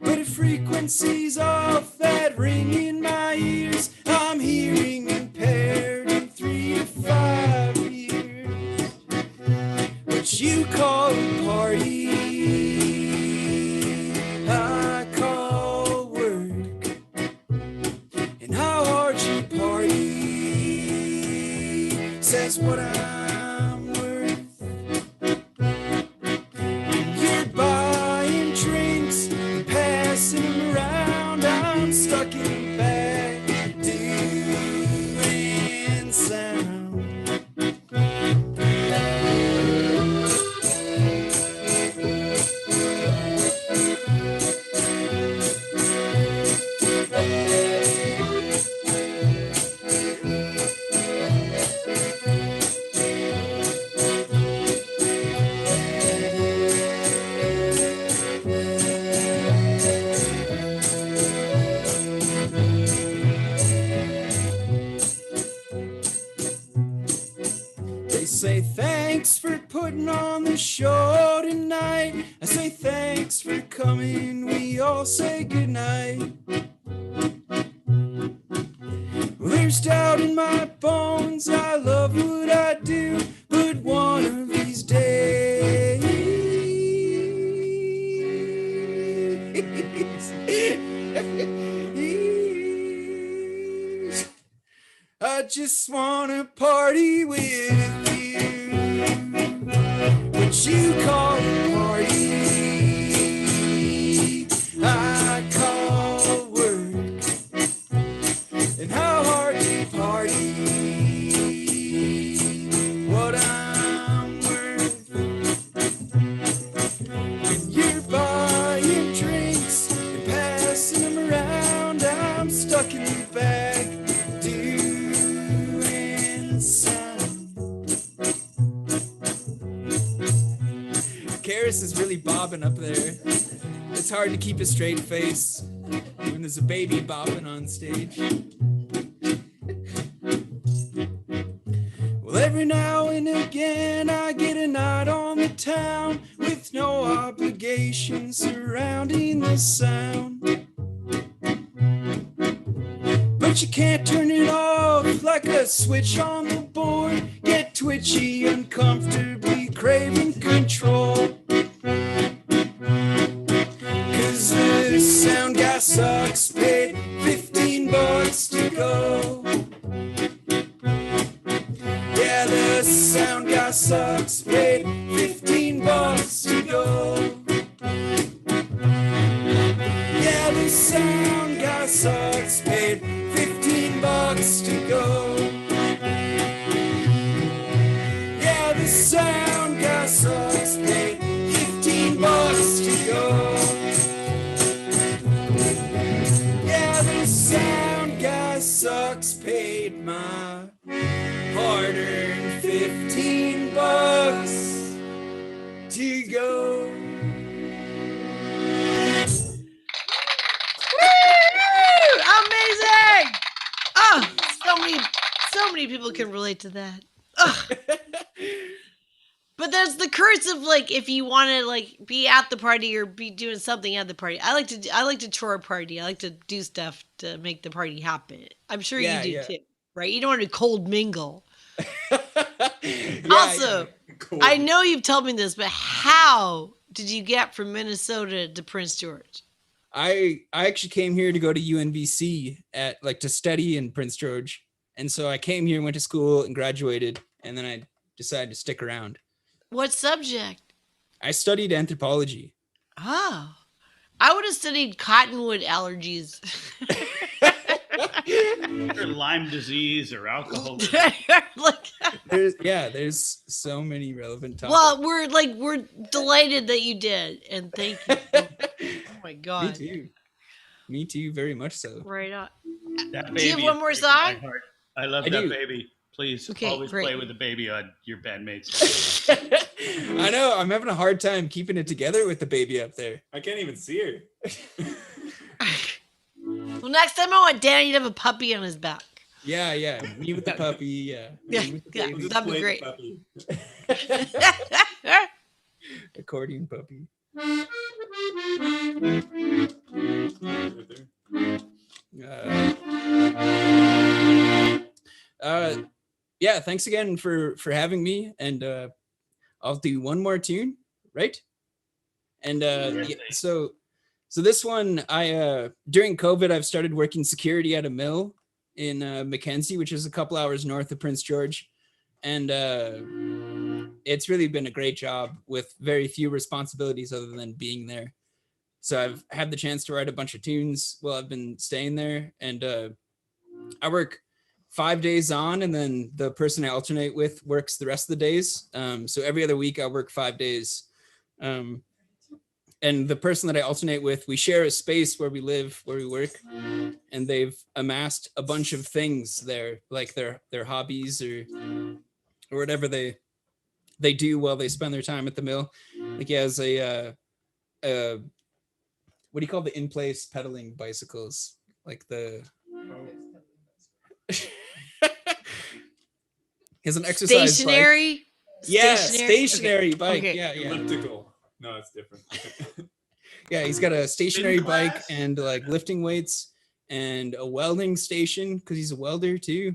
But if frequency's off, that ring in my ears, I'm hearing impaired in 3 to 5 years. What you call a party, I call work. And how hard you party says what I'm worth. You're buying drinks and passing them around, I'm stuck in the back doing sound. Say thanks for putting on the show tonight. I say thanks for coming. We all say goodnight. Well, there's doubt in my bones. I love what I do, but one of these days I just wanna party with you. What you call a party, I call work. And how hard you party, what I'm worth. When you're buying drinks and passing them around, I'm stuck in the back doing sound. Karis is really bobbing up there. It's hard to keep a straight face when there's a baby bopping on stage. Well, every now and again I get a night on the town with no obligations surrounding the sound. But you can't turn it off like a switch on the board. Get twitchy, uncomfortably craving control. Cause the sound guy sucks, paid $15 to go. Yeah, the sound guy sucks, paid $15 to go. Yeah, the sound guy sucks, paid $15 to go. Yeah, the sound guy sucks, paid $15 to go. Yeah, the sound guy sucks, paid my hard-earned $15 to go. Amazing! Oh, so many people can relate to that. Ugh. But there's the curse of like if you want to like be at the party or be doing something at the party. I like to tour a party. I like to do stuff to make the party happen. I'm sure you do too, right? You don't want to cold mingle. Also, I know you've told me this, but how did you get from Minnesota to Prince George? I actually came here to go to UNBC to study in Prince George. And so I came here, went to school and graduated. And then I decided to stick around. What subject? I studied anthropology. Oh, I would have studied cottonwood allergies. Or Lyme disease or alcohol. There's so many relevant topics. Well, we're delighted that you did, and thank you. Oh my God. Me too, very much so. Right on. That Do you have baby one more is breaking my song? heart. I love I that do. baby. Please Okay, always great. play with the baby on your bandmates. I know, I'm having a hard time keeping it together with the baby up there. I can't even see her. Well, next time I want Danny to have a puppy on his back. Yeah. Me with the puppy, yeah. Yeah, that'd be great. Accordion puppy. Yeah, thanks again for having me, and I'll do one more tune, right? And so this one, I during COVID, I've started working security at a mill in Mackenzie, which is a couple hours north of Prince George, and it's really been a great job with very few responsibilities other than being there. So I've had the chance to write a bunch of tunes while I've been staying there, and I work 5 days on, and then the person I alternate with works the rest of the days. So every other week I work 5 days. And the person that I alternate with, we share a space where we live, where we work, and they've amassed a bunch of things there, like their hobbies or whatever they do while they spend their time at the mill. Like he has a what do you call the in-place pedaling bicycles? Like the he has an exercise stationary bike. Yeah, Stationary? stationary Okay. bike. Okay. Yeah. Elliptical. No, it's different. Yeah, he's got a stationary bike and like lifting weights and a welding station because he's a welder too.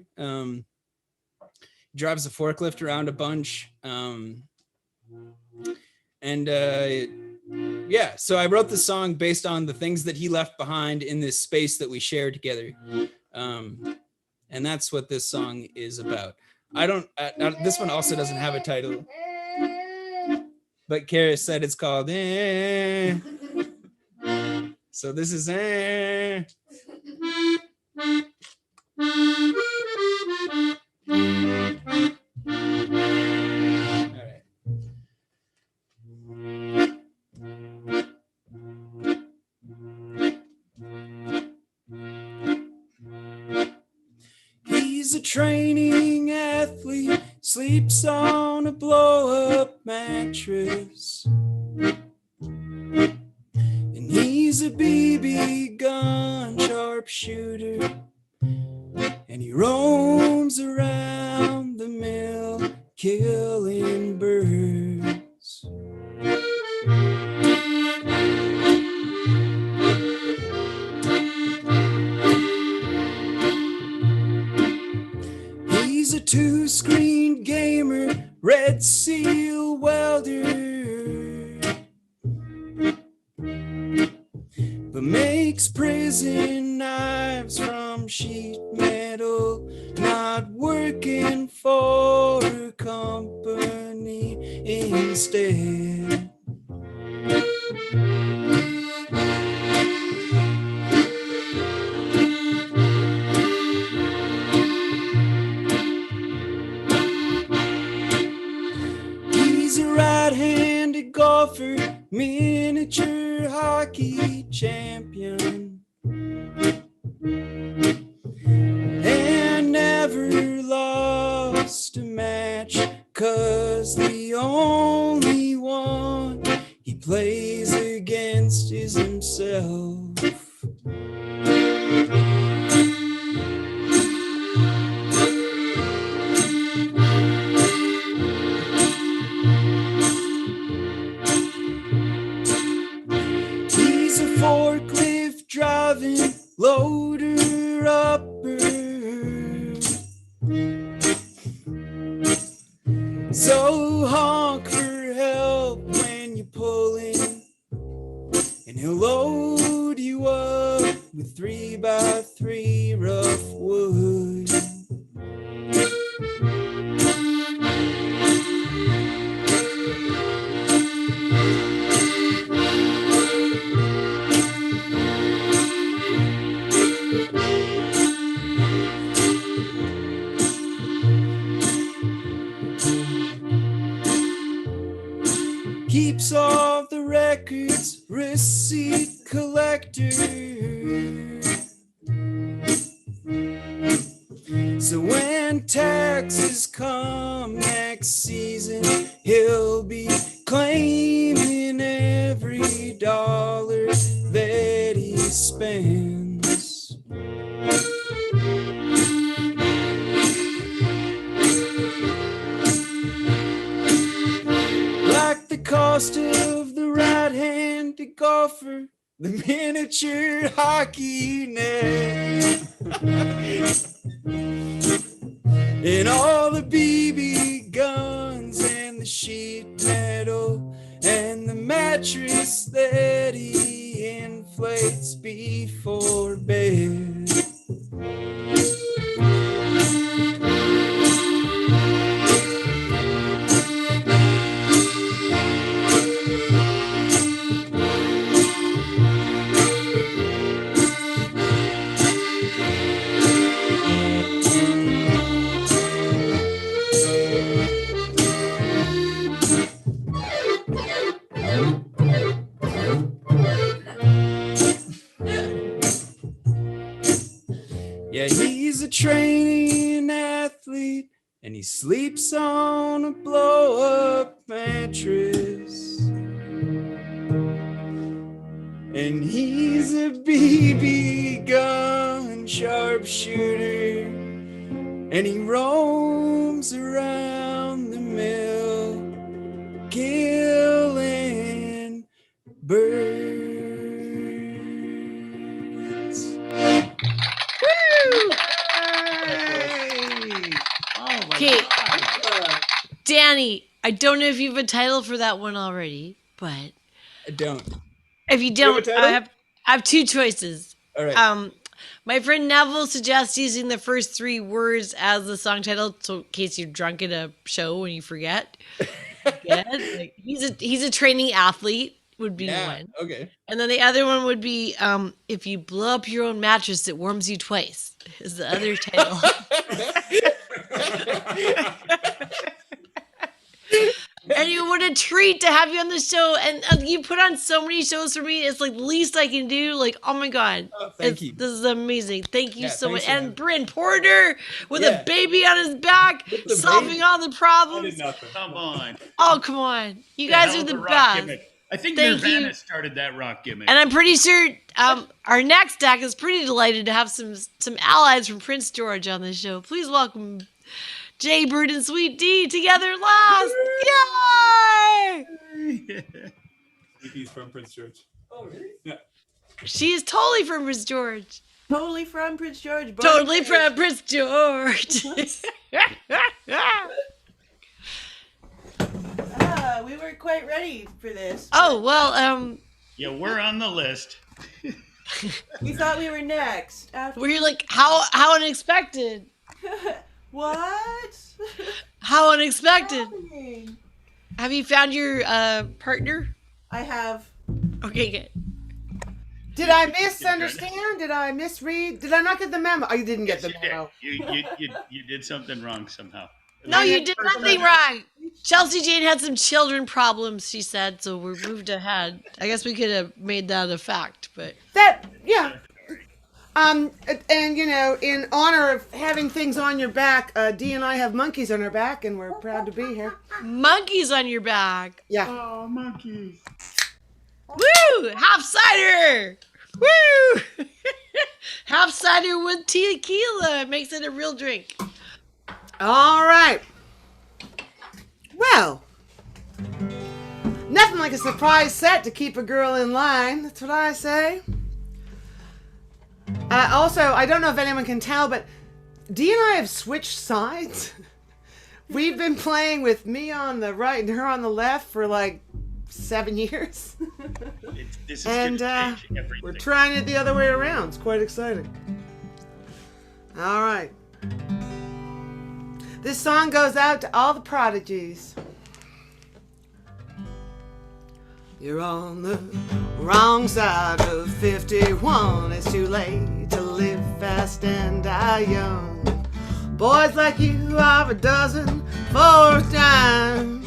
Drives a forklift around a bunch. Yeah, so I wrote the song based on the things that he left behind in this space that we share together. And that's what this song is about. This one also doesn't have a title, but Kara said it's called So this is He's a training athlete, sleeps on a blow-up mattress. And he's a BB gun sharpshooter. And he roams around the mill, killing birds. He's a two-screen gamer, Red Seal welder, but makes prison knives from sheet metal, not working for a company instead. He's a right-handed golfer, miniature hockey champion, and never lost a match, 'cause the only one he plays against is himself. He's a forklift driving loader upper, so hard pulling, and he'll load you up with 3x3 rough wood. Keeps all the records, receipt collector. So when taxes come next season, he'll be claiming every dollar that he spends. Like the cost of the right-handed golfer, the miniature hockey net, and all the BB guns and the sheet metal and the mattress that he inflates before bed. Yeah, he's a training athlete, and he sleeps on a blow-up mattress. And he's a BB gun sharpshooter, and he roams around the mill, killing birds. Okay, Danny, I don't know if you have a title for that one already, but I don't. if you Do you have a don't, title? I have two choices. All right. My friend Neville suggests using the first three words as the song title, so in case you're drunk at a show and you forget. Yeah, like, he's a training athlete would be one. Okay. And then the other one would be if you blow up your own mattress, it warms you twice. Is the other title. And what a treat to have you on the show. And you put on so many shows for me. It's like the least I can do. Like, oh my God. Thank you. This is amazing. Thank you so much. thanks, And Bryn Porter with a baby on his back, the solving baby. all the problems. Nothing. Come on. Oh, come on. You The guys hell are of the a rock best. gimmick. I think Thank Nirvana you. started that rock gimmick. And I'm pretty sure our next act is pretty delighted to have some allies from Prince George on the show. Please welcome Jay Bird and Sweet D together last. Yay! He's from Prince George. Oh, really? Yeah. She is totally from Prince George. Totally from Prince George. Totally from Prince George. We weren't quite ready for this. Oh, well, Yeah, we're on the list. We thought we were next. we're like, how unexpected. What? How unexpected. Happening? Have you found your partner? I have. Okay, good. Did I misunderstand? Did I misread? Did I not get the memo? Oh, you didn't get the memo. You did something wrong somehow. No, you did nothing wrong. Chelsea Jane had some children problems, she said, so we moved ahead. I guess we could have made that a fact, but Yeah. And you know, in honor of having things on your back, Dee and I have monkeys on our back, and we're proud to be here. monkeys on your back. Yeah. Oh, monkeys. Woo! Half cider. Woo! Half cider with tequila makes it a real drink. All right. Well, nothing like a surprise set to keep a girl in line. That's what I say. Also, I don't know if anyone can tell, but Dee and I have switched sides. We've been playing with me on the right and her on the left for like 7 years. This is And gonna change everything. we're trying it the other way around. It's quite exciting. All right. This song goes out to all the prodigies. You're on the wrong side of 51. It's too late to live fast and die young. Boys like you are a dozen for a dime.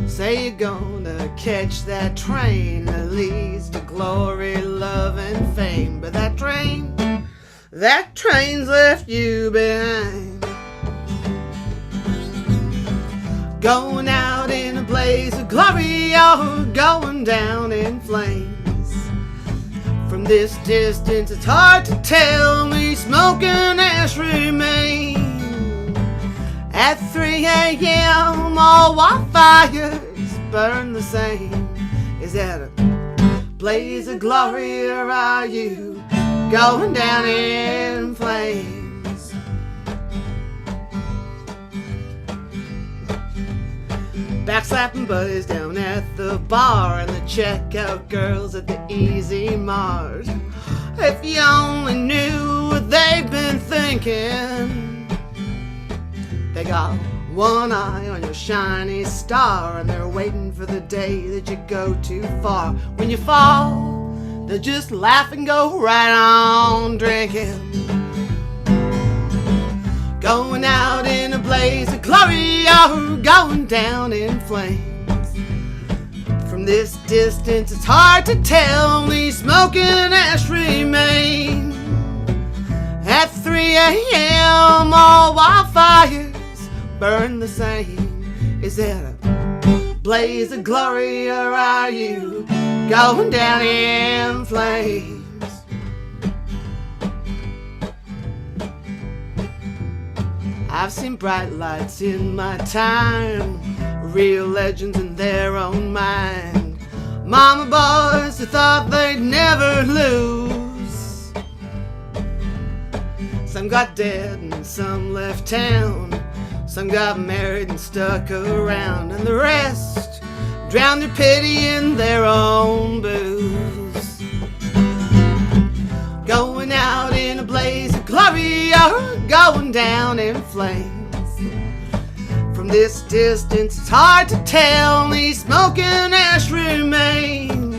Say you're gonna catch that train that leads to glory, love, and fame. But that train's left you behind. Going out in a blaze of glory, or going down in flames. From this distance it's hard to tell, me smoke and ash remain. At 3 a.m. all wildfires burn the same. Is that a blaze of glory, or are you going down in flames? Backslapping buddies down at the bar, and the checkout girls at the Easy Mart. If you only knew what they've been thinking. They got one eye on your shiny star, and they're waiting for the day that you go too far. When you fall, they just laugh and go right on drinking. Going out in a blaze of glory, or going down in flames. From this distance it's hard to tell, me smoke and ash remain. At 3 a.m. all wildfires burn the same. Is that a blaze of glory, or are you going down in flames? I've seen bright lights in my time, real legends in their own mind. Mama boys who thought they'd never lose. Some got dead and some left town. Some got married and stuck around, and the rest drowned their pity in their own booze. Going out in a blaze of glory, or going down in flames. From this distance it's hard to tell, me smoke and ash remain.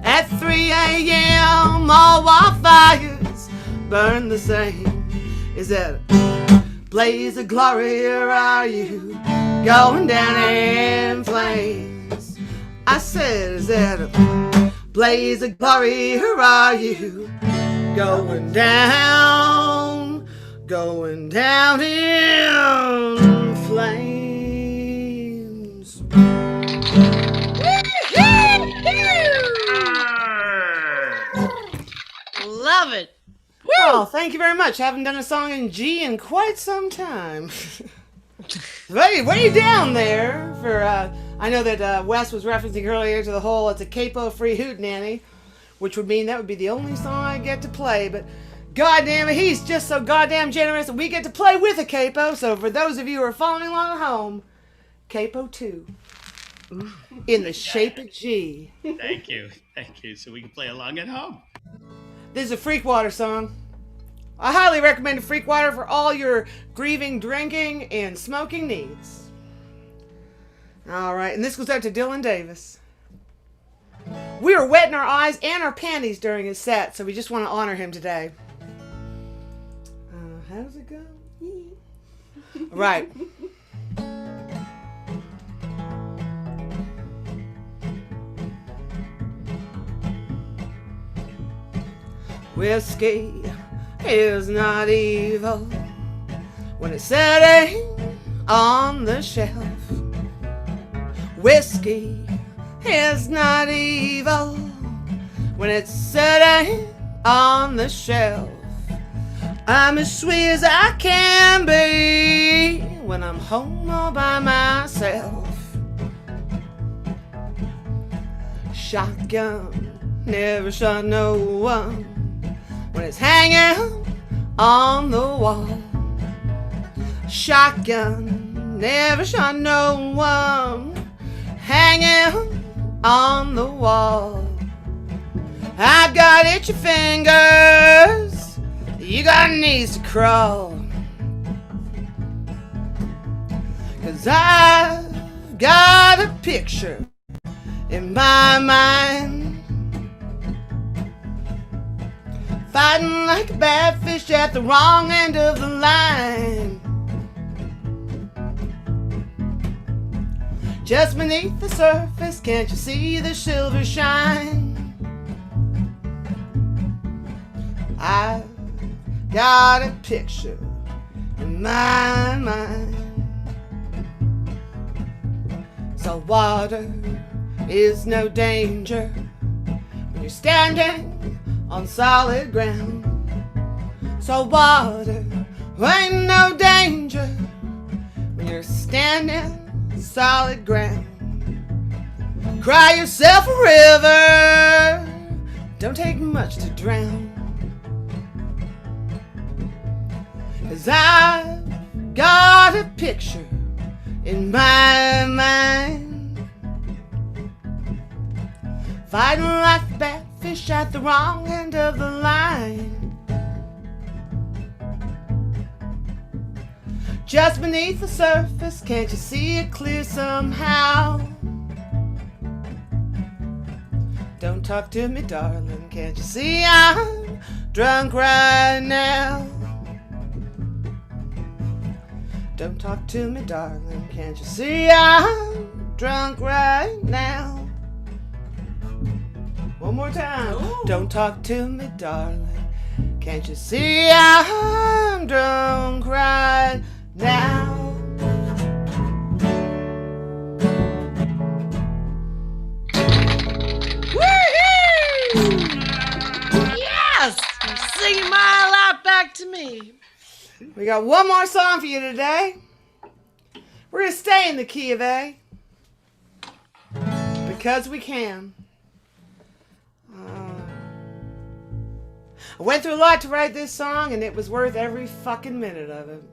At 3 a.m. all wildfires burn the same. Is that a blaze of glory, or are you going down in flames? I said, is that a blaze of glory, or are you going down in flames? Love it. Oh, thank you very much. Haven't done a song in G in quite some time. Way down there for, I know that Wes was referencing earlier to the whole, it's a capo-free Hootenanny, which would mean that would be the only song I get to play, but goddamn it, he's just so goddamn generous that we get to play with a capo. So for those of you who are following along at home, capo 2 in the shape of G. Thank you. So we can play along at home. This is a Freakwater song. I highly recommend Freakwater for all your grieving, drinking, and smoking needs. All right, and this goes out to Dylan Davis. We were wetting our eyes and our panties during his set, so we just want to honor him today. How does it go? Right. Whiskey is not evil when it's sitting on the shelf. Whiskey is not evil when it's sitting on the shelf. I'm as sweet as I can be when I'm home all by myself. Shotgun never shot no one when it's hanging on the wall. Shotgun never saw no one hanging on the wall. I got itchy fingers, you got knees to crawl. 'Cause I've got a picture in my mind, fighting like a bad fish at the wrong end of the line. Just beneath the surface, can't you see the silver shine? I've got a picture in my mind. So water is no danger when you're standing on solid ground. So water ain't no danger when you're standing on solid ground. Cry yourself a river, don't take much to drown. 'Cause I've got a picture in my mind, fighting like a bad fish at the wrong end of the line. Just beneath the surface, can't you see it clear somehow? Don't talk to me, darling, can't you see I'm drunk right now? Don't talk to me, darling, can't you see I'm drunk right now? One more time. Ooh. Don't talk to me, darling, can't you see I'm drunk right now? Woo-hoo! Yes! You're singing my life back to me. We got one more song for you today. We're going to stay in the key of A. Because we can. I went through a lot to write this song, and it was worth every fucking minute of it.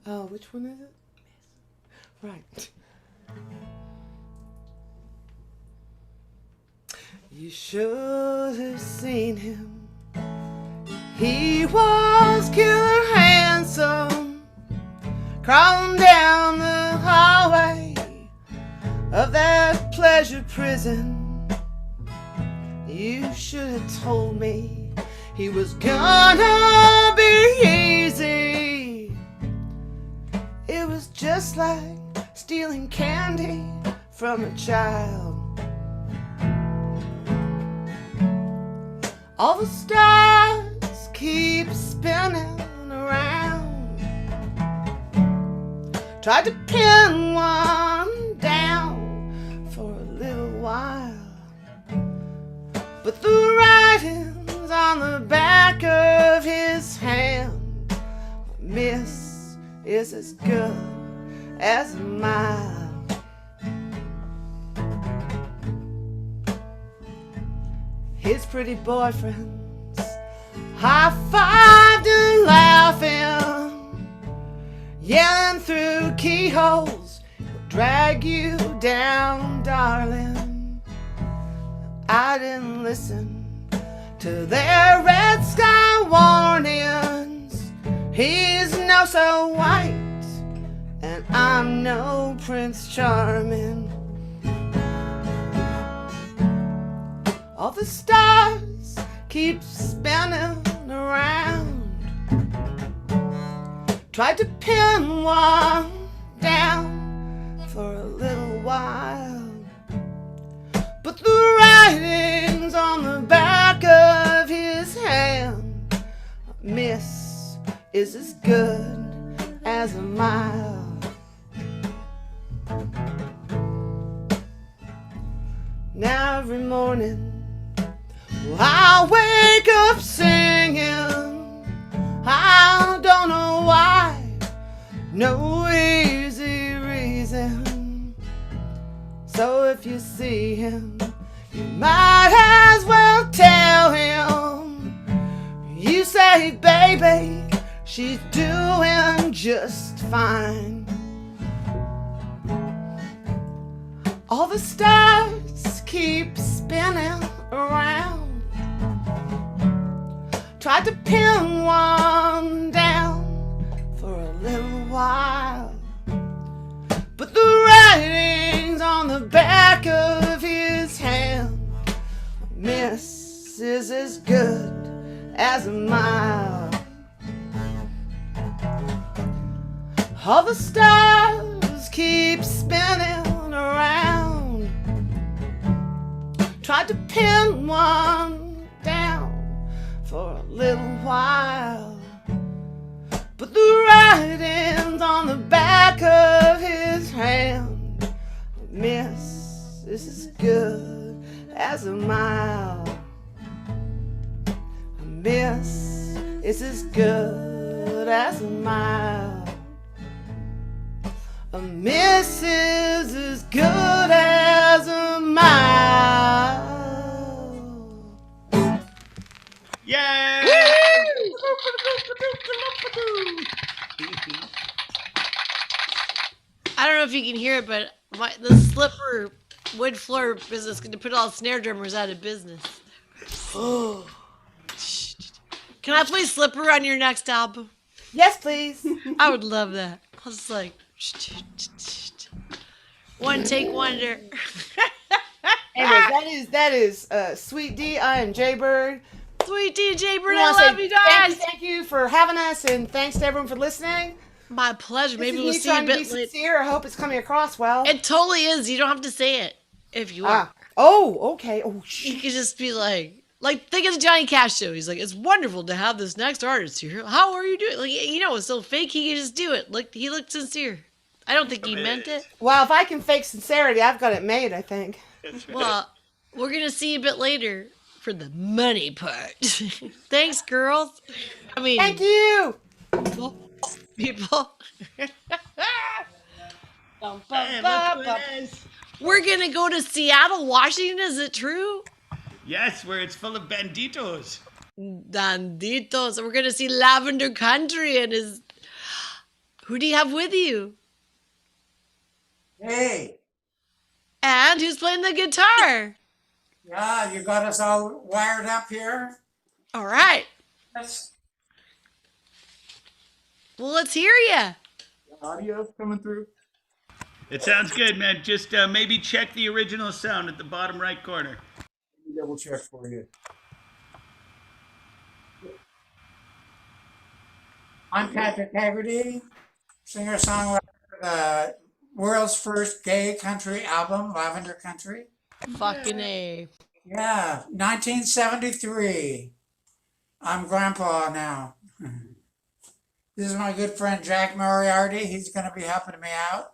Oh, which one is it? Right. You should have seen him. He was killer handsome, crawling down the hallway of that pleasure prison. You should have told me he was gonna be easy. It was just like stealing candy from a child. All the stars keep spinning around. Tried to pin one down for a little while, but the writing's on the back of his hand. A miss is as good as a mile. His pretty boyfriends high-fived and laughing, yelling through keyholes, he'll drag you down, darling. I didn't listen to their red sky warnings. He's no so white, and I'm no Prince Charming. All the stars keep spinning around. Tried to pin one down for a little while, but the writing's on the back of his hand. A miss is as good as a mile. Now every morning I wake up singing, I don't know why, no easy reason. So if you see him, you might as well tell him. You say, baby, she's doing just fine. All the stars keep spinning around. Tried to pin one down for a little while, but the writing's on the back of his hand. Miss is as good as a mile. All the stars keep spinning around. Tried to pin one down for a little while, but the writing's on the back of his hand. Miss is as good as a mile. A miss is as good as a mile. A miss is as good as a mile. Yay! I don't know if you can hear it, but the slipper wood floor business is going to put all snare drummers out of business. Can I play Slipper on your next album? Yes, please. I would love that. I was like, one take wonder. Anyways, that is Sweet D. I am Jaybird. Sweet D, Jaybird, We I wanna say love you guys. Thank you for having us, and thanks to everyone for listening. My pleasure. Maybe we'll This is see me you a trying to be bit later. sincere. I hope it's coming across well. It totally is. You don't have to say it if you want. Oh, okay. Oh, You could just be like think of the Johnny Cash show. He's like, it's wonderful to have this next artist here. How are you doing? Like, it's so fake. He can just do it. Like, he looked sincere. I don't think he meant it. Well, if I can fake sincerity, I've got it made, I think. Well, we're gonna see you a bit later for the money part. Thanks, girls. I mean, thank you, people. Hey, We're gonna go to Seattle, Washington. Is it true? yes, where it's full of banditos. Banditos. We're gonna see Lavender Country and his. Who do you have with you? Hey. And who's playing the guitar? Yeah, you got us all wired up here. All right. Yes. Well, let's hear you. Audio's coming through. It sounds good, man. Just maybe check the original sound at the bottom right corner. Let me double check for you. I'm Patrick Haggerty, singer-songwriter for the world's first gay country album, Lavender Country. Fucking A. Yeah, 1973. I'm grandpa now. This is my good friend Jack Moriarty. He's going to be helping me out.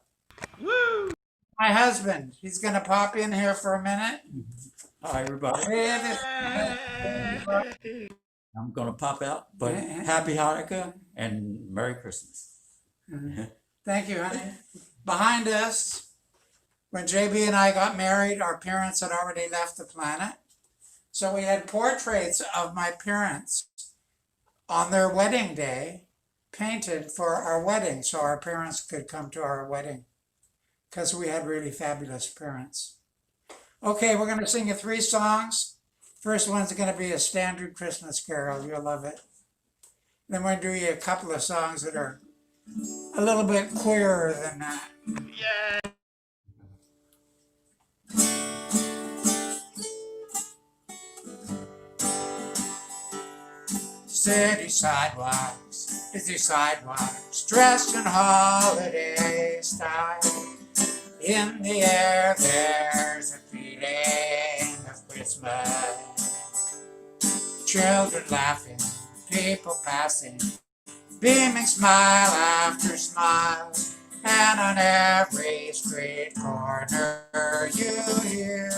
Woo! My husband. He's going to pop in here for a minute. Hi, everybody. I'm going to pop out, but happy Hanukkah and Merry Christmas. Thank you, honey. Behind us, when JB and I got married, our parents had already left the planet. So we had portraits of my parents on their wedding day painted for our wedding so our parents could come to our wedding because we had really fabulous parents. Okay, we're going to sing you 3 songs. First one's going to be a standard Christmas carol. You'll love it. Then we're going to do you a couple of songs that are a little bit queerer than that. Yeah. City sidewalks, busy sidewalks, dressed in holiday style. In the air there's a feeling of Christmas. Children laughing, people passing, beaming smile after smile. And on every street corner you hear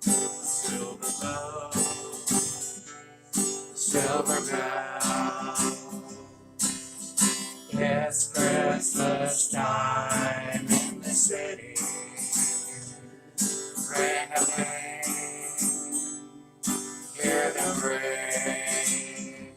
silver bells, silver bells. It's Christmas time in the city. Ring-a-ling, hear the ring.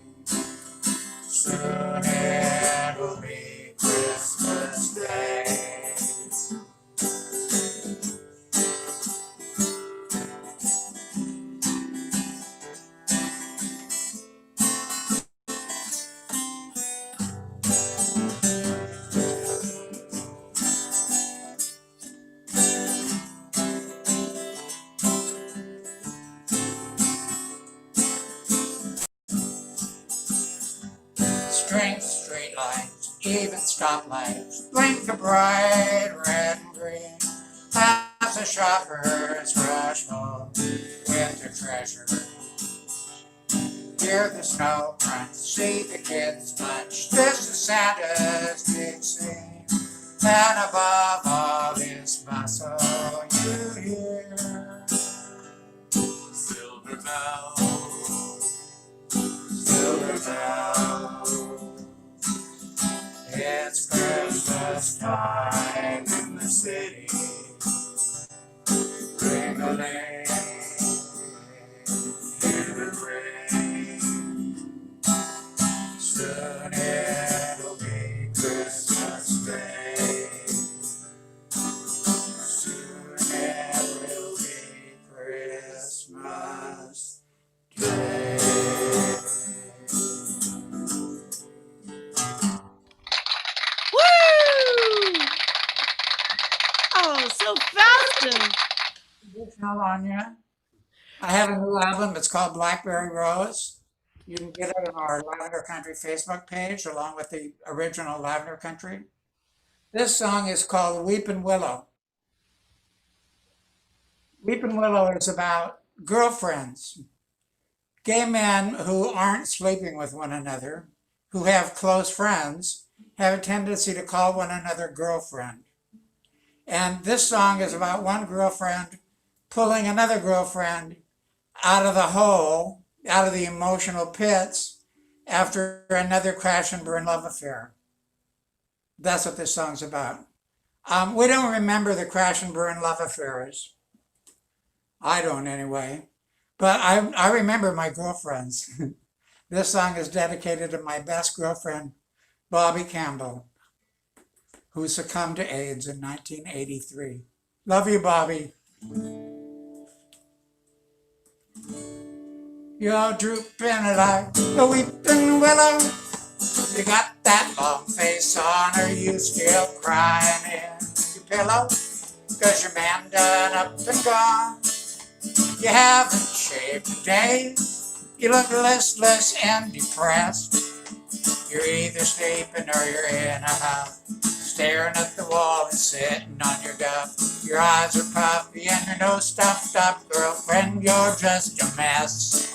even stoplights blink a bright red and green as the shoppers rush home with their treasure. Hear the snow crunch, see the kids munch. This is Santa's big scene, and above all this bustle, you hear silver bells, silver bells. It's Christmas time in the city. Ring-a-ling, hear it ring. Soon it'll be Christmas Day. Soon it will be Christmas Day. Woo! Oh, so fast and How long yet? I have a new album. It's called Blackberry Rose. You can get it on our Lavender Country Facebook page along with the original Lavender Country. This song is called Weepin' Willow. Weepin' Willow is about girlfriends, gay men who aren't sleeping with one another, who have close friends, have a tendency to call one another girlfriend. And this song is about one girlfriend pulling another girlfriend out of the hole, out of the emotional pits after another crash and burn love affair. That's what this song's about. We don't remember the crash and burn love affairs. I don't anyway. But I remember my girlfriends. This song is dedicated to my best girlfriend, Bobby Campbell, who succumbed to AIDS in 1983. Love you, Bobby. You're drooping like a weeping willow. You got that long face on, or you still crying in your pillow? 'Cause your man done up and gone. You haven't shaved in days. You look listless and depressed. You're either sleeping or you're in a huff, staring at the wall and sitting on your duff. Your eyes are puffy and your nose stuffed up. Girlfriend, you're just a mess.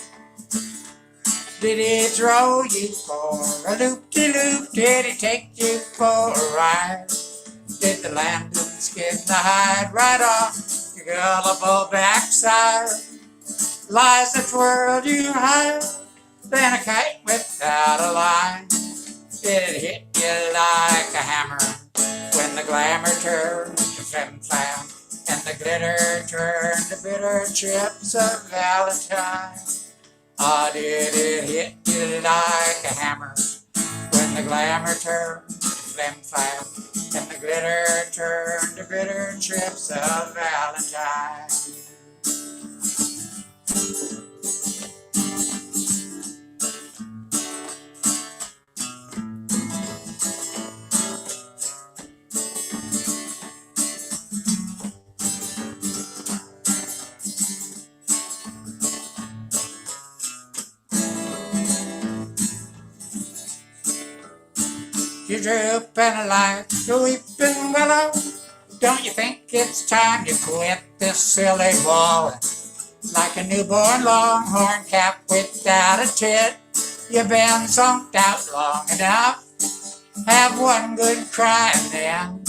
Did he throw you for a loop-de-loop? Did he take you for a ride? Did the landing skin the hide right off your gullible backside? Lies that twirled you high, then a kite without a line. Did it hit you like a hammer when the glamour turned to flim-flam and the glitter turned to bitter chips of Valentine? Oh, did it hit you like a hammer when the glamour turned to flim-flam and the glitter turned to bitter chips of Valentine? You're drooping like a weeping willow. Don't you think it's time you quit this silly walling? Like a newborn longhorn cap without a tit. You've been zonked out long enough. Have one good cry and then,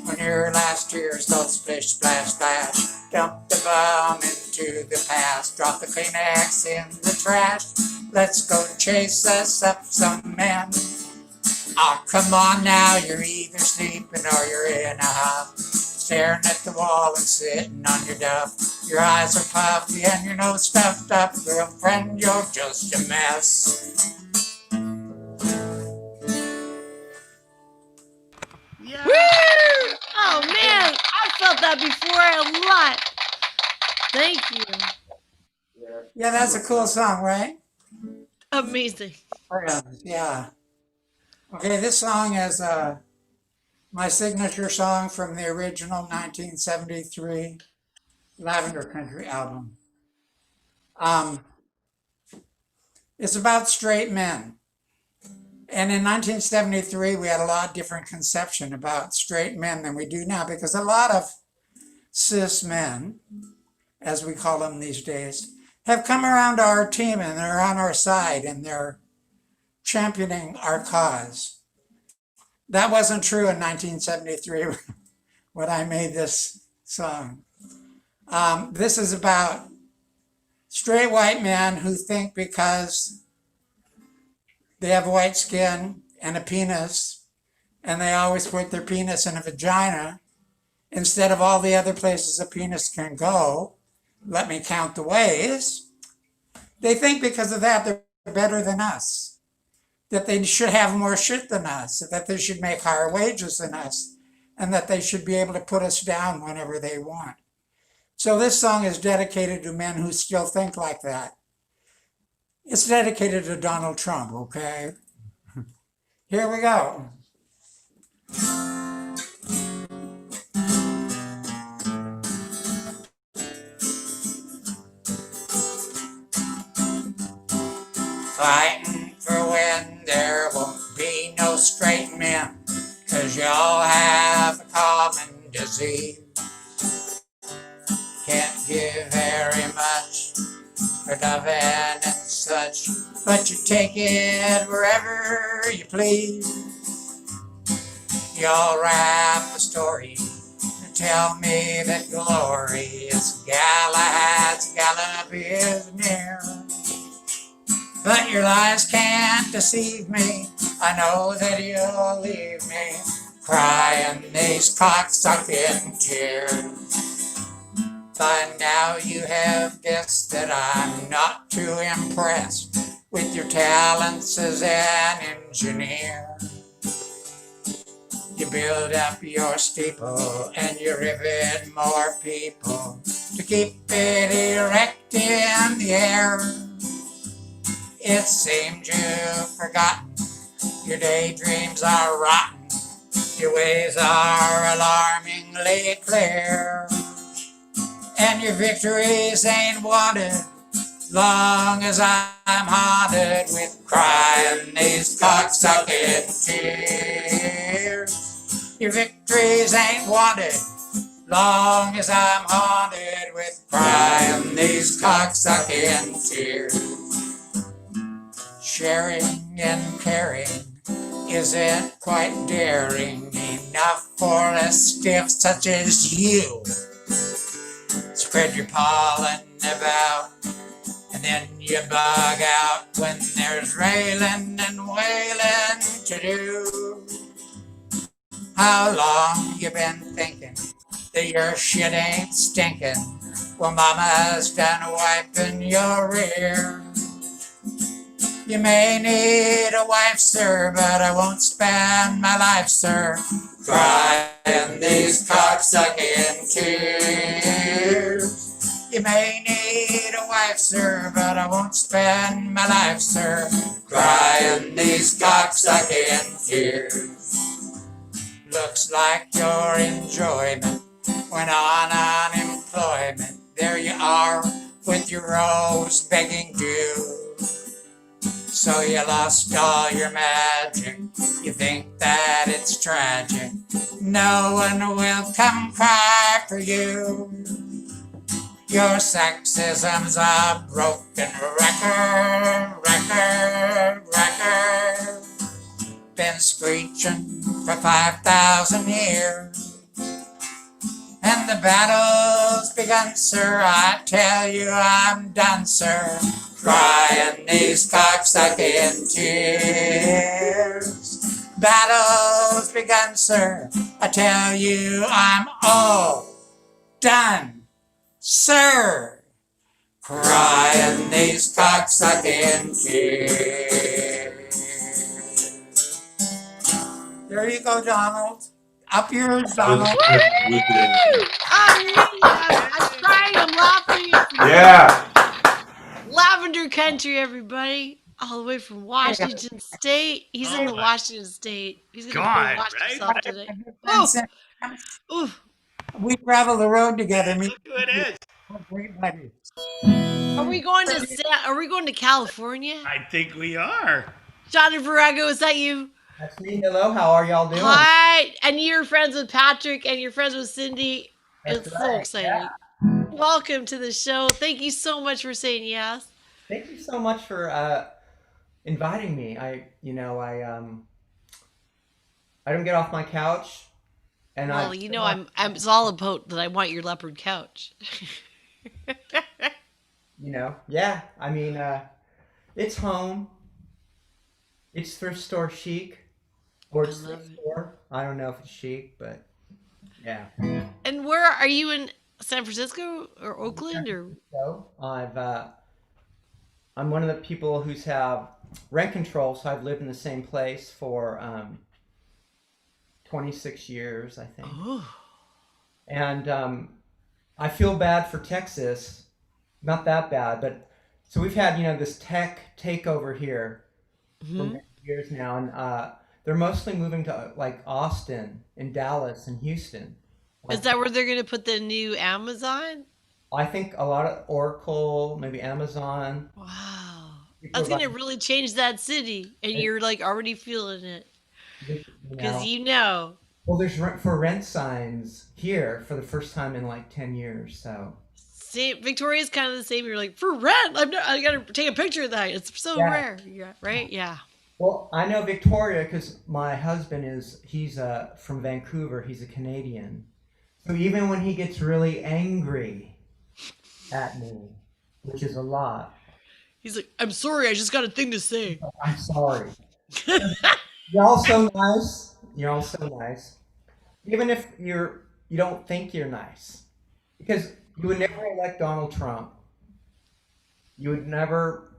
when your last tears go splish, splash, splash, dump the bum into the past. Drop the Kleenex in the trash. Let's go chase us up some men. Oh, come on now, you're either sleeping or you're in a huff, staring at the wall and sitting on your duff. Your eyes are puffy and your nose stuffed up. Girlfriend, you're just a mess. yeah. Woo! Oh man, I felt that before a lot. Thank you. Yeah, that's a cool song, right? Amazing. Yeah. Okay, this song is my signature song from the original 1973 Lavender Country album. It's about straight men. And in 1973, we had a lot different conception about straight men than we do now, because a lot of cis men, as we call them these days, have come around to our team and they're on our side and they're championing our cause. That wasn't true in 1973 when I made this song. This is about straight white men who think because they have white skin and a penis, and they always put their penis in a vagina instead of all the other places a penis can go. Let me count the ways. They think because of that they're better than us, that they should have more shit than us, that they should make higher wages than us, and that they should be able to put us down whenever they want. So this song is dedicated to men who still think like that. It's dedicated to Donald Trump, okay? Here we go. Fighting for when there won't be no straight men, 'cause y'all have a common disease. Can't give very much for loving and such, but you take it wherever you please. Y'all wrap a story and tell me that glorious Galahad's gallop is near. But your lies can't deceive me. I know that you'll leave me crying these cocksucking tears. By now you have guessed that I'm not too impressed with your talents as an engineer. You build up your steeple and you rivet more people to keep it erect in the air. It seems you've forgotten your daydreams are rotten, your ways are alarmingly clear. And your victories ain't wanted, long as I'm haunted with crying these cocksucking tears. Your victories ain't wanted, long as I'm haunted with crying these cocksucking tears. Sharing and caring isn't quite daring enough for a stiff such as you. Spread your pollen about, and then you bug out when there's railing and wailing to do. How long you been thinking that your shit ain't stinking? Well, mama's done wiping your rear. You may need a wife, sir, but I won't spend my life, sir, crying these cocksucking tears. You may need a wife, sir, but I won't spend my life, sir, crying these cocksucking tears. Looks like your enjoyment went on unemployment. There you are with your rose begging due. So you lost all your magic, you think that it's tragic, no one will come cry for you. Your sexism's a broken record, been screeching for 5,000 years. And the battle's begun, sir, I tell you I'm done, sir, crying these cocksucking tears. Battle's begun, sir, I tell you I'm all done, sir, crying these cocksucking tears. There you go, Donald. Up yours, Donald. I'm crying, I'm laughing. Yeah. Lavender Country, everybody. All the way from Washington State. He's in the Washington State. He's going to God, watch right? himself today. We travel the road together. Look who it is. Great buddies. Are we going to California? I think we are. Shawna Virago, is that you? That's me. Hello, how are y'all doing? Hi, and you're friends with Patrick, and you're friends with Cindy. That's It's so exciting. Yeah. Welcome to the show. Thank you so much for saying yes. Thank you so much for inviting me. I don't get off my couch, and well, I'm it's all about that. I want your leopard couch. Yeah. I mean, it's home. It's thrift store chic, or it's thrift store. I don't know if it's chic, but yeah. And where are you in San Francisco or Oakland or? I'm one of the people who's have rent control, so I've lived in the same place for 26 years, I think. Oh. And I feel bad for Texas, not that bad, but so we've had this tech takeover here for many years now, and they're mostly moving to like Austin and Dallas and Houston. Is that where they're going to put the new Amazon? I think a lot of Oracle, maybe Amazon. Wow. That's going to really change that city, and you're like already feeling it. Because Well, there's rent signs here for the first time in like 10 years, so. See, Victoria's kind of the same. You're like, for rent? I got to take a picture of that. It's so rare. Yeah, right? Yeah. Well, I know Victoria because my husband he's from Vancouver. He's a Canadian. So even when he gets really angry at me, which is a lot. He's like, I'm sorry, I just got a thing to say. I'm sorry. You're all so nice. You're all so nice. Even if you don't think you're nice. Because you would never elect Donald Trump. You would never,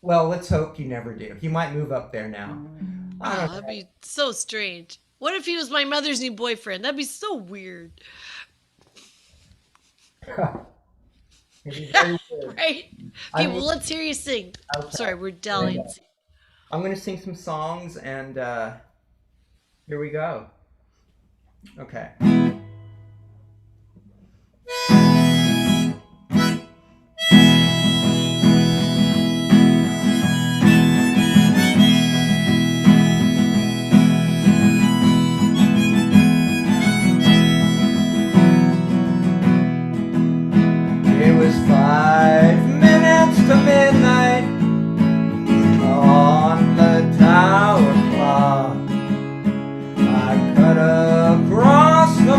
well, let's hope you never do. He might move up there now. That'd be so strange. What if he was my mother's new boyfriend? That'd be so weird. Right? Okay, well, let's hear you sing. Okay. Sorry, we're dallying. I'm going to sing some songs, and here we go. Okay. It was 5 minutes to midnight on the tower clock. I cut across the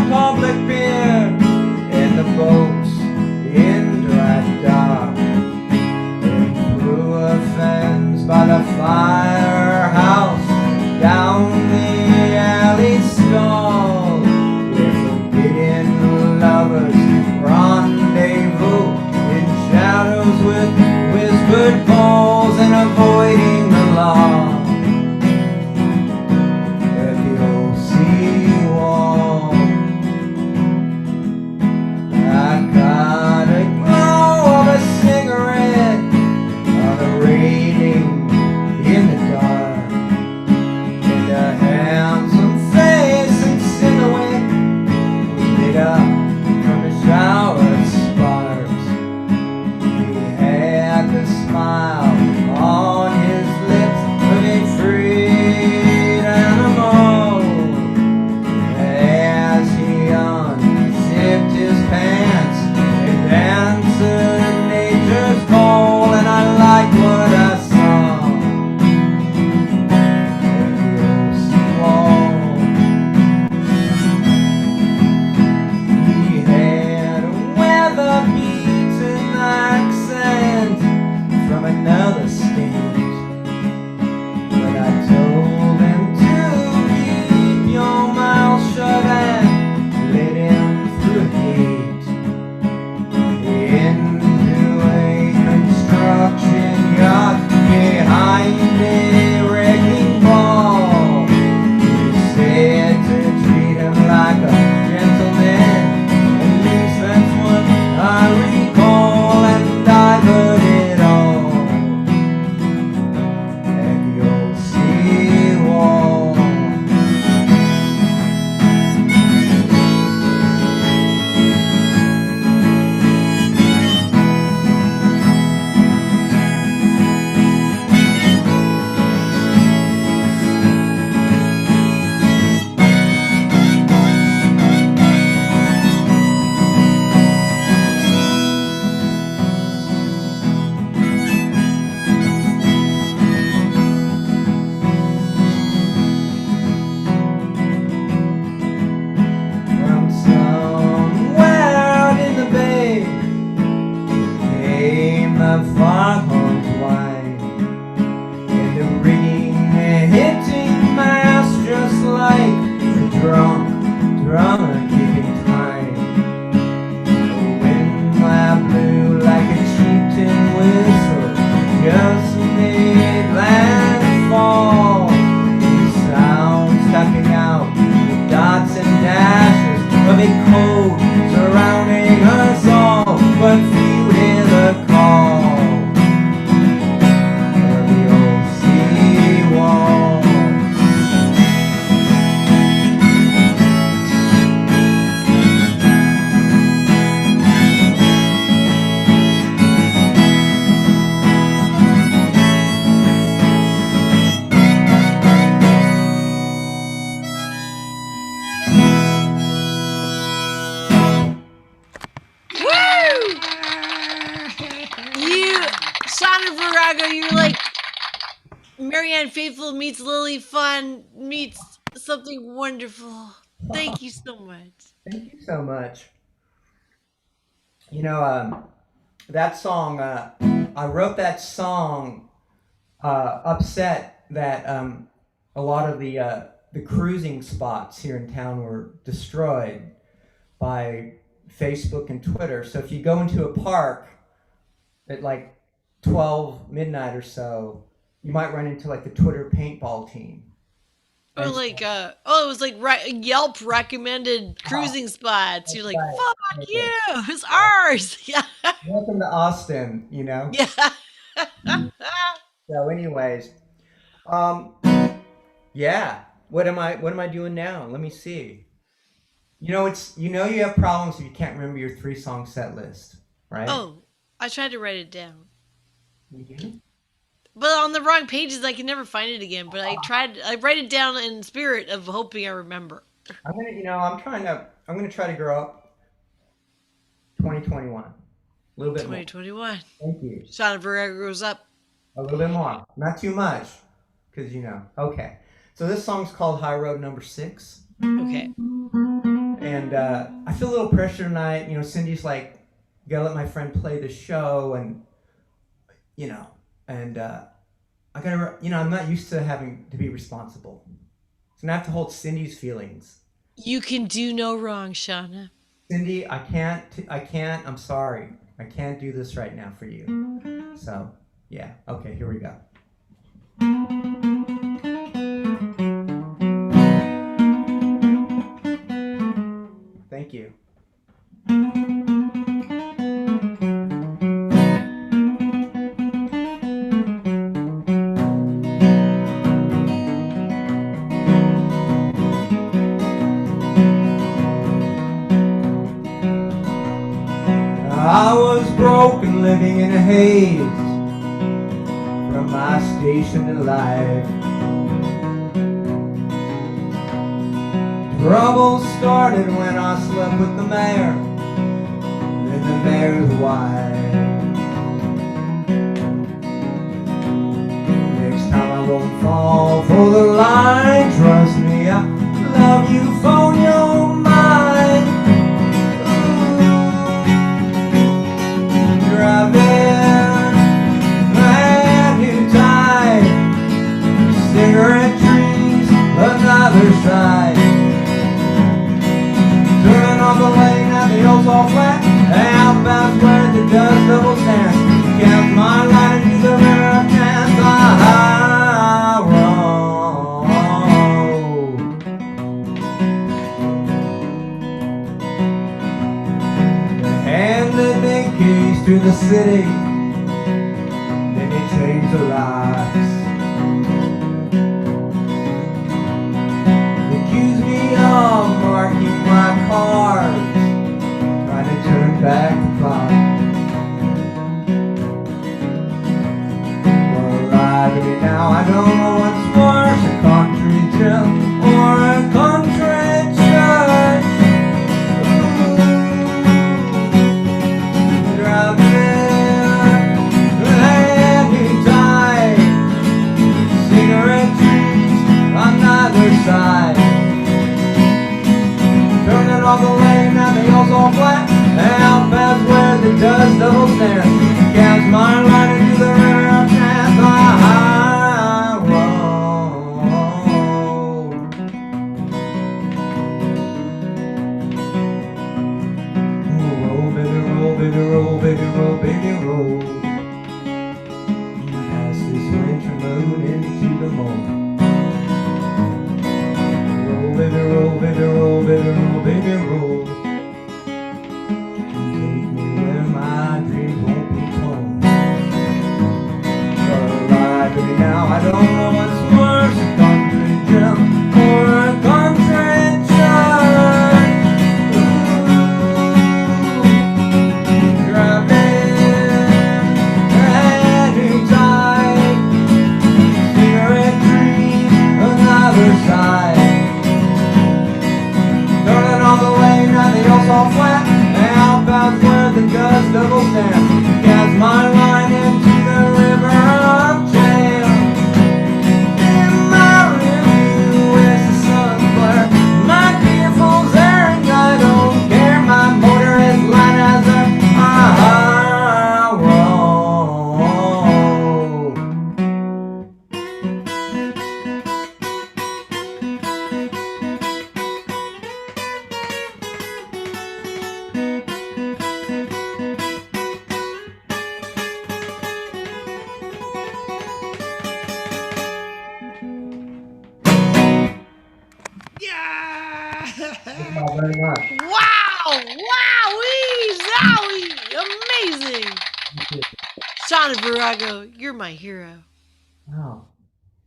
Marianne Faithful meets Lily Fun meets something wonderful. Thank you so much. Thank you so much. You know, that song, I wrote that song upset that a lot of the cruising spots here in town were destroyed by Facebook and Twitter. So if you go into a park at like 12 midnight or so, you might run into like the Twitter paintball team. Or like, it was like Yelp recommended cruising spots. You're like, fuck you, it's ours. Yeah. Welcome to Austin, you know? Yeah. So anyways, yeah. What am I doing now? Let me see. You know, you have problems if you can't remember your 3-song set list, right? Oh, I tried to write it down. Mm-hmm. But on the wrong pages, I can never find it again. But I write it down in spirit of hoping I remember. I'm gonna try to grow up. 2021, a little bit 2021. more. Thank you. Shawna Virago grows up. A little bit more, not too much, because you know. Okay, so this song's called High Road Number 6. Okay. And I feel a little pressure tonight. You know, Cindy's like, you gotta let my friend play the show, and you know. And I gotta, you know, I'm not used to having to be responsible. So I have to hold Cindy's feelings. You can do no wrong, Shawna. Cindy, I can't, I'm sorry. I can't do this right now for you. So, yeah. Okay, here we go. Thank you. I was broken, living in a haze from my station in life. Trouble started when I slept with the mayor and the mayor's wife. Next time I won't fall for the line. Trust me, I love you for your mind. Driving brand new tide, cigarette trees, another side. Turning on the lane and the hills all flat, outbound where the dust double stands. Cast my line into the river of chance. I roll. Handed the keys to the city, then he changed the locks. Accused me of marking my cars, trying to turn back the clock. Well, lie to me now, I don't know what's worse, a country jail or a country church. Side. Turning off the lane and the hills all flat, out past where the dust double stands. Cast my line into the river of chance. I roll. Roll, baby, roll, baby, roll, baby, roll, baby, roll. Past this winter moon into the morning. Baby, roll, baby, roll, baby, roll, baby, roll. Take me where my dreams won't be home. But lie to me now, I don't know what's worse, a country gem or a country church. Driving heading tight, cigarette trees, another side. Turning on the lane and the hills all flat, outbound where the dust double stands. Cast my line into the river of jail. Thank you all very much. Wow! Wowee! Zowie! Amazing! Shawna Virago, you're my hero. Oh,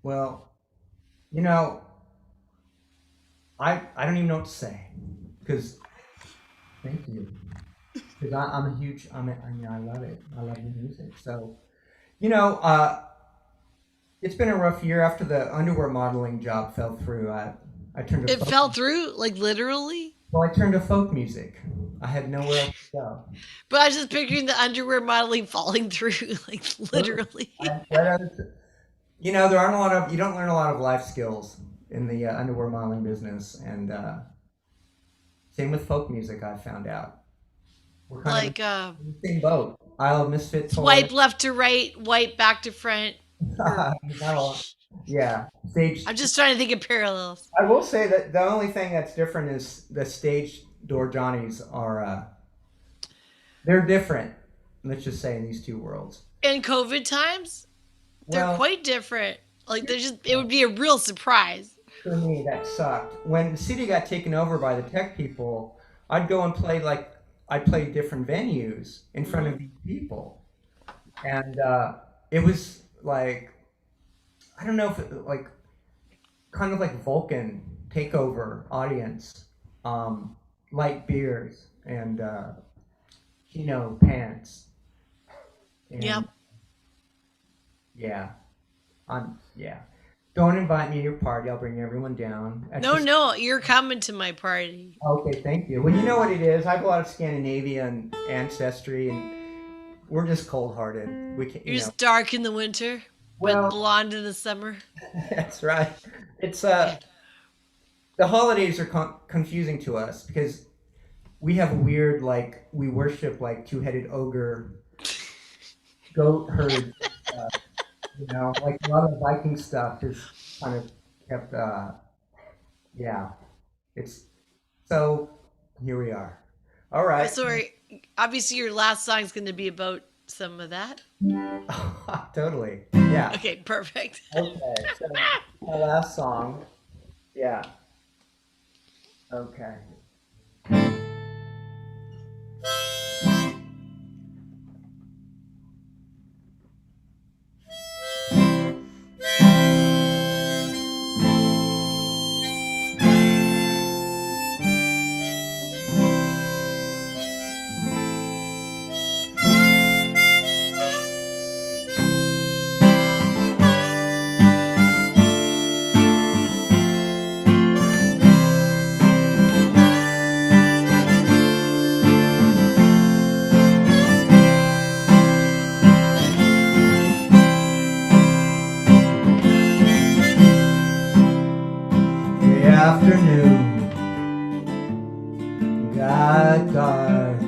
well, you know, I don't even know what to say, because thank you, because I'm a huge, I love it. I love the music. So, you know, it's been a rough year after the underwear modeling job fell through. I turned to It fell through, like literally? Well, I turned to folk music. I had nowhere else to go. But I was just picturing the underwear modeling falling through, like literally. You know, there aren't a lot of, you don't learn a lot of life skills in the underwear modeling business, and same with folk music. I found out we're kind Like of in the same boat. Isle of Misfit toys. swipe left to right, wipe back to front. Yeah, stage. I'm just trying to think of parallels. I will say that the only thing that's different is the stage door Johnnies are they're different. Let's just say in these two worlds. In COVID times, they're Well, quite different. Like they're just, it would be a real surprise. For me, that sucked. When the city got taken over by the tech people, I'd go and play I'd play different venues in front of these people, and it was like, I don't know if it, like kind of like Vulcan takeover audience, light beers and chino pants. And Yep. Yeah. Yeah. Don't invite me to your party. I'll bring everyone down. No, you're coming to my party. Okay, thank you. Well, you know what it is. I have a lot of Scandinavian ancestry, and we're just cold-hearted. We can't. You're just dark in the winter, but blonde in the summer. That's right. It's the holidays are confusing to us because we have weird, like, we worship like two-headed ogre, goat herd. You know, like a lot of Viking stuff is kind of kept. Yeah, it's so. Here we are. All right. Sorry, obviously your last song is going to be about some of that. Totally. Yeah. Okay, perfect. Okay, so my last song. Yeah. Okay. Afternoon got dark,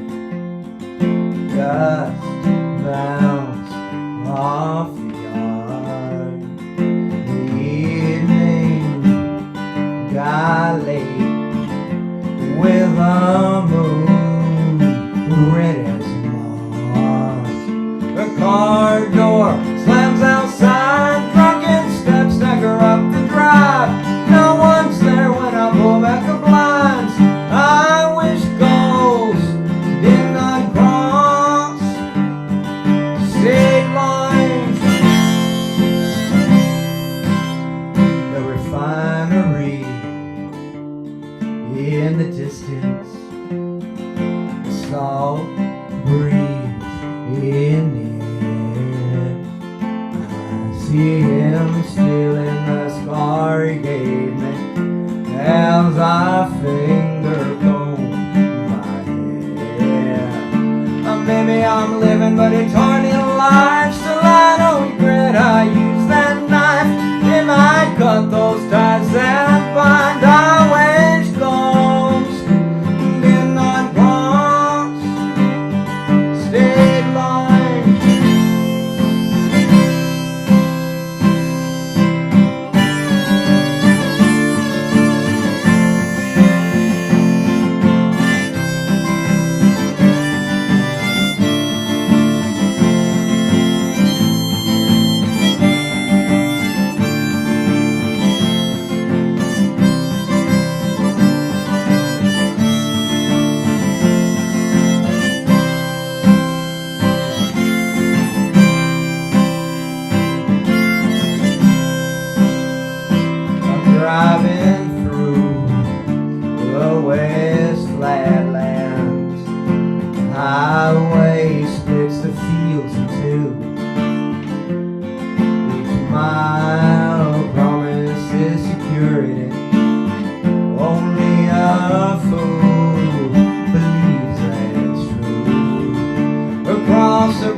dust bounced off the yard. The evening got late with a moon red as moss. The car door slams outside, drunken steps stagger up the drive. No one's there when I pull back the blinds. I wish ghosts did not cross state lines. The refinery in the distance, the salt breeze in the air. I see him still in the scar he gave me as I finger comb my hair. Maybe I'm living, but it's hardly alive. Still, I don't regret I used that knife. If I cut those ties that bind, I wish those did not cross state lines.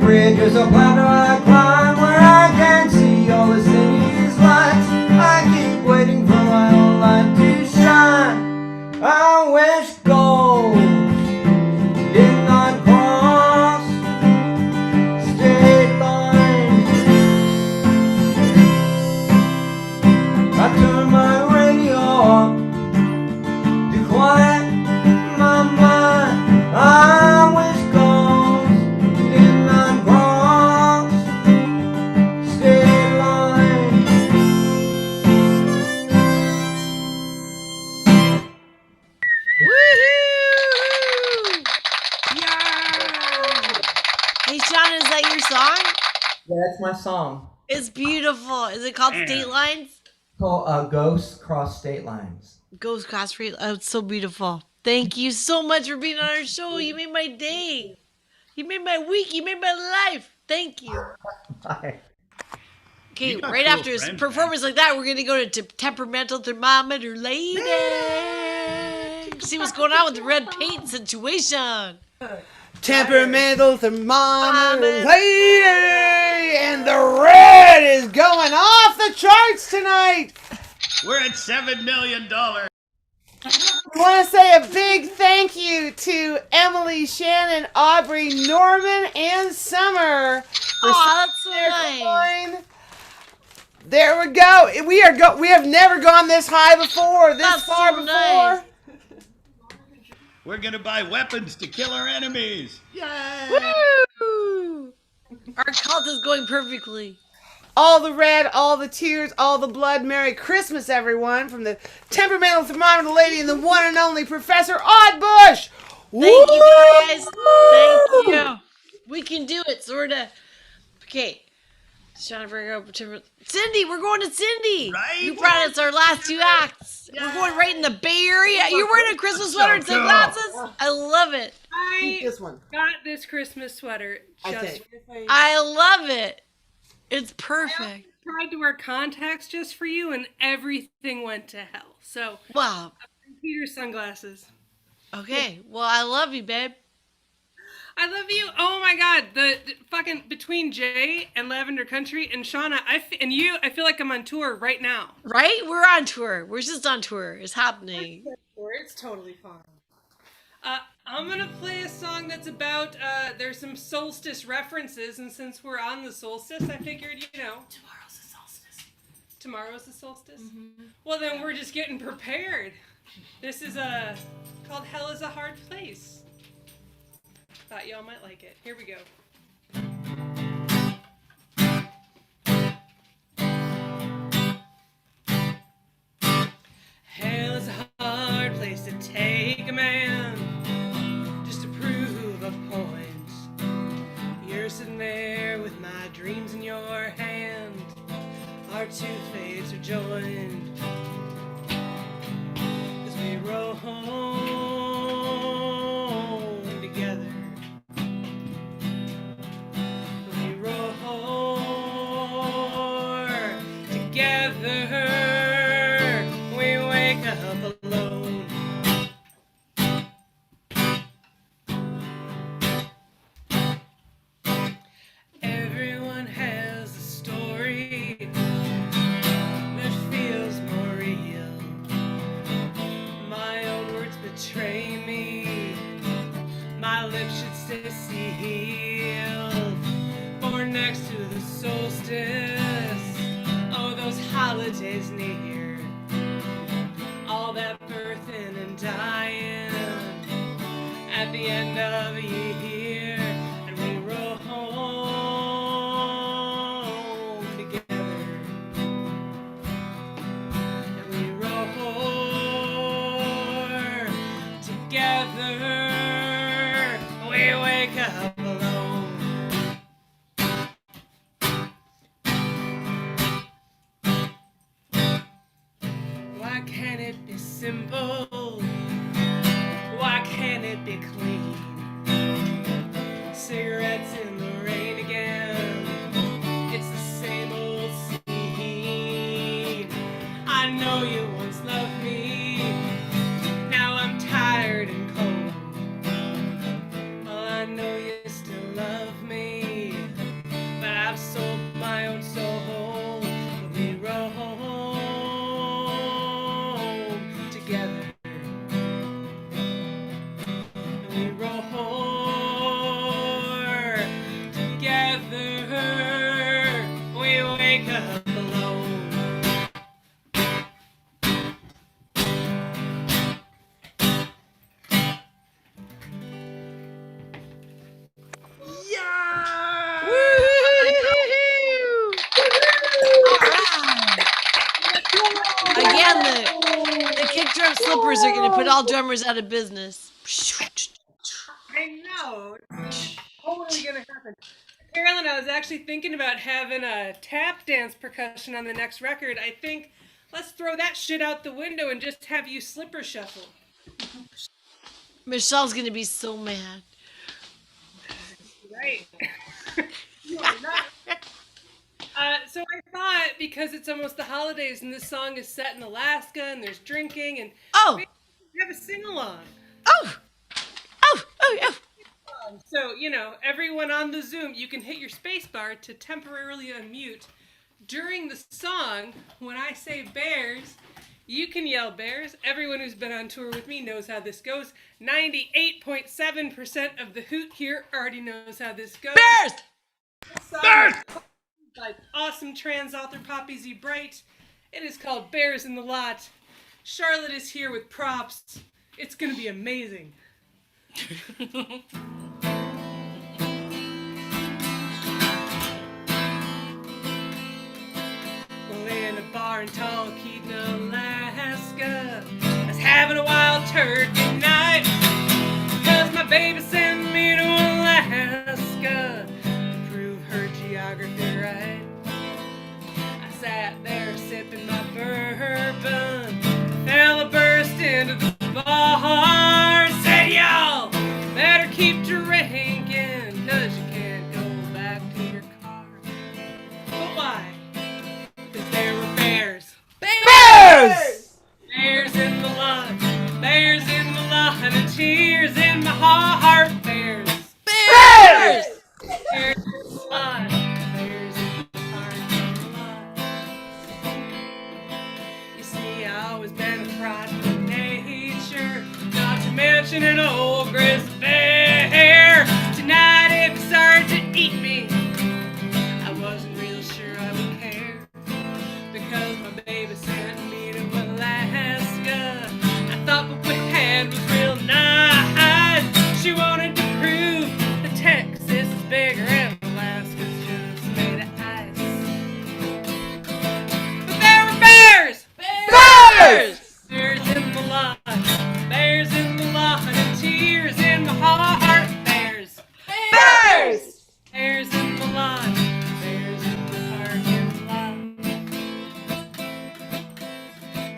bridges of cloud I climb where I can see all the city's lights. I keep waiting for my own light to shine. I wish gold did not cross state lines. I turn my radio off to quiet my mind. I wish gold did not cross state lines. Woohoo! Yeah! Hey, Shawna, is that your song? Yeah, that's my song. It's beautiful. Is it called State Lines? Called Ghosts Cross State Lines. Ghost Cross Free. Oh, it's so beautiful. Thank you so much for being on our show. You made my day. You made my week. You made my life. Thank you. Bye. Okay, You got right cool after a friends, performance like that, we're going to go to temperamental thermometer lady. See what's going on with the red paint situation. Temperamental thermometer lady, and the red is going off the charts tonight. We're at $7 million. I want to say a big thank you to Emily, Shannon, Aubrey, Norman, and Summer. Oh, that's so nice. There we go. We have never gone this high before. This far before. Nice. We're gonna buy weapons to kill our enemies. Woo! Our cult is going perfectly. All the red, all the tears, all the blood. Merry Christmas, everyone, from the temperamental thermometer lady and the one and only Professor Oddbush. Thank you, guys. Thank you. We can do it, sorta. Okay. Shawna Virago, Cindy, we're going to Cindy. Right? You brought us our last two acts. We're going right in the Bay Area. You're wearing a Christmas sweater and sunglasses. I love it. I this one. got this Christmas sweater I love it. It's perfect. I tried to wear contacts just for you, and everything went to hell. So wow. Peter's sunglasses. Okay. Well, I love you, babe. I love you. Oh my God, the fucking between Jay and Lavender Country and Shawna, I feel like I'm on tour right now. Right? We're on tour. We're just on tour. It's happening. It's totally fun. I'm gonna play a song that's about there's some solstice references, and since we're on the solstice, I figured tomorrow's the solstice. Tomorrow's the solstice. Mm-hmm. Well, then we're just getting prepared. This is called "Hell Is a Hard Place." Thought y'all might like it. Here we go. Hell is a hard place to take a man just to prove a point. You're sitting there with my dreams in your hand. Our two fates are joined as we roll home together. Together, we wake up alone. Everyone has a story that feels more real. My own words betray me. My lips should stay sealed. For next to the solstice, holidays near, all that birthing and dying at the end of a year, and we roll home together, and we roll together, we wake up alone. Why can't it be simple? Why can't it be clean? Cigarettes in the rain again. It's the same old scene. I know you once loved me. Now I'm tired and cold. Well, I know you still love me. strippers are going to put all drummers out of business. I know. It's totally gonna happen. Carolyn, I was actually thinking about having a tap dance percussion on the next record. I think let's throw that shit out the window and just have you slipper shuffle. Michelle's going to be so mad. Right. You are not. So I thought, because it's almost the holidays and this song is set in Alaska and there's drinking and maybe have a sing-along. Oh, yeah. So, you know, everyone on the Zoom, you can hit your space bar to temporarily unmute. During the song, when I say bears, you can yell bears. Everyone who's been on tour with me knows how this goes. 98.7% of the hoot here already knows how this goes. Bears! Bears! By awesome trans author Poppy Z. Bright. It is called Bears in the Lot. Charlotte is here with props. It's going to be amazing. In a bar in Talkeetna, Alaska, I was having a wild turkey night, cause my baby sent me to Alaska to prove her geography right. I sat there sipping my bourbon, fella burst into the bar, said, y'all better keep drinking, cause you can't go back to your car. But why? There were bears. Bears! Bears in the lot. Bears in the lot. And tears in my heart. Bears. Bears! Bears in the lot. Bears in the lot. You see, I always been a prideful nature, not to mention an old grizzly bear. Tonight, if you started to eat me, I wasn't real sure I would care. Because my baby sent me to Alaska, I thought what we had was real nice. She wanted to prove that Texas is bigger and Alaska's just made of ice. But there were bears! Bears! Bears in the lot. Bears in the lot. And tears in my heart. Bears! Bears! Bears in the lot. Bears in the parking lot.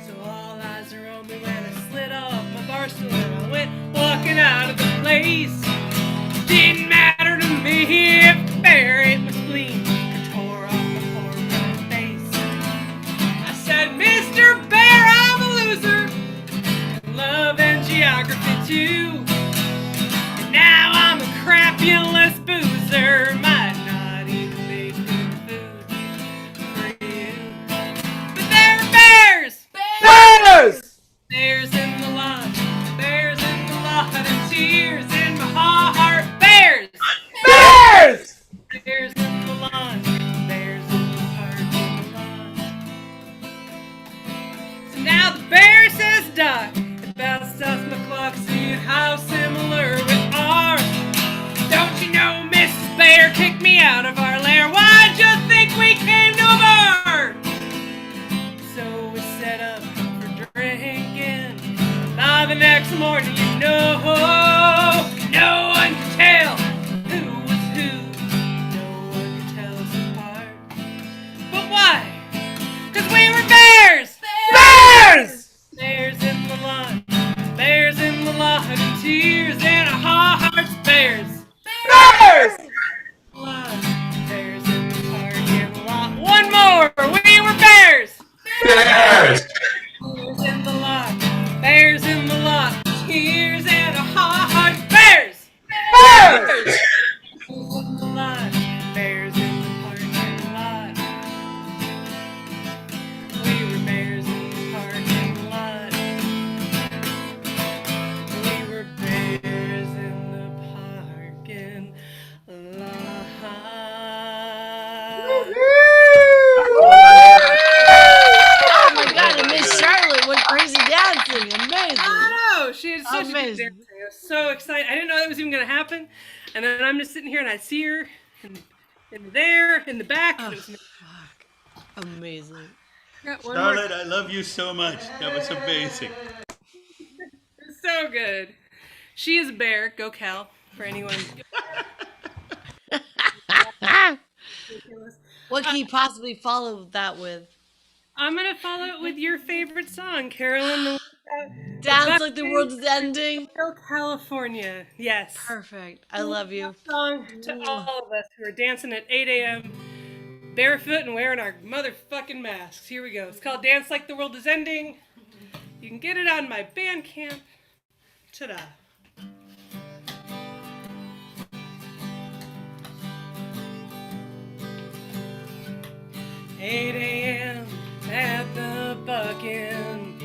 So all eyes are on me when I slid off my bar stool and I went walking out of the place. Didn't matter to me if the bear ate my spleen or tore off my poor brown face. I said, Mr. Bear, I'm a loser, in love and geography too. And now I'm a crapulous boozer, might not even make good food for you. But there are bears! Bears! Bears in the lot, bears in the lot, and tears in my heart. Bears! Bears! Bears in the lot, bears in the parking lot. So now the bear says, Doc, about South McClock, seeing how similar we are. Don't you know Mrs. Bear kicked me out of our lair? Why'd you think we came to a bar? So we set up for drinking. By the next morning, you know, no one can tell who was who. No one can tell us apart. But why? 'Cause we were bears! Bears! Bears in the lot. Bears in the lot. And tears in our hearts. Bears! Bears! Bears in the parking lot. One more! We were bears! Bears! Bears in the lot. Bears in the lot. Tears in our hearts. Bears! Bears! Bears in the lot. Bears in the parking lot. We were bears in the parking lot. We were bears in the parking lot. Oh my God, and Miss Charlotte went crazy dancing. Amazing. I know. She had such a good Amazing. dance. I was so excited. I didn't know that was even going to happen. And then I'm just sitting here and I see her in there, in the back. Oh, and it was amazing. got one more. Charlotte, I love you so much. That was amazing. So good. She is a bear. Go Cal. For anyone. What can you possibly follow that with? I'm gonna follow it with your favorite song, Carolyn. Dance Like the World is Ending. California. Yes. Perfect. I love you. Song to all of us who are dancing at 8 a.m. barefoot and wearing our motherfucking masks. Here we go. It's called Dance Like the World is Ending. You can get it on my Bandcamp. Ta-da. 8 a.m. at the Buckin.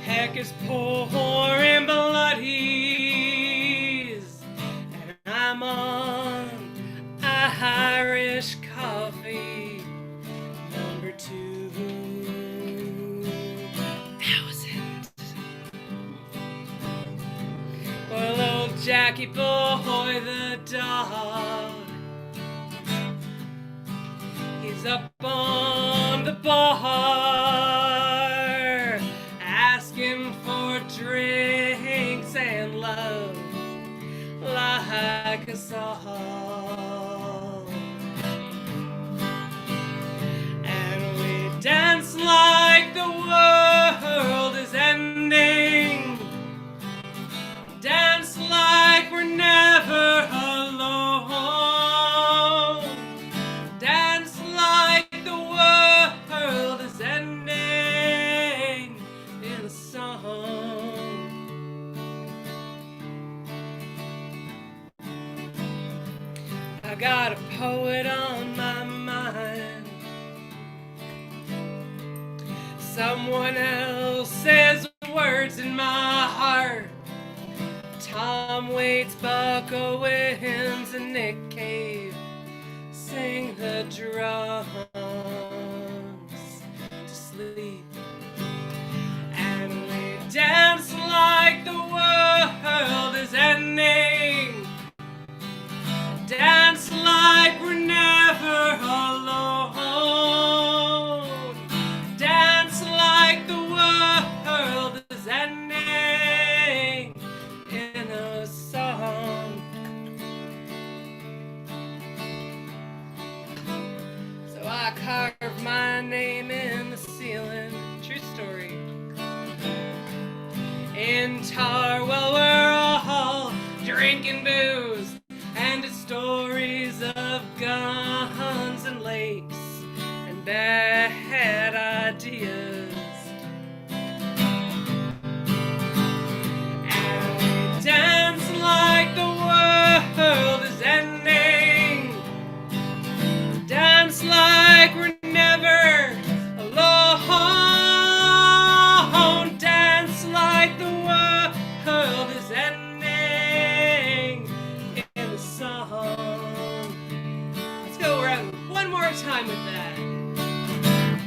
Heck is pouring bloodies, and I'm on Irish coffee number 2,000. Well, old Jackie Boy the dog, he's up on the bar, asking for drinks and love like us all. And we dance like the world is ending, dance like we're never alone, dance like the world is ending in a song. I got a poet on my mind, someone else's words in my heart. Tom Waits, Buck Owens, and Nick Cave sing the drums to sleep, and we dance like the world is ending, dance like we're never alone, dance like the world is ending in a song. So I carved my name in the ceiling, true story, in tar while we're all drinking booze, and it's stories of guns and lakes and bad ideas. And we dance like the world is ending, dance like we're never alone, dance like the world is ending in the song. Let's go around one more time with that.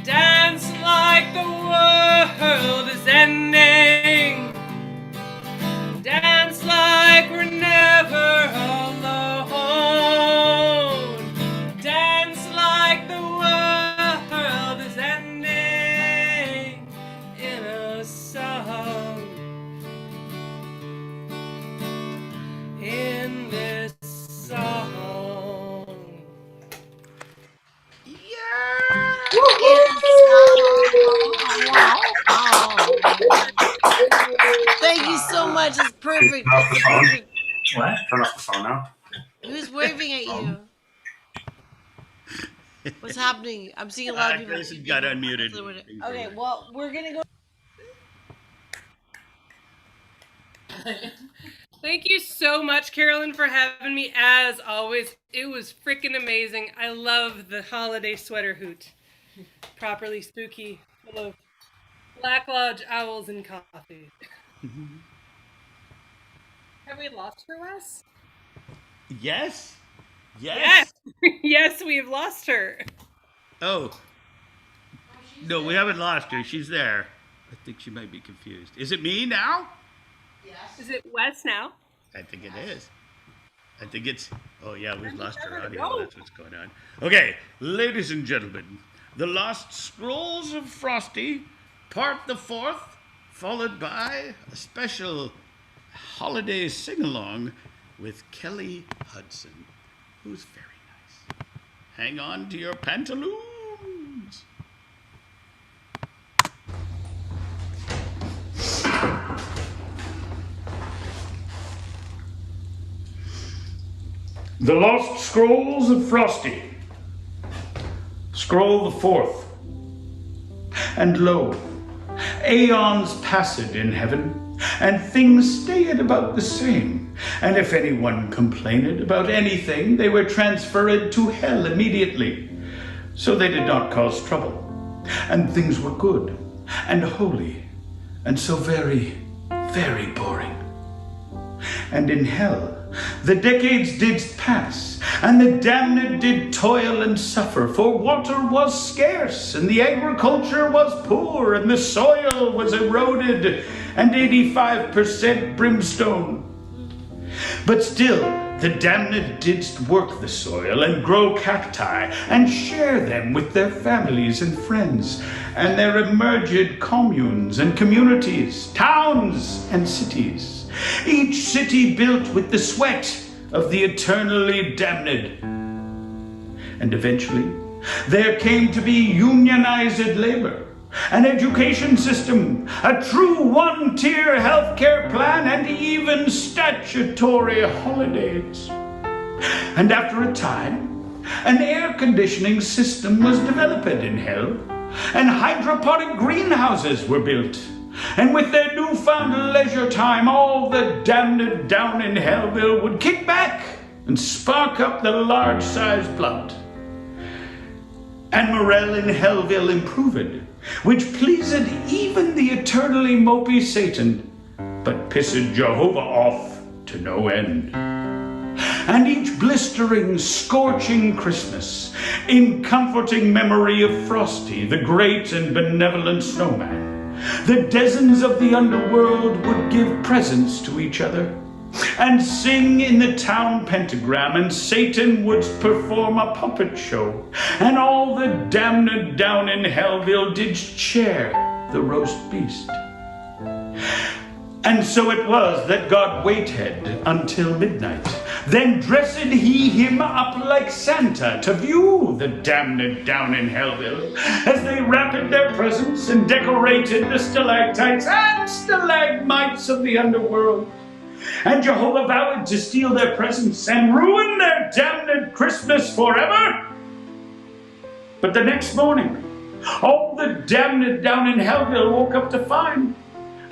Dance like the world is ending, dance like we're never alone, dance like the world is ending in a song. In this song. Thank you so much. It's perfect. Turn off the It's phone. perfect. What? Turn off the phone now. Who's waving at you? What's happening? I'm seeing a lot of people. Grayson got unmuted. Okay, well, we're gonna go. Thank you so much, Carolyn, for having me. As always, it was freaking amazing. I love the holiday sweater hoot. Properly spooky, full of Black Lodge owls and coffee. Have we lost her, Wes? Yes? Yes! Yes, we have lost her. Oh. No, we haven't lost her. She's there. I think she might be confused. Is it me now? Yes. Is it Wes now? I think it is. I think it's... Oh, yeah, we've lost her audio. That's what's going on. Okay, ladies and gentlemen, The Lost Scrolls of Frosty, Part the 4th, followed by a special holiday sing-along with Kelly Hudson, who's very nice. Hang on to your pantaloons. The Lost Scrolls of Frosty. Scroll the 4th. And lo, aeons passed in heaven, and things stayed about the same. And if anyone complained about anything, they were transferred to hell immediately. So they did not cause trouble, and things were good and holy, and so very, very boring. And in hell, the decades did pass, and the damned did toil and suffer, for water was scarce, and the agriculture was poor, and the soil was eroded, and 85% brimstone. But still, the damned didst work the soil, and grow cacti, and share them with their families and friends, and there emerged communes and communities, towns and cities. Each city built with the sweat of the eternally damned. And eventually, there came to be unionized labor, an education system, a true one-tier healthcare plan, and even statutory holidays. And after a time, an air conditioning system was developed in hell, and hydroponic greenhouses were built. And with their newfound leisure time, all the damned down in Hellville would kick back and spark up the large-sized plot. And morale in Hellville improved, which pleased even the eternally mopey Satan, but pissed Jehovah off to no end. And each blistering, scorching Christmas, in comforting memory of Frosty, the great and benevolent snowman, the dozens of the underworld would give presents to each other and sing in the town pentagram, and Satan would perform a puppet show, and all the damned down in Hellville did share the roast beast. And so it was that God waited until midnight. Then dressed he him up like Santa to view the damned down in Hellville, as they wrapped their presents and decorated the stalactites and stalagmites of the underworld. And Jehovah vowed to steal their presents and ruin their damned Christmas forever. But the next morning, all the damned down in Hellville woke up to find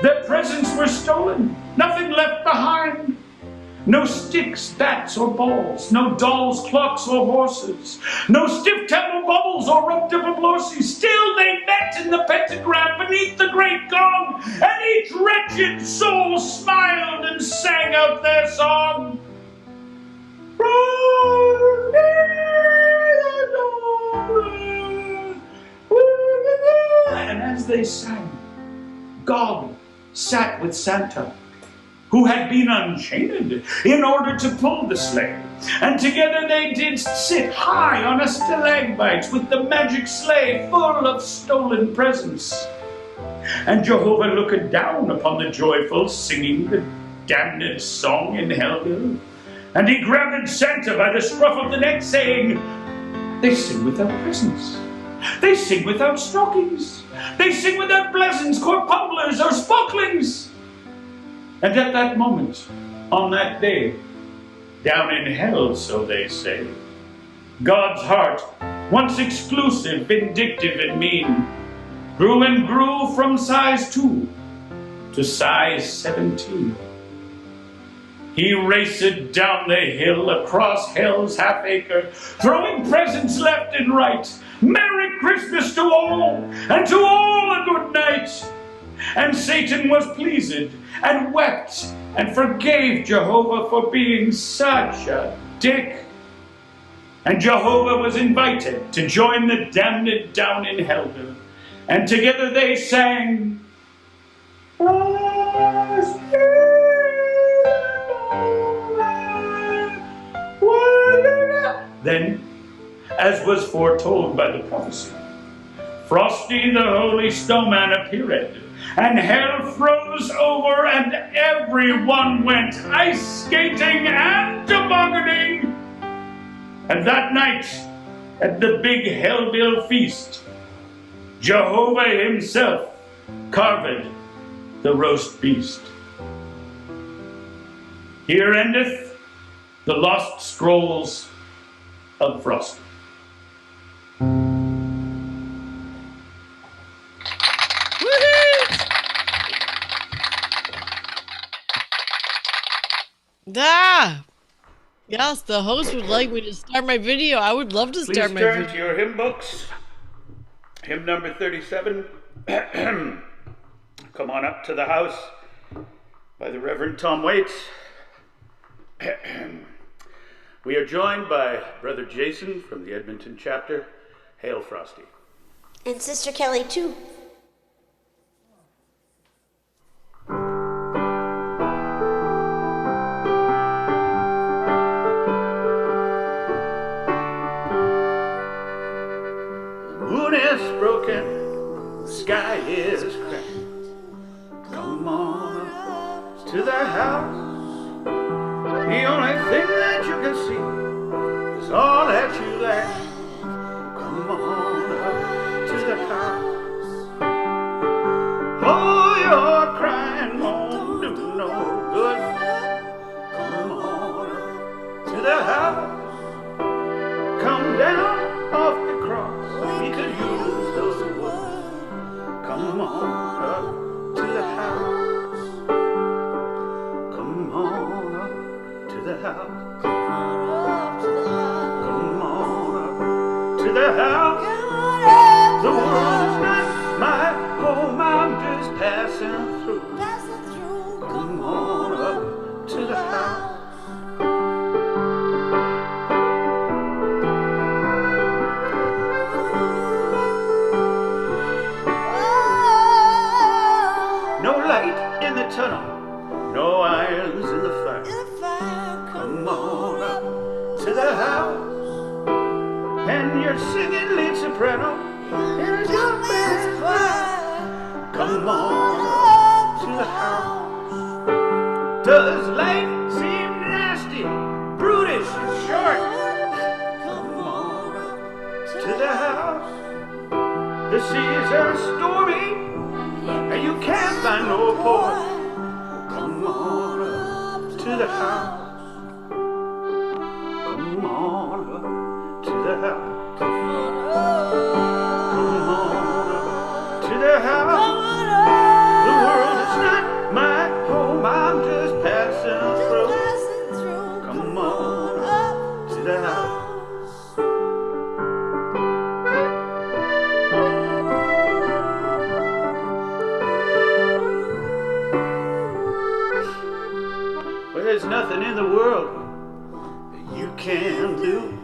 their presents were stolen, nothing left behind. No sticks, bats, or balls, no dolls, clocks, or horses, no stiff temple bubbles or rope dipper blorsies. Still they met in the pentagram beneath the great gong, and each wretched soul smiled and sang out their song. And as they sang, God sat with Santa, who had been unchained in order to pull the sleigh. And together they did sit high on a stalagmite with the magic sleigh full of stolen presents. And Jehovah looked down upon the joyful singing the damned song in Hellville. And he grabbed Santa by the scruff of the neck, saying, "They sing without presents. They sing without stockings. They sing without blessings, corpumblers, or sparklings." And at that moment, on that day, down in hell, so they say, God's heart, once exclusive, vindictive, and mean, grew and grew from size 2 to size 17. He raced down the hill across hell's half-acre, throwing presents left and right. Merry Christmas to all, and to all a good night. And Satan was pleased, and wept, and forgave Jehovah for being such a dick. And Jehovah was invited to join the damned down in Hellville, and together they sang, Then, as was foretold by the prophecy, Frosty the holy snowman appeared, and hell froze over, and everyone went ice skating and tobogganing. And that night, at the big Hellville feast, Jehovah himself carved the roast beast. Here endeth the lost scrolls of Frosty. Ah! Yes, the host would like me to start my video. I would love to start my Please turn video. to your hymn books. Hymn number 37. Come on up to the house by the Reverend Tom Waits. We are joined by Brother Jason from the Edmonton chapter. Hail, Frosty. And Sister Kelly, too. Moon is broken, the sky is cracked. Come on up to the house. The only thing that you can see is all that you lack. Come on up to the house. Oh, your crying won't do no good. Come on up to the house. Come down off the cross. We could use those words. Come on up to the house. Come on up to the house. Come on up to the house. The world is not my home. I'm just passing through. Come on up to the house. Tunnel, no irons in the fire. Come on up to the house, and you're singing lead soprano in a young man's choir. Come on up to the house. Does life seem nasty, brutish, and short? Come on up to the house. The seas are stormy, and you can't find no port. Come on up to the house. Come on up to the house. Come on up to the house. The world is not my home. I'm just passing through. Come on up to the house. There's nothing in the world that you can do.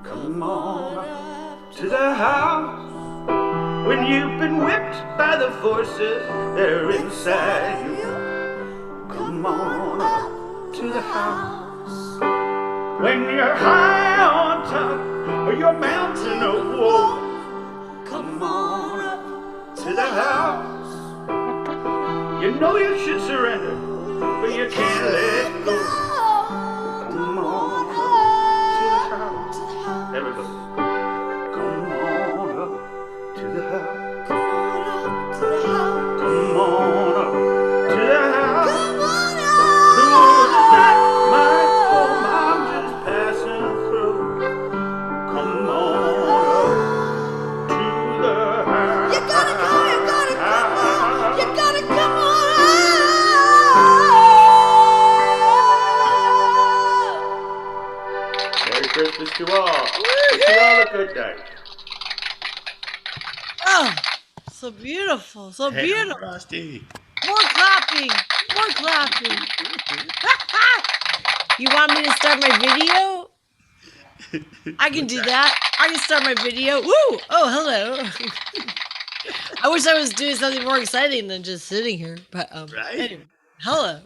Come on up to the house. When you've been whipped by the forces that are inside you. Come on up to the house. When you're high on top of your mountain of woe. Come on up to the house. You know you should surrender, but you can't let go. Come on up to the house. Everybody. Come on up to the house. Come on up to the house. The world is not my home. I'm just passing through. Come on up to the house. You gotta go. You gotta come on. You gotta come on. Christmas to all. Wish you all a good night. Oh, so beautiful, so Hey, beautiful. Frosty. More clapping, more clapping. You want me to start my video? I can do that. I can start my video. Woo! Oh, hello. I wish I was doing something more exciting than just sitting here. But Right? anyway, hello.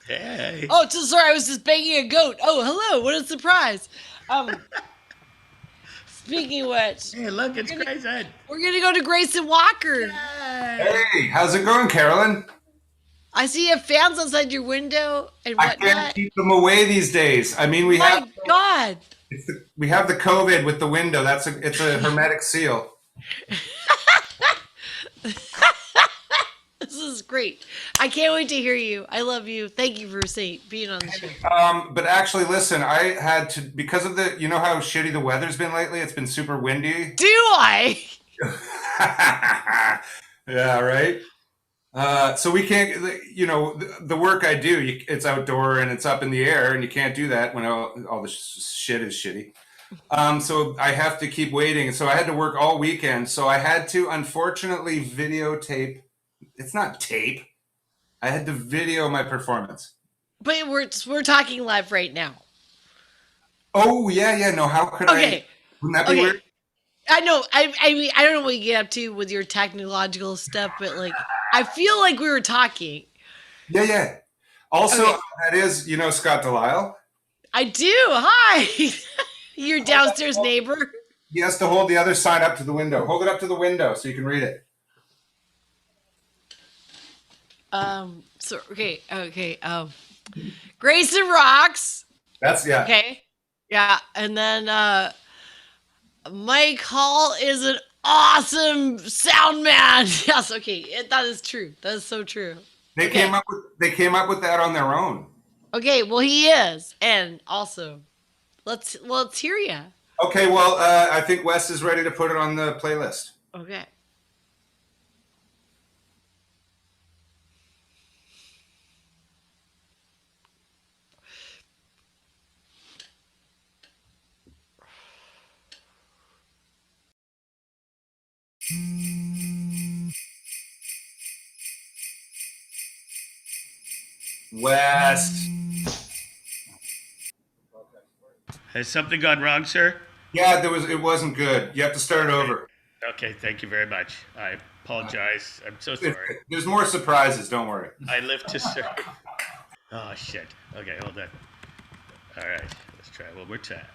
Hey. Oh, so sorry. I was just banging a goat. Oh, hello. What a surprise. Speaking of which, Hey, look, it's Grayson. We're gonna go to Grayson Walker. Yay. Hey, how's it going, Carolyn? I see you have fans outside your window and I whatnot. can't keep them away these days. I mean, we My have God. we have the COVID with the window. It's a hermetic seal. This is great. I can't wait to hear you. I love you. Thank you for being on the show. But actually, listen, I had to, because of you know how shitty the weather's been lately? It's been super windy. Do I? Yeah, right? So we can't, the work I do, it's outdoor and it's up in the air, and you can't do that when all the shit is shitty. So I have to keep waiting. So I had to work all weekend. So I had to, unfortunately, videotape. It's not tape. I had to video my performance. But we're talking live right now. Oh, yeah. No, how could I? Wouldn't that be weird? I know. I mean, I don't know what you get up to with your technological stuff, but like, I feel like we were talking. Yeah. Also, that is, Scott Delisle? I do. Hi. Your downstairs neighbor. He has to hold the other side up to the window. Hold it up to the window so you can read it. Okay. Grayson rocks. Yeah. Okay. Yeah. And then, Mike Hall is an awesome sound man. Yes. Okay. That is true. That is so true. They came up with that on their own. Okay. Well, he is. And also let's hear you. Okay. Well, I think Wes is ready to put it on the playlist. Okay. West. Has something gone wrong, sir? Yeah, it wasn't good. You have to start over. Okay, thank you very much. I apologize. I'm so sorry. There's more surprises, don't worry. I live to serve. Oh, shit. Okay, hold on. All right, let's try one more time.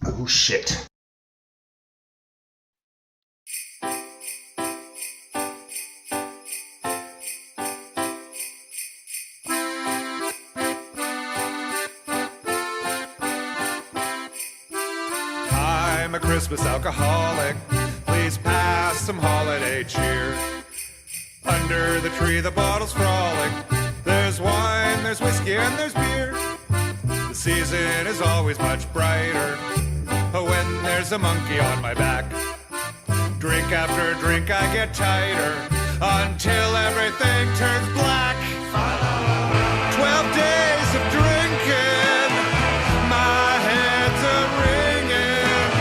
Oh, shit. I'm a Christmas alcoholic. Please pass some holiday cheer. Under the tree, the bottles frolic. There's wine, there's whiskey, and there's beer. The season is always much brighter when there's a monkey on my back. Drink after drink, I get tighter until everything turns black. 12 days of drinking, my head's a ringing.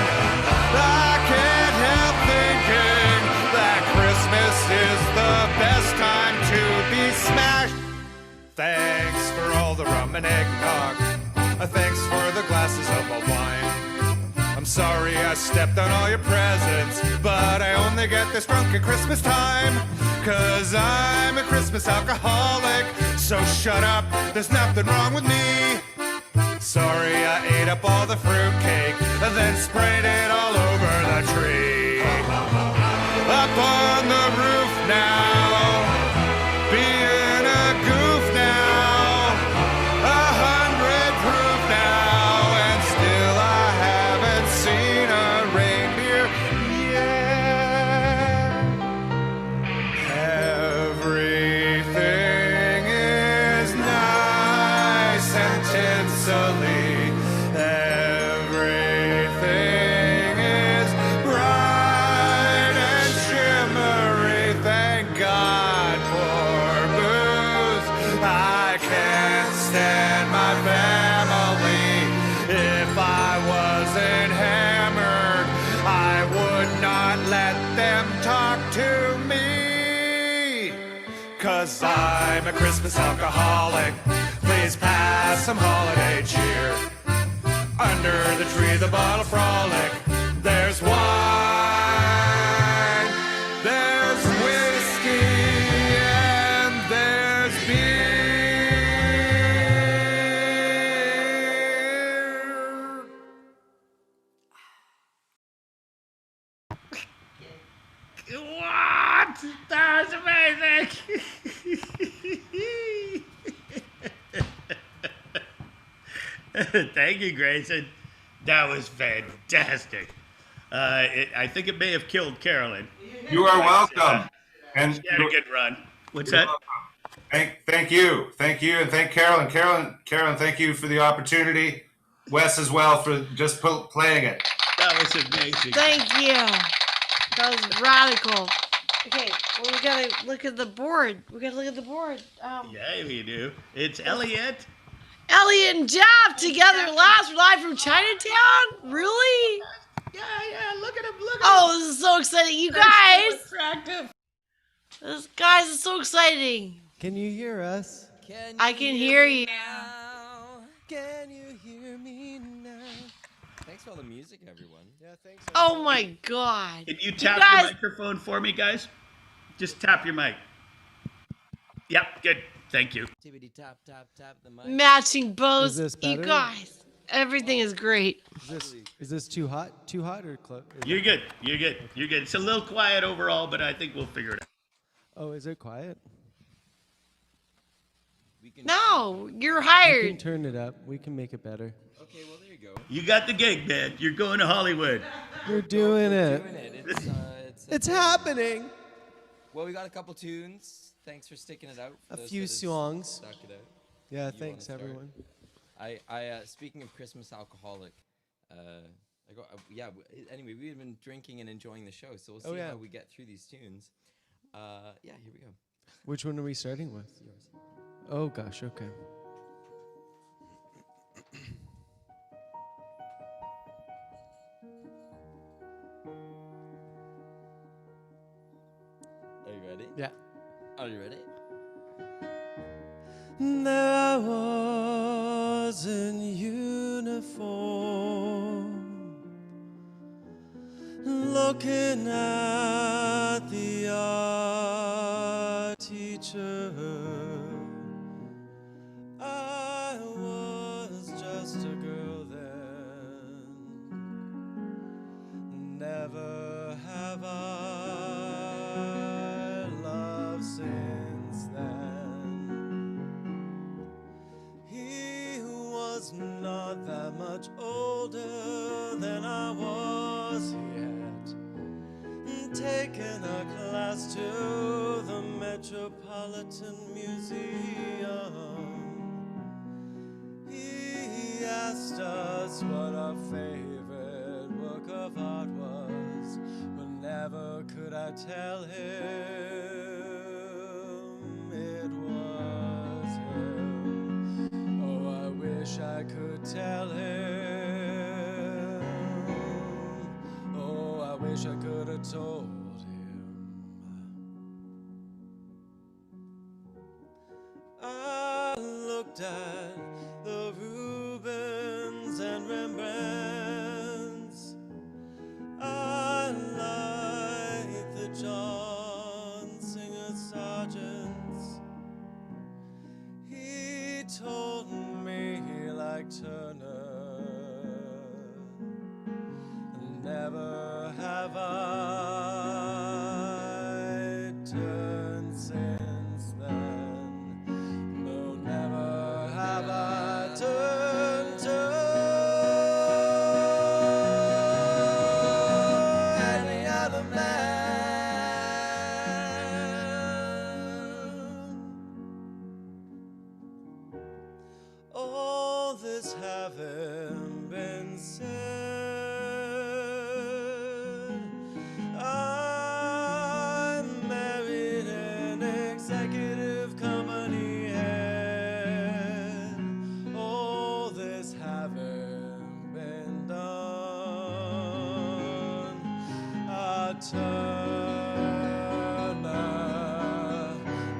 I can't help thinking that Christmas is the best time to be smashed. Thanks for all the rum and eggnog. Thanks for the glasses of mulled wine. I'm sorry I stepped on all your presents, but I only get this drunk at Christmas time. 'Cause I'm a Christmas alcoholic, so shut up, there's nothing wrong with me. Sorry I ate up all the fruitcake, and then sprayed it all over the tree. Up on the roof now, being a goof now, 100 proof now, and still I haven't seen a reindeer yet. Everything is nice and tinsely. Everything is bright and shimmery. Thank God for booze. I can't stand my family. If I wasn't hammered, I would not let them talk to 'cause I'm a Christmas alcoholic. Please pass some holiday cheer. Under the tree, the bottle frolic. There's wine, there's whiskey, and there's beer. What? That was amazing. Thank you, Grayson. That was fantastic. I think it may have killed Carolyn. You are welcome. And she had a good run. What's that? Thank you, and thank Carolyn. Carolyn, thank you for the opportunity. Wes as well for just playing it. That was amazing. Thank you. That was radical. Okay, well, we gotta look at the board. Yeah, we do. It's Elliot. Elliot and Jeff together last live from Chinatown? Really? Yeah, look at him, Oh, this is so exciting. You guys! So attractive. Guys, it's so exciting. Can you hear us? I can hear you. Can you hear me now? Thanks for all the music, everyone. Yeah, thanks. Oh my God. Can you tap guys- your microphone for me, guys? Just tap your mic. Yep, good. Thank you. Tippity tap tap tap the mic. Matching bows. Is this You better? guys. Everything is great. Is this too hot? Too hot or close? You're good. It's a little quiet overall, but I think we'll figure it out. Oh, is it quiet? No, you're We hired. can turn it up. We can make it better. Okay, well there you go. You got the gig, man. You're going to Hollywood. We're doing it. It's happening. Well, we got a couple tunes. Thanks for sticking it out. For A those few that have songs. Stuck it out. Yeah, You thanks wanna start? everyone. I speaking of Christmas alcoholic, anyway, we've been drinking and enjoying the show, so we'll see how we get through these tunes. Here we go. Which one are we starting with? Yours. Oh gosh, okay. Are you ready? Yeah. Are you ready? There I was in uniform, looking at the art teacher. I was just a girl then. Never have I loved since then. He was not that much older than I was. He had taken a class to the Metropolitan Museum. He asked us what our favorite work of art was, but never could I tell him it was him. Oh, I wish I could tell him. Oh, I wish I could have told him. I looked at the Rubens and Rembrandts. I liked the John Singer Sargents. He told me he liked Turner. Never have I turned since then. No, never have I turned to any other man. All this having been said, I married an executive company head. All this having been done, I turn.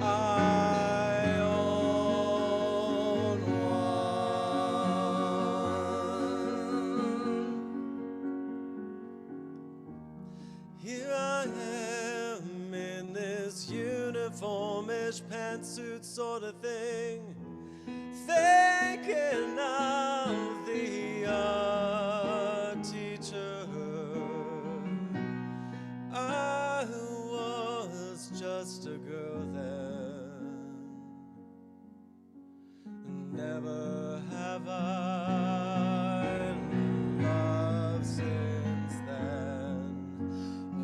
I sort of thing. Thinking of the art teacher. I was just a girl then. Never have I loved since then.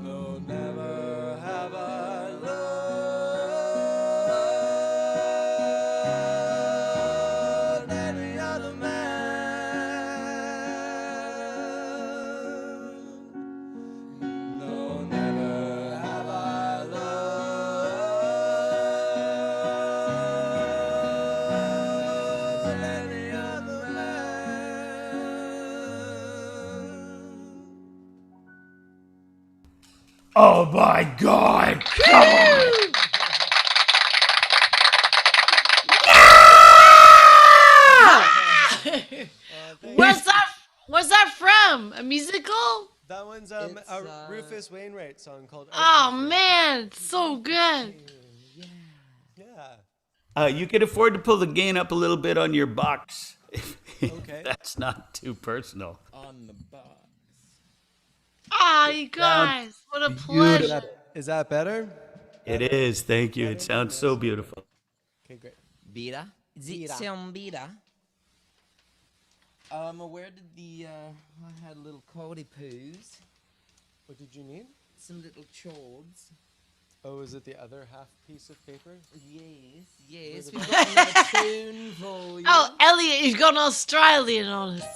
No, never have I loved any other man. No, never have I loved any other man. Oh my God! Come on! What's that from? A musical? That one's a Rufus Wainwright song called. Oh man, it's so good. Yeah. You could afford to pull the gain up a little bit on your box. Okay. That's not too personal. On the box. Ah, you guys, what a pleasure. Is that better? It is. Thank you. It sounds so beautiful. Okay, great. Bira? Does it sound bira? Where did the, I had little cordy poos. What did you need? Some little chords. Oh, is it the other half piece of paper? Yes, we've got another tune for you. Oh, Elliot, you've gone Australian on us.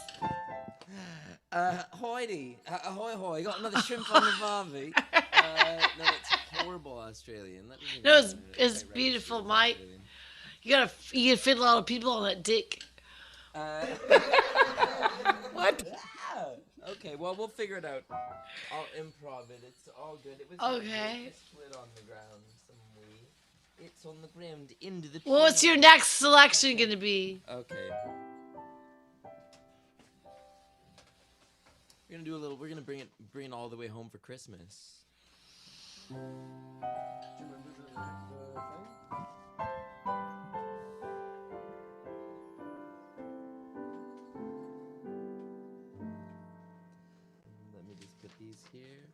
Hoity, ahoy hoy, got another shrimp on the barbie. No, that's horrible Australian. No, it's beautiful, mate. You can fit a lot of people on that dick. What? Okay, well, we'll figure it out. I'll improv it. It's all good. It was Okay. It's split on the ground some way. It's on the ground into the. Well, what's your next selection gonna be? Okay. We're gonna do a little. We're gonna bring it all the way home for Christmas. Do you remember the thing? Let me just put these here.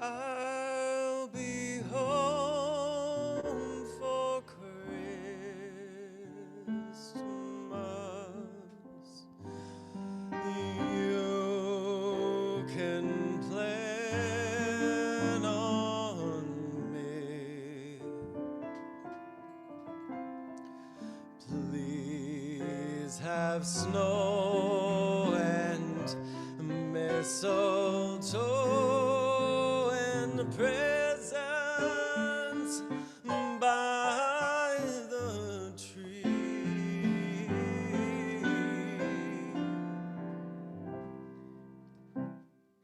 I'll be home for Christmas. You can plan on me. Please have snow and mistletoe and presents by the tree.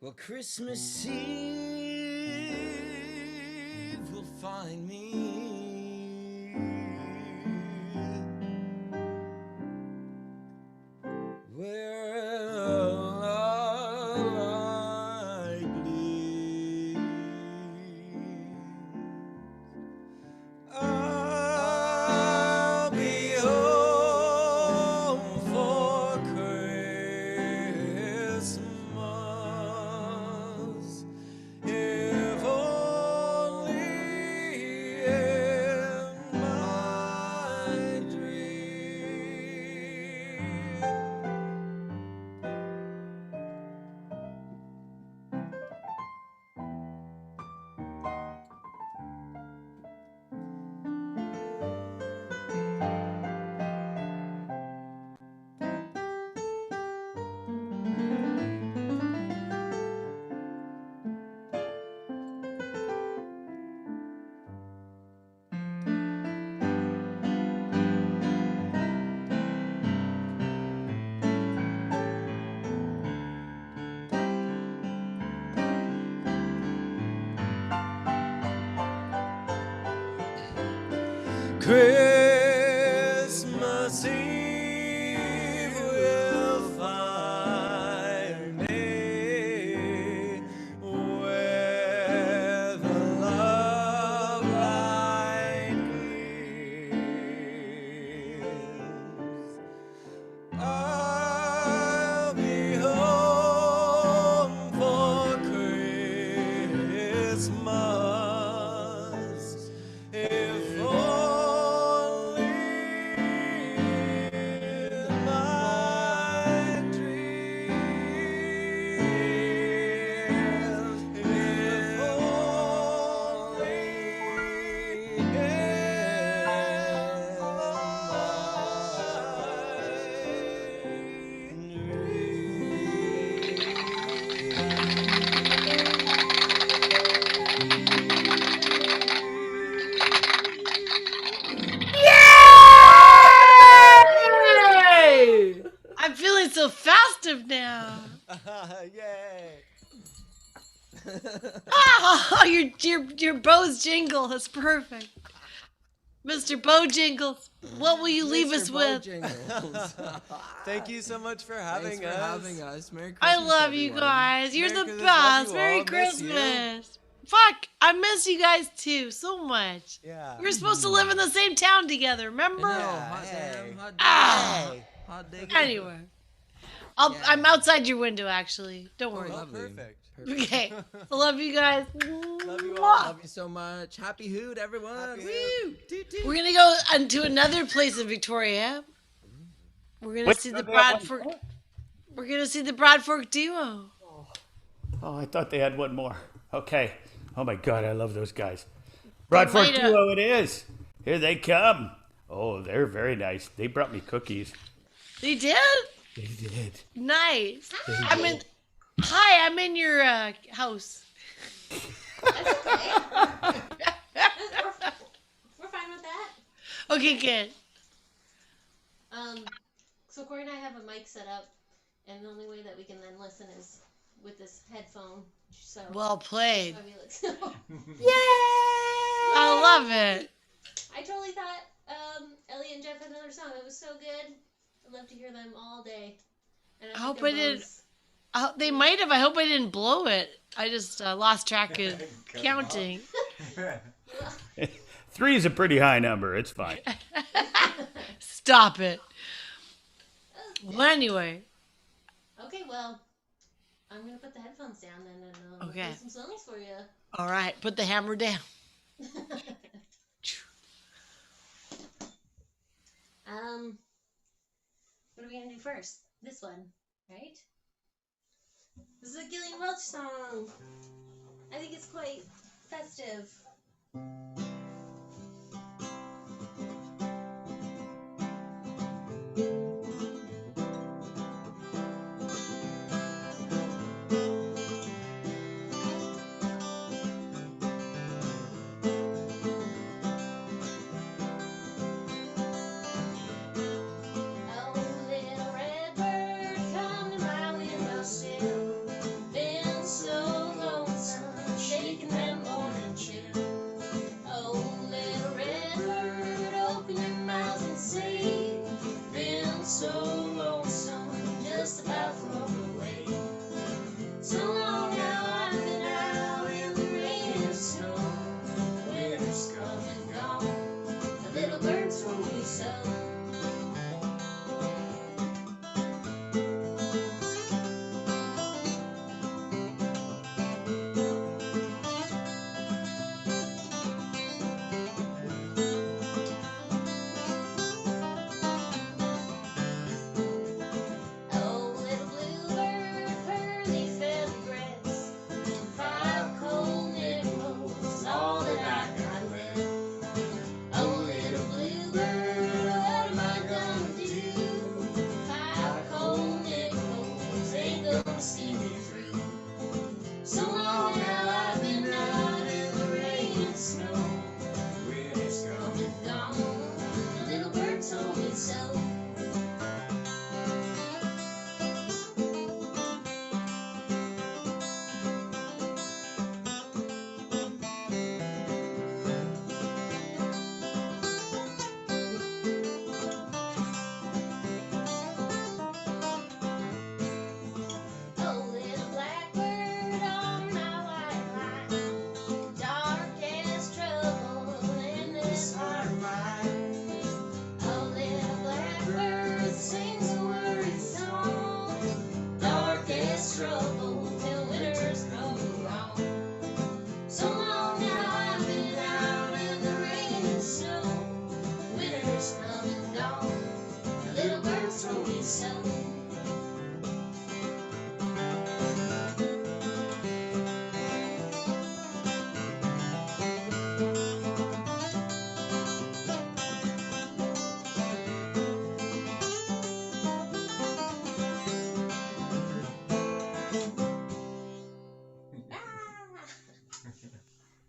Well, Christmas Eve will find me where light gleams. I'll be home for Christmas, if only in my dream. Christmas Eve will find me Christmas. If only my dream, if only Yay! I'm feeling so festive now. Yay! Oh, your Bo's jingle is perfect. Mr. Bo Jingles, what will you leave us with? Thank you so much for having Thanks us. for having us. Merry Christmas, I love you everyone. guys. You're Merry the Christmas, love best. you Merry all. Miss you. Christmas. Fuck, I miss you guys too so much. Yeah. We were supposed to live in the same town together, remember? Hot damn, hot Ah. damn. Hot diggity. Anyway, I'm outside your window actually. Don't worry. Lovely. Perfect. Okay, I love you guys. Love you all. Love you so much. Happy Hoot, everyone. Happy Woo! Toot, toot. We're gonna go into another place in Victoria. We're gonna see the Broadfork. We're gonna see the Broadfork Duo. Oh, I thought they had one more. Okay. Oh my God, I love those guys. Broadfork might, Duo it is. Here they come. Oh, they're very nice. They brought me cookies. They did? They did. Nice. There you I'm go. in. Hi, I'm in your house. We're fine with that. Okay, good. So Corey and I have a mic set up, and the only way that we can then listen is with this headphone. So Well played. Yay! I love it. I totally thought Elliot and Jeff had another song. It was so good. I'd love to hear them all day. And I hope their I didn't. bows- They might have. I hope I didn't blow it. I just lost track of counting. 3 is a pretty high number. It's fine. Stop it. Well, anyway. Okay, well, I'm gonna put the headphones down then and Okay. play some songs for you. All right, put the hammer down. What are we gonna do first? This one, right? This is a Gillian Welch song. I think it's quite festive. Oh,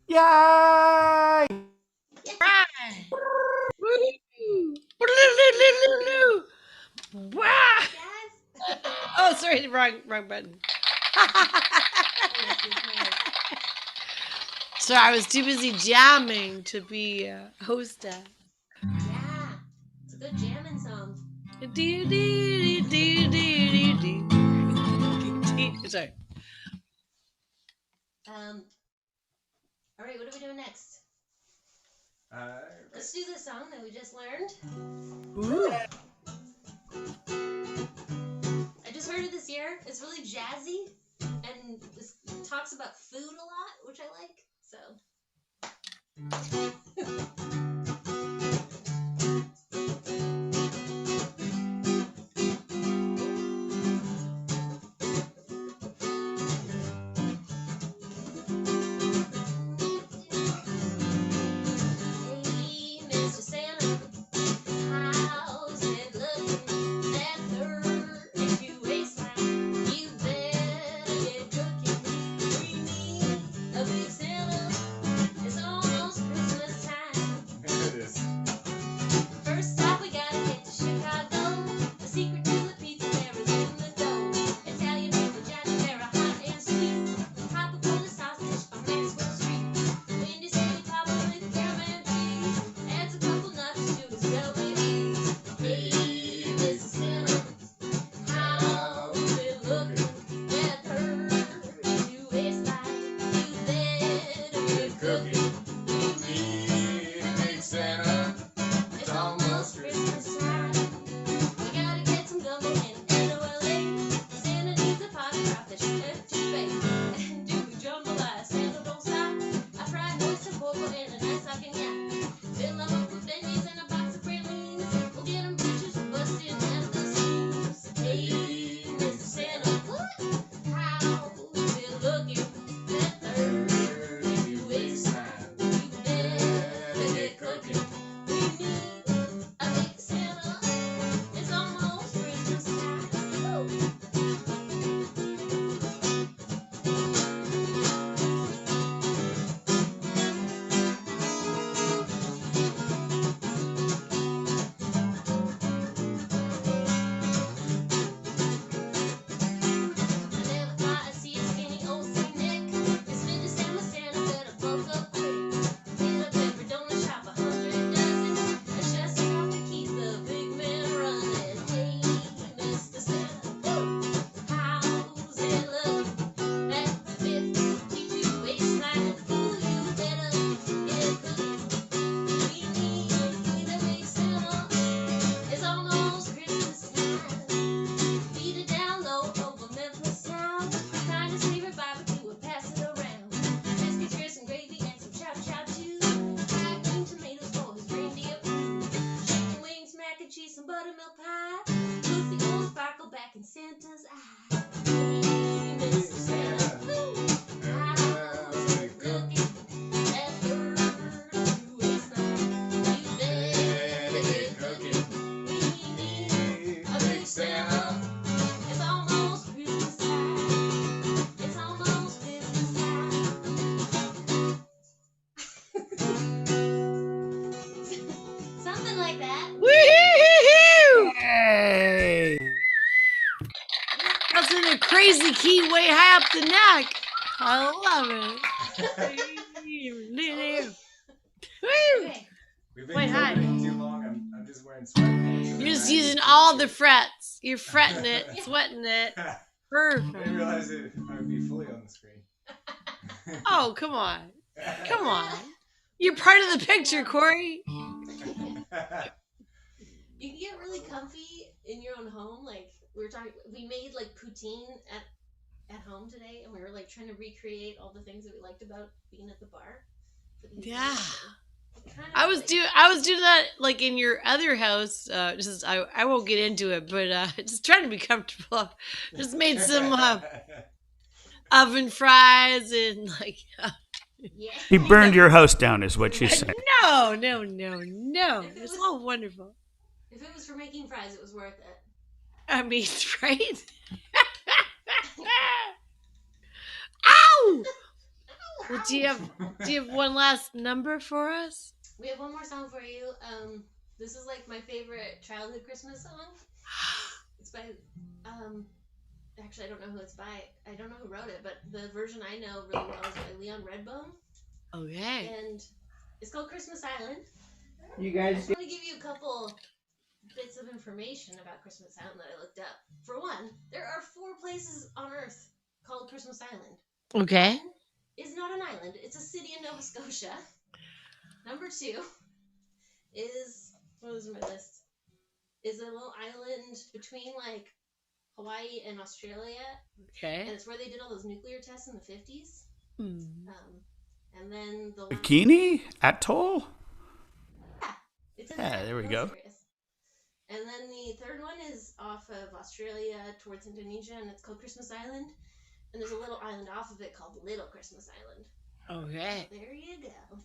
Yay! Oh, sorry, wrong button. So I was too busy jamming to be hostess. Yeah, it's a good jamming song. Sorry. All right, what are we doing next? Let's do the song that we just learned. Ooh. I just heard it this year. It's really jazzy, and this talks about food a lot, which I like. So. Crazy key way high up the neck. I love it. Way high. Too long. I'm just wearing sweatpants. You're just using all the frets. You're fretting it, sweating it. Perfect. I didn't realize I would be fully on the screen. Oh, come on. Come on. You're part of the picture, Corey. You can get really comfy in your own home. Like we made like poutine at home today, and we were like trying to recreate all the things that we liked about being at the bar. Yeah. I was doing that like in your other house. I won't get into it, but just trying to be comfortable. Just made some oven fries and like. He burned your house down, is what she's saying. No. It's all wonderful. If it was for making fries, it was worth it. I mean, right? Ow! Well, do you have one last number for us? We have one more song for you. This is like my favorite childhood Christmas song. It's by actually I don't know who it's by. I don't know who wrote it, but the version I know really well is by Leon Redbone. Okay. And it's called Christmas Island. You I guys just want to give you a couple bits of information about Christmas Island that I looked up. For one, there are 4 places on Earth called Christmas Island. Okay. One is not an island. It's a city in Nova Scotia. Number 2 is, what was my list? Is a little island between like Hawaii and Australia. Okay. And it's where they did all those nuclear tests in the 50s. Mm. And then the Bikini Atoll. It's Yeah, there we real go. serious. And then the third one is off of Australia towards Indonesia, and it's called Christmas Island. And there's a little island off of it called Little Christmas Island. Okay. So there you go.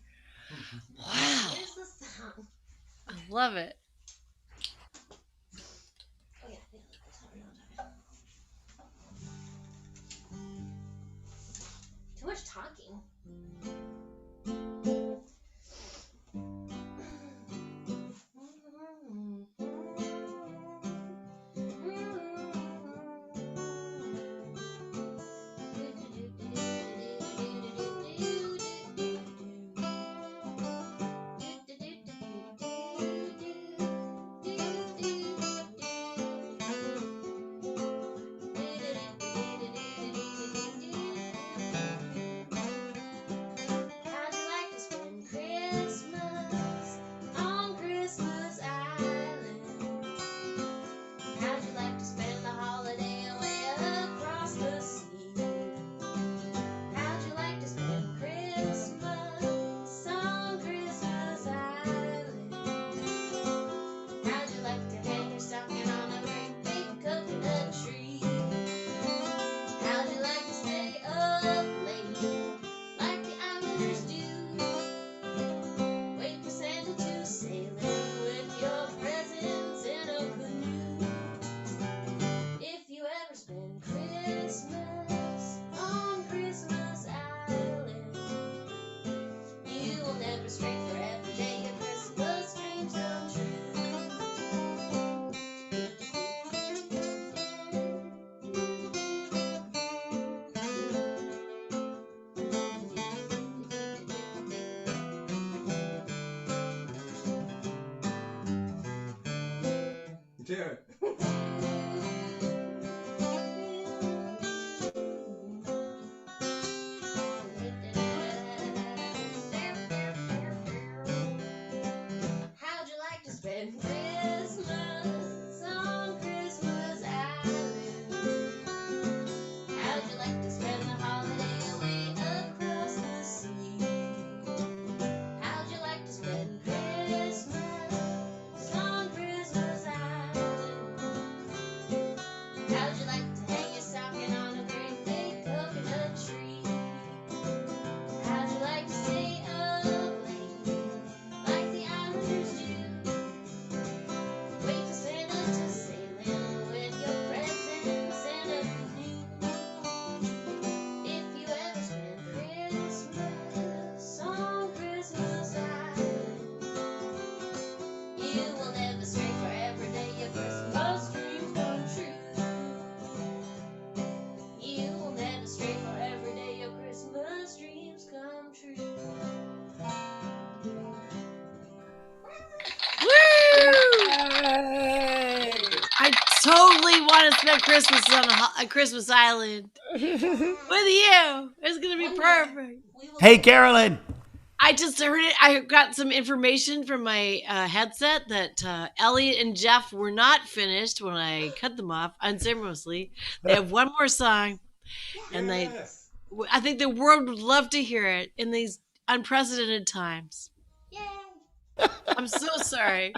Wow. Here's the song. I love it. Oh yeah. Too much talking. Do it. How'd you like to spend Christmas on Christmas Island? How'd you like to spend the holiday away across the sea? How'd you like to spend Christmas on Christmas Island? How'd you like to hang your stocking on a great big coconut tree? How'd you like to stay up late like the islanders do? Wait for Santa to sail in with your presents in a canoe. If you ever spend Christmas on Christmas Island, you will never stray for every day your Christmas dreams come true. You will never stray for every day your Christmas dreams come true. I totally want to spend Christmas on a Christmas Island with you. It's gonna be perfect. Hey, Carolyn. I just heard it. I got some information from my headset that Elliot and Jeff were not finished when I cut them off unceremoniously. They have one more song, and I think the world would love to hear it in these unprecedented times. I'm so sorry.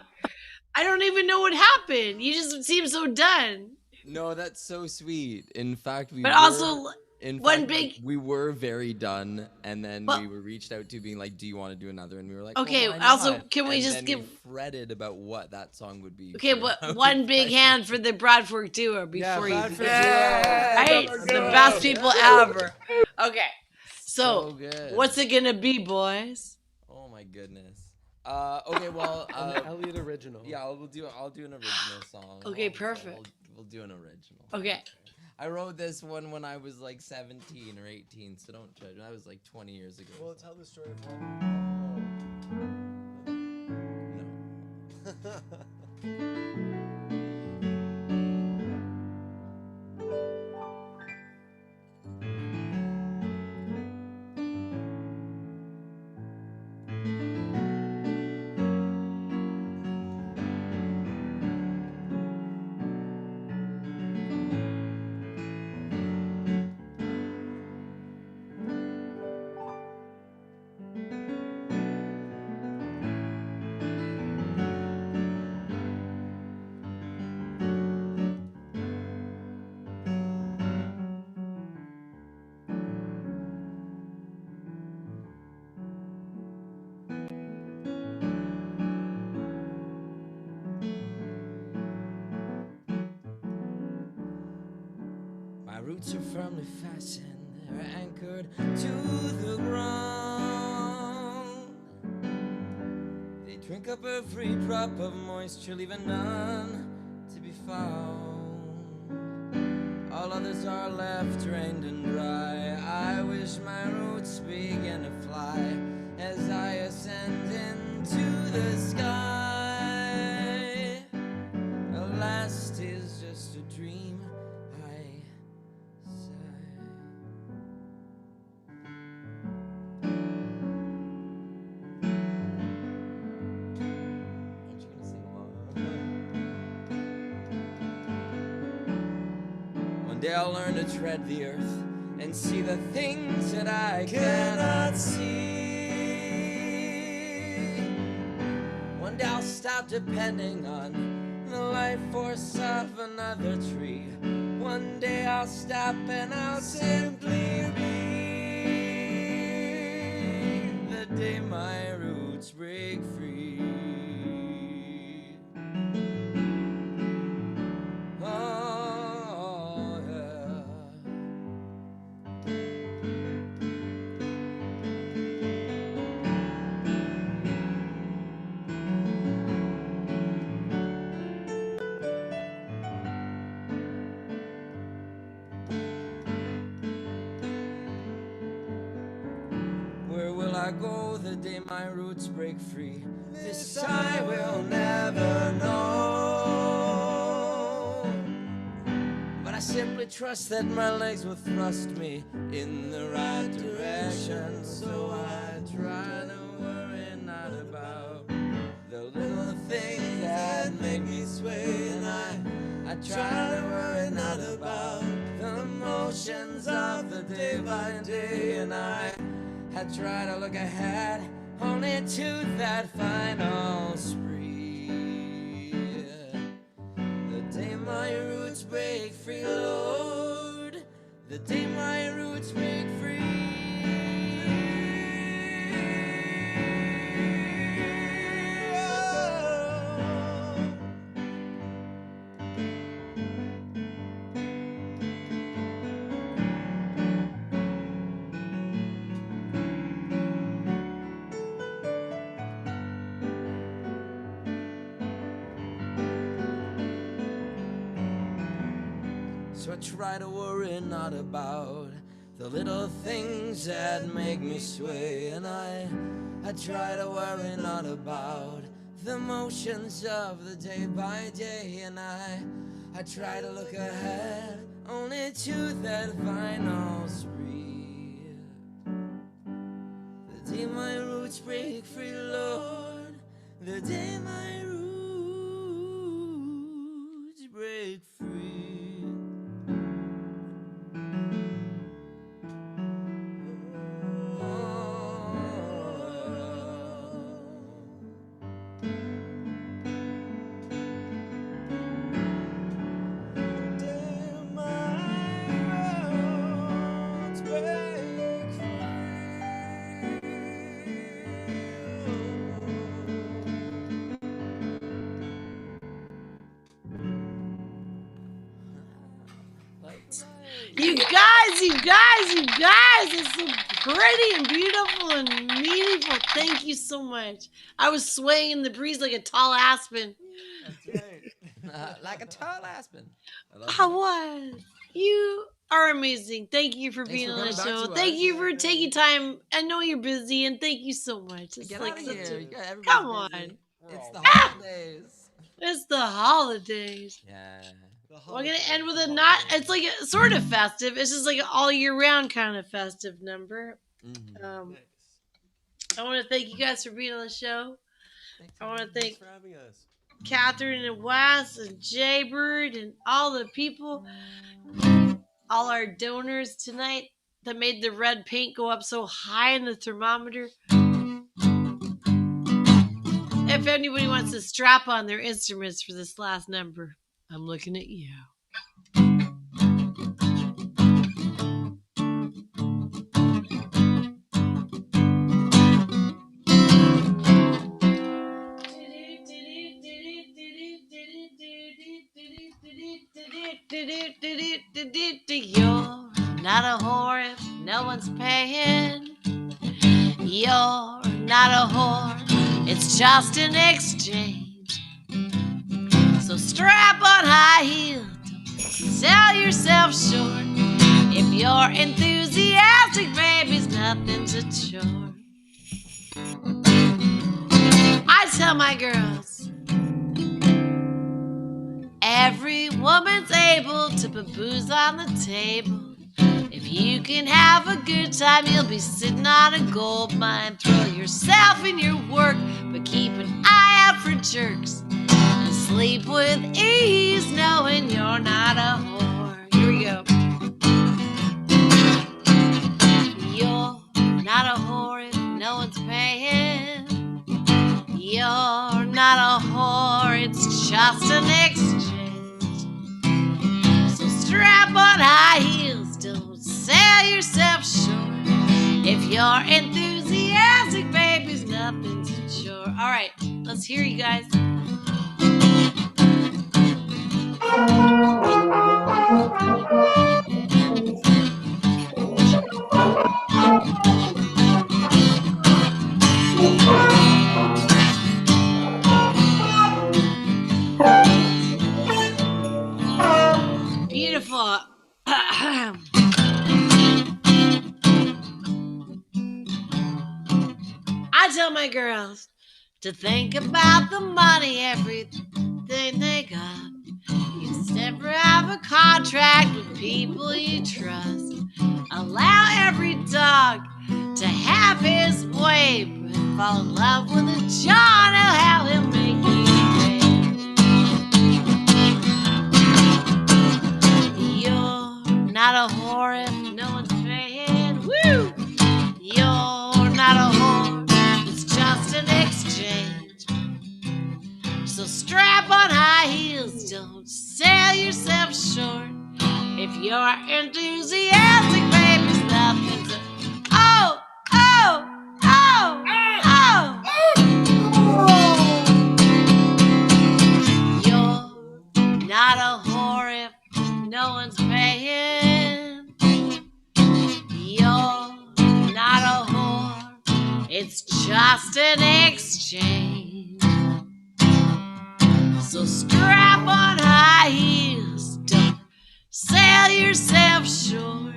I don't even know what happened. You just seem so done. No, that's so sweet. In fact, we But were, also, in one fact, big- we were very done, and then Well- we were reached out to being like, "Do you want to do another?" And we were like, Okay, "Well, why also, not?" can we And just then give- we fretted about what that song would be. Okay, for but about one big 5 hand for the Broadfork Duo before you. Broadfork Duo. Right? Let's The go. best people ever. Okay. So, good. what's it gonna be, boys? Oh my goodness. Okay, well, An Elliot original. Yeah, I'll do an original song. Okay, perfect. We'll do an original. Okay. I wrote this one when I was like 17 or 18, so don't judge. That was like 20 years ago. Well, tell the story of how. My roots are firmly fastened, they're anchored to the ground. They drink up every drop of moisture, leaving none to be found. All others are left drained and dry. I wish my roots began to fly as I ascend into the sky. The last is just a dream. One day I'll learn to tread the earth and see the things that I cannot see. One day I'll stop depending on the life force of another tree. One day I'll stop and I'll simply be the day my roots break free. I go the day my roots break free. This I will never know. But I simply trust that my legs will thrust me in the right direction. So I try to worry not about the little things that make me sway. And I try to worry not about the motions of the day by day. And I try to look ahead only to that final spree. The day my roots break free, Lord. The day my roots break free. So I try to worry not about the little things that make me sway. And I try to worry not about the motions of the day by day. And I try to look ahead only to that final spree. The day my roots break free, Lord. The day my roots break free. You guys, it's so great. pretty and beautiful and meaningful. Thank you so much. I was swaying in the breeze like a tall aspen. That's right. Like a tall aspen. I was. You are amazing. Thank you for Thanks being for on the coming back show. to Thank us. you for taking time. I know you're busy, and thank you so much. It's Get like out of such here. a- You got- everybody's Come on. busy. It's the holidays. It's the holidays. Yeah. We're gonna end with a not. It's like a sort of festive. It's just like an all year round kind of festive number. I want to thank you guys for being on the show. I want to thank for having us. Catherine and Wes and Jaybird and all the people, all our donors tonight that made the red paint go up so high in the thermometer. If anybody wants to strap on their instruments for this last number, I'm looking at you. You're not a whore if no one's paying. You're not a whore, it's just an exchange. So strap on high heels, sell yourself short. If you're enthusiastic, baby's nothing's a chore. I tell my girls, every woman's able to put booze on the table. If you can have a good time, you'll be sitting on a gold mine. Throw yourself in your work, but keep an eye out for jerks. And sleep with ease, knowing you're not a whore. Here we go. You're not a whore if no one's paying. You're not a whore, it's just an exchange. So strap on high heels, don't sell yourself short. If you're enthusiastic, baby's nothing's a chore. All right, let's hear you guys. Beautiful. I tell my girls to think about the money, everything they got. You never have a contract with people you trust. Allow every dog to have his way, but fall in love with a John, how he'll make you pay. You're not a whore if no one's paying. Woo! You're not a whore, it's just an exchange. So strap on high heels, don't sell yourself short. If you're enthusiastic, baby's nothing to... Oh, oh, oh, oh! You're not a whore if no one's paying. You're not a whore, it's just an exchange. So strap on high heels, don't sell yourself short.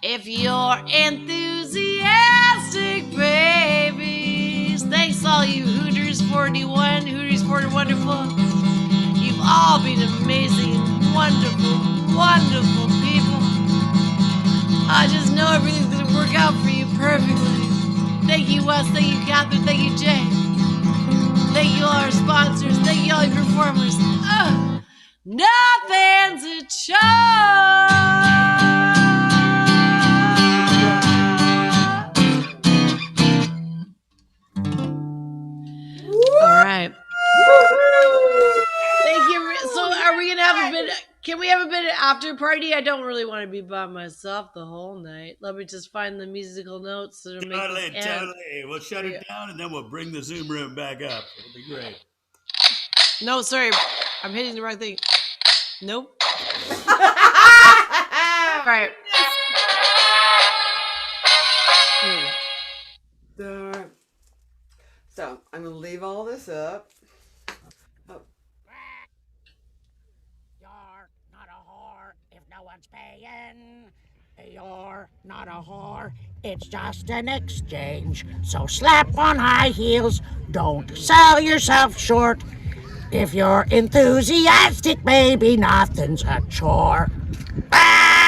If you're enthusiastic, babies. Thanks all you Hooters 41, Hooters 40 Wonderful. You've all been amazing, wonderful, wonderful people. I just know everything's gonna work out for you perfectly. Thank you, Wes. Thank you, Catherine. Thank you, Jay. Thank you, all our sponsors. Thank you, all your performers. Nothing's a chore. All right. Thank you. So, are we gonna have a bit? Can we have a bit of after party? I don't really want to be by myself the whole night. Let me just find the musical notes that'll make Totally, this end. totally. We'll shut it down and then we'll bring the Zoom room back up. It'll be great. No, sorry, I'm hitting the wrong thing. Nope. All right. I'm gonna leave all this up. Oh. You're not a whore if no one's paying. You're not a whore, it's just an exchange. So slap on high heels, don't sell yourself short. If you're enthusiastic, baby, nothing's a chore. Ah!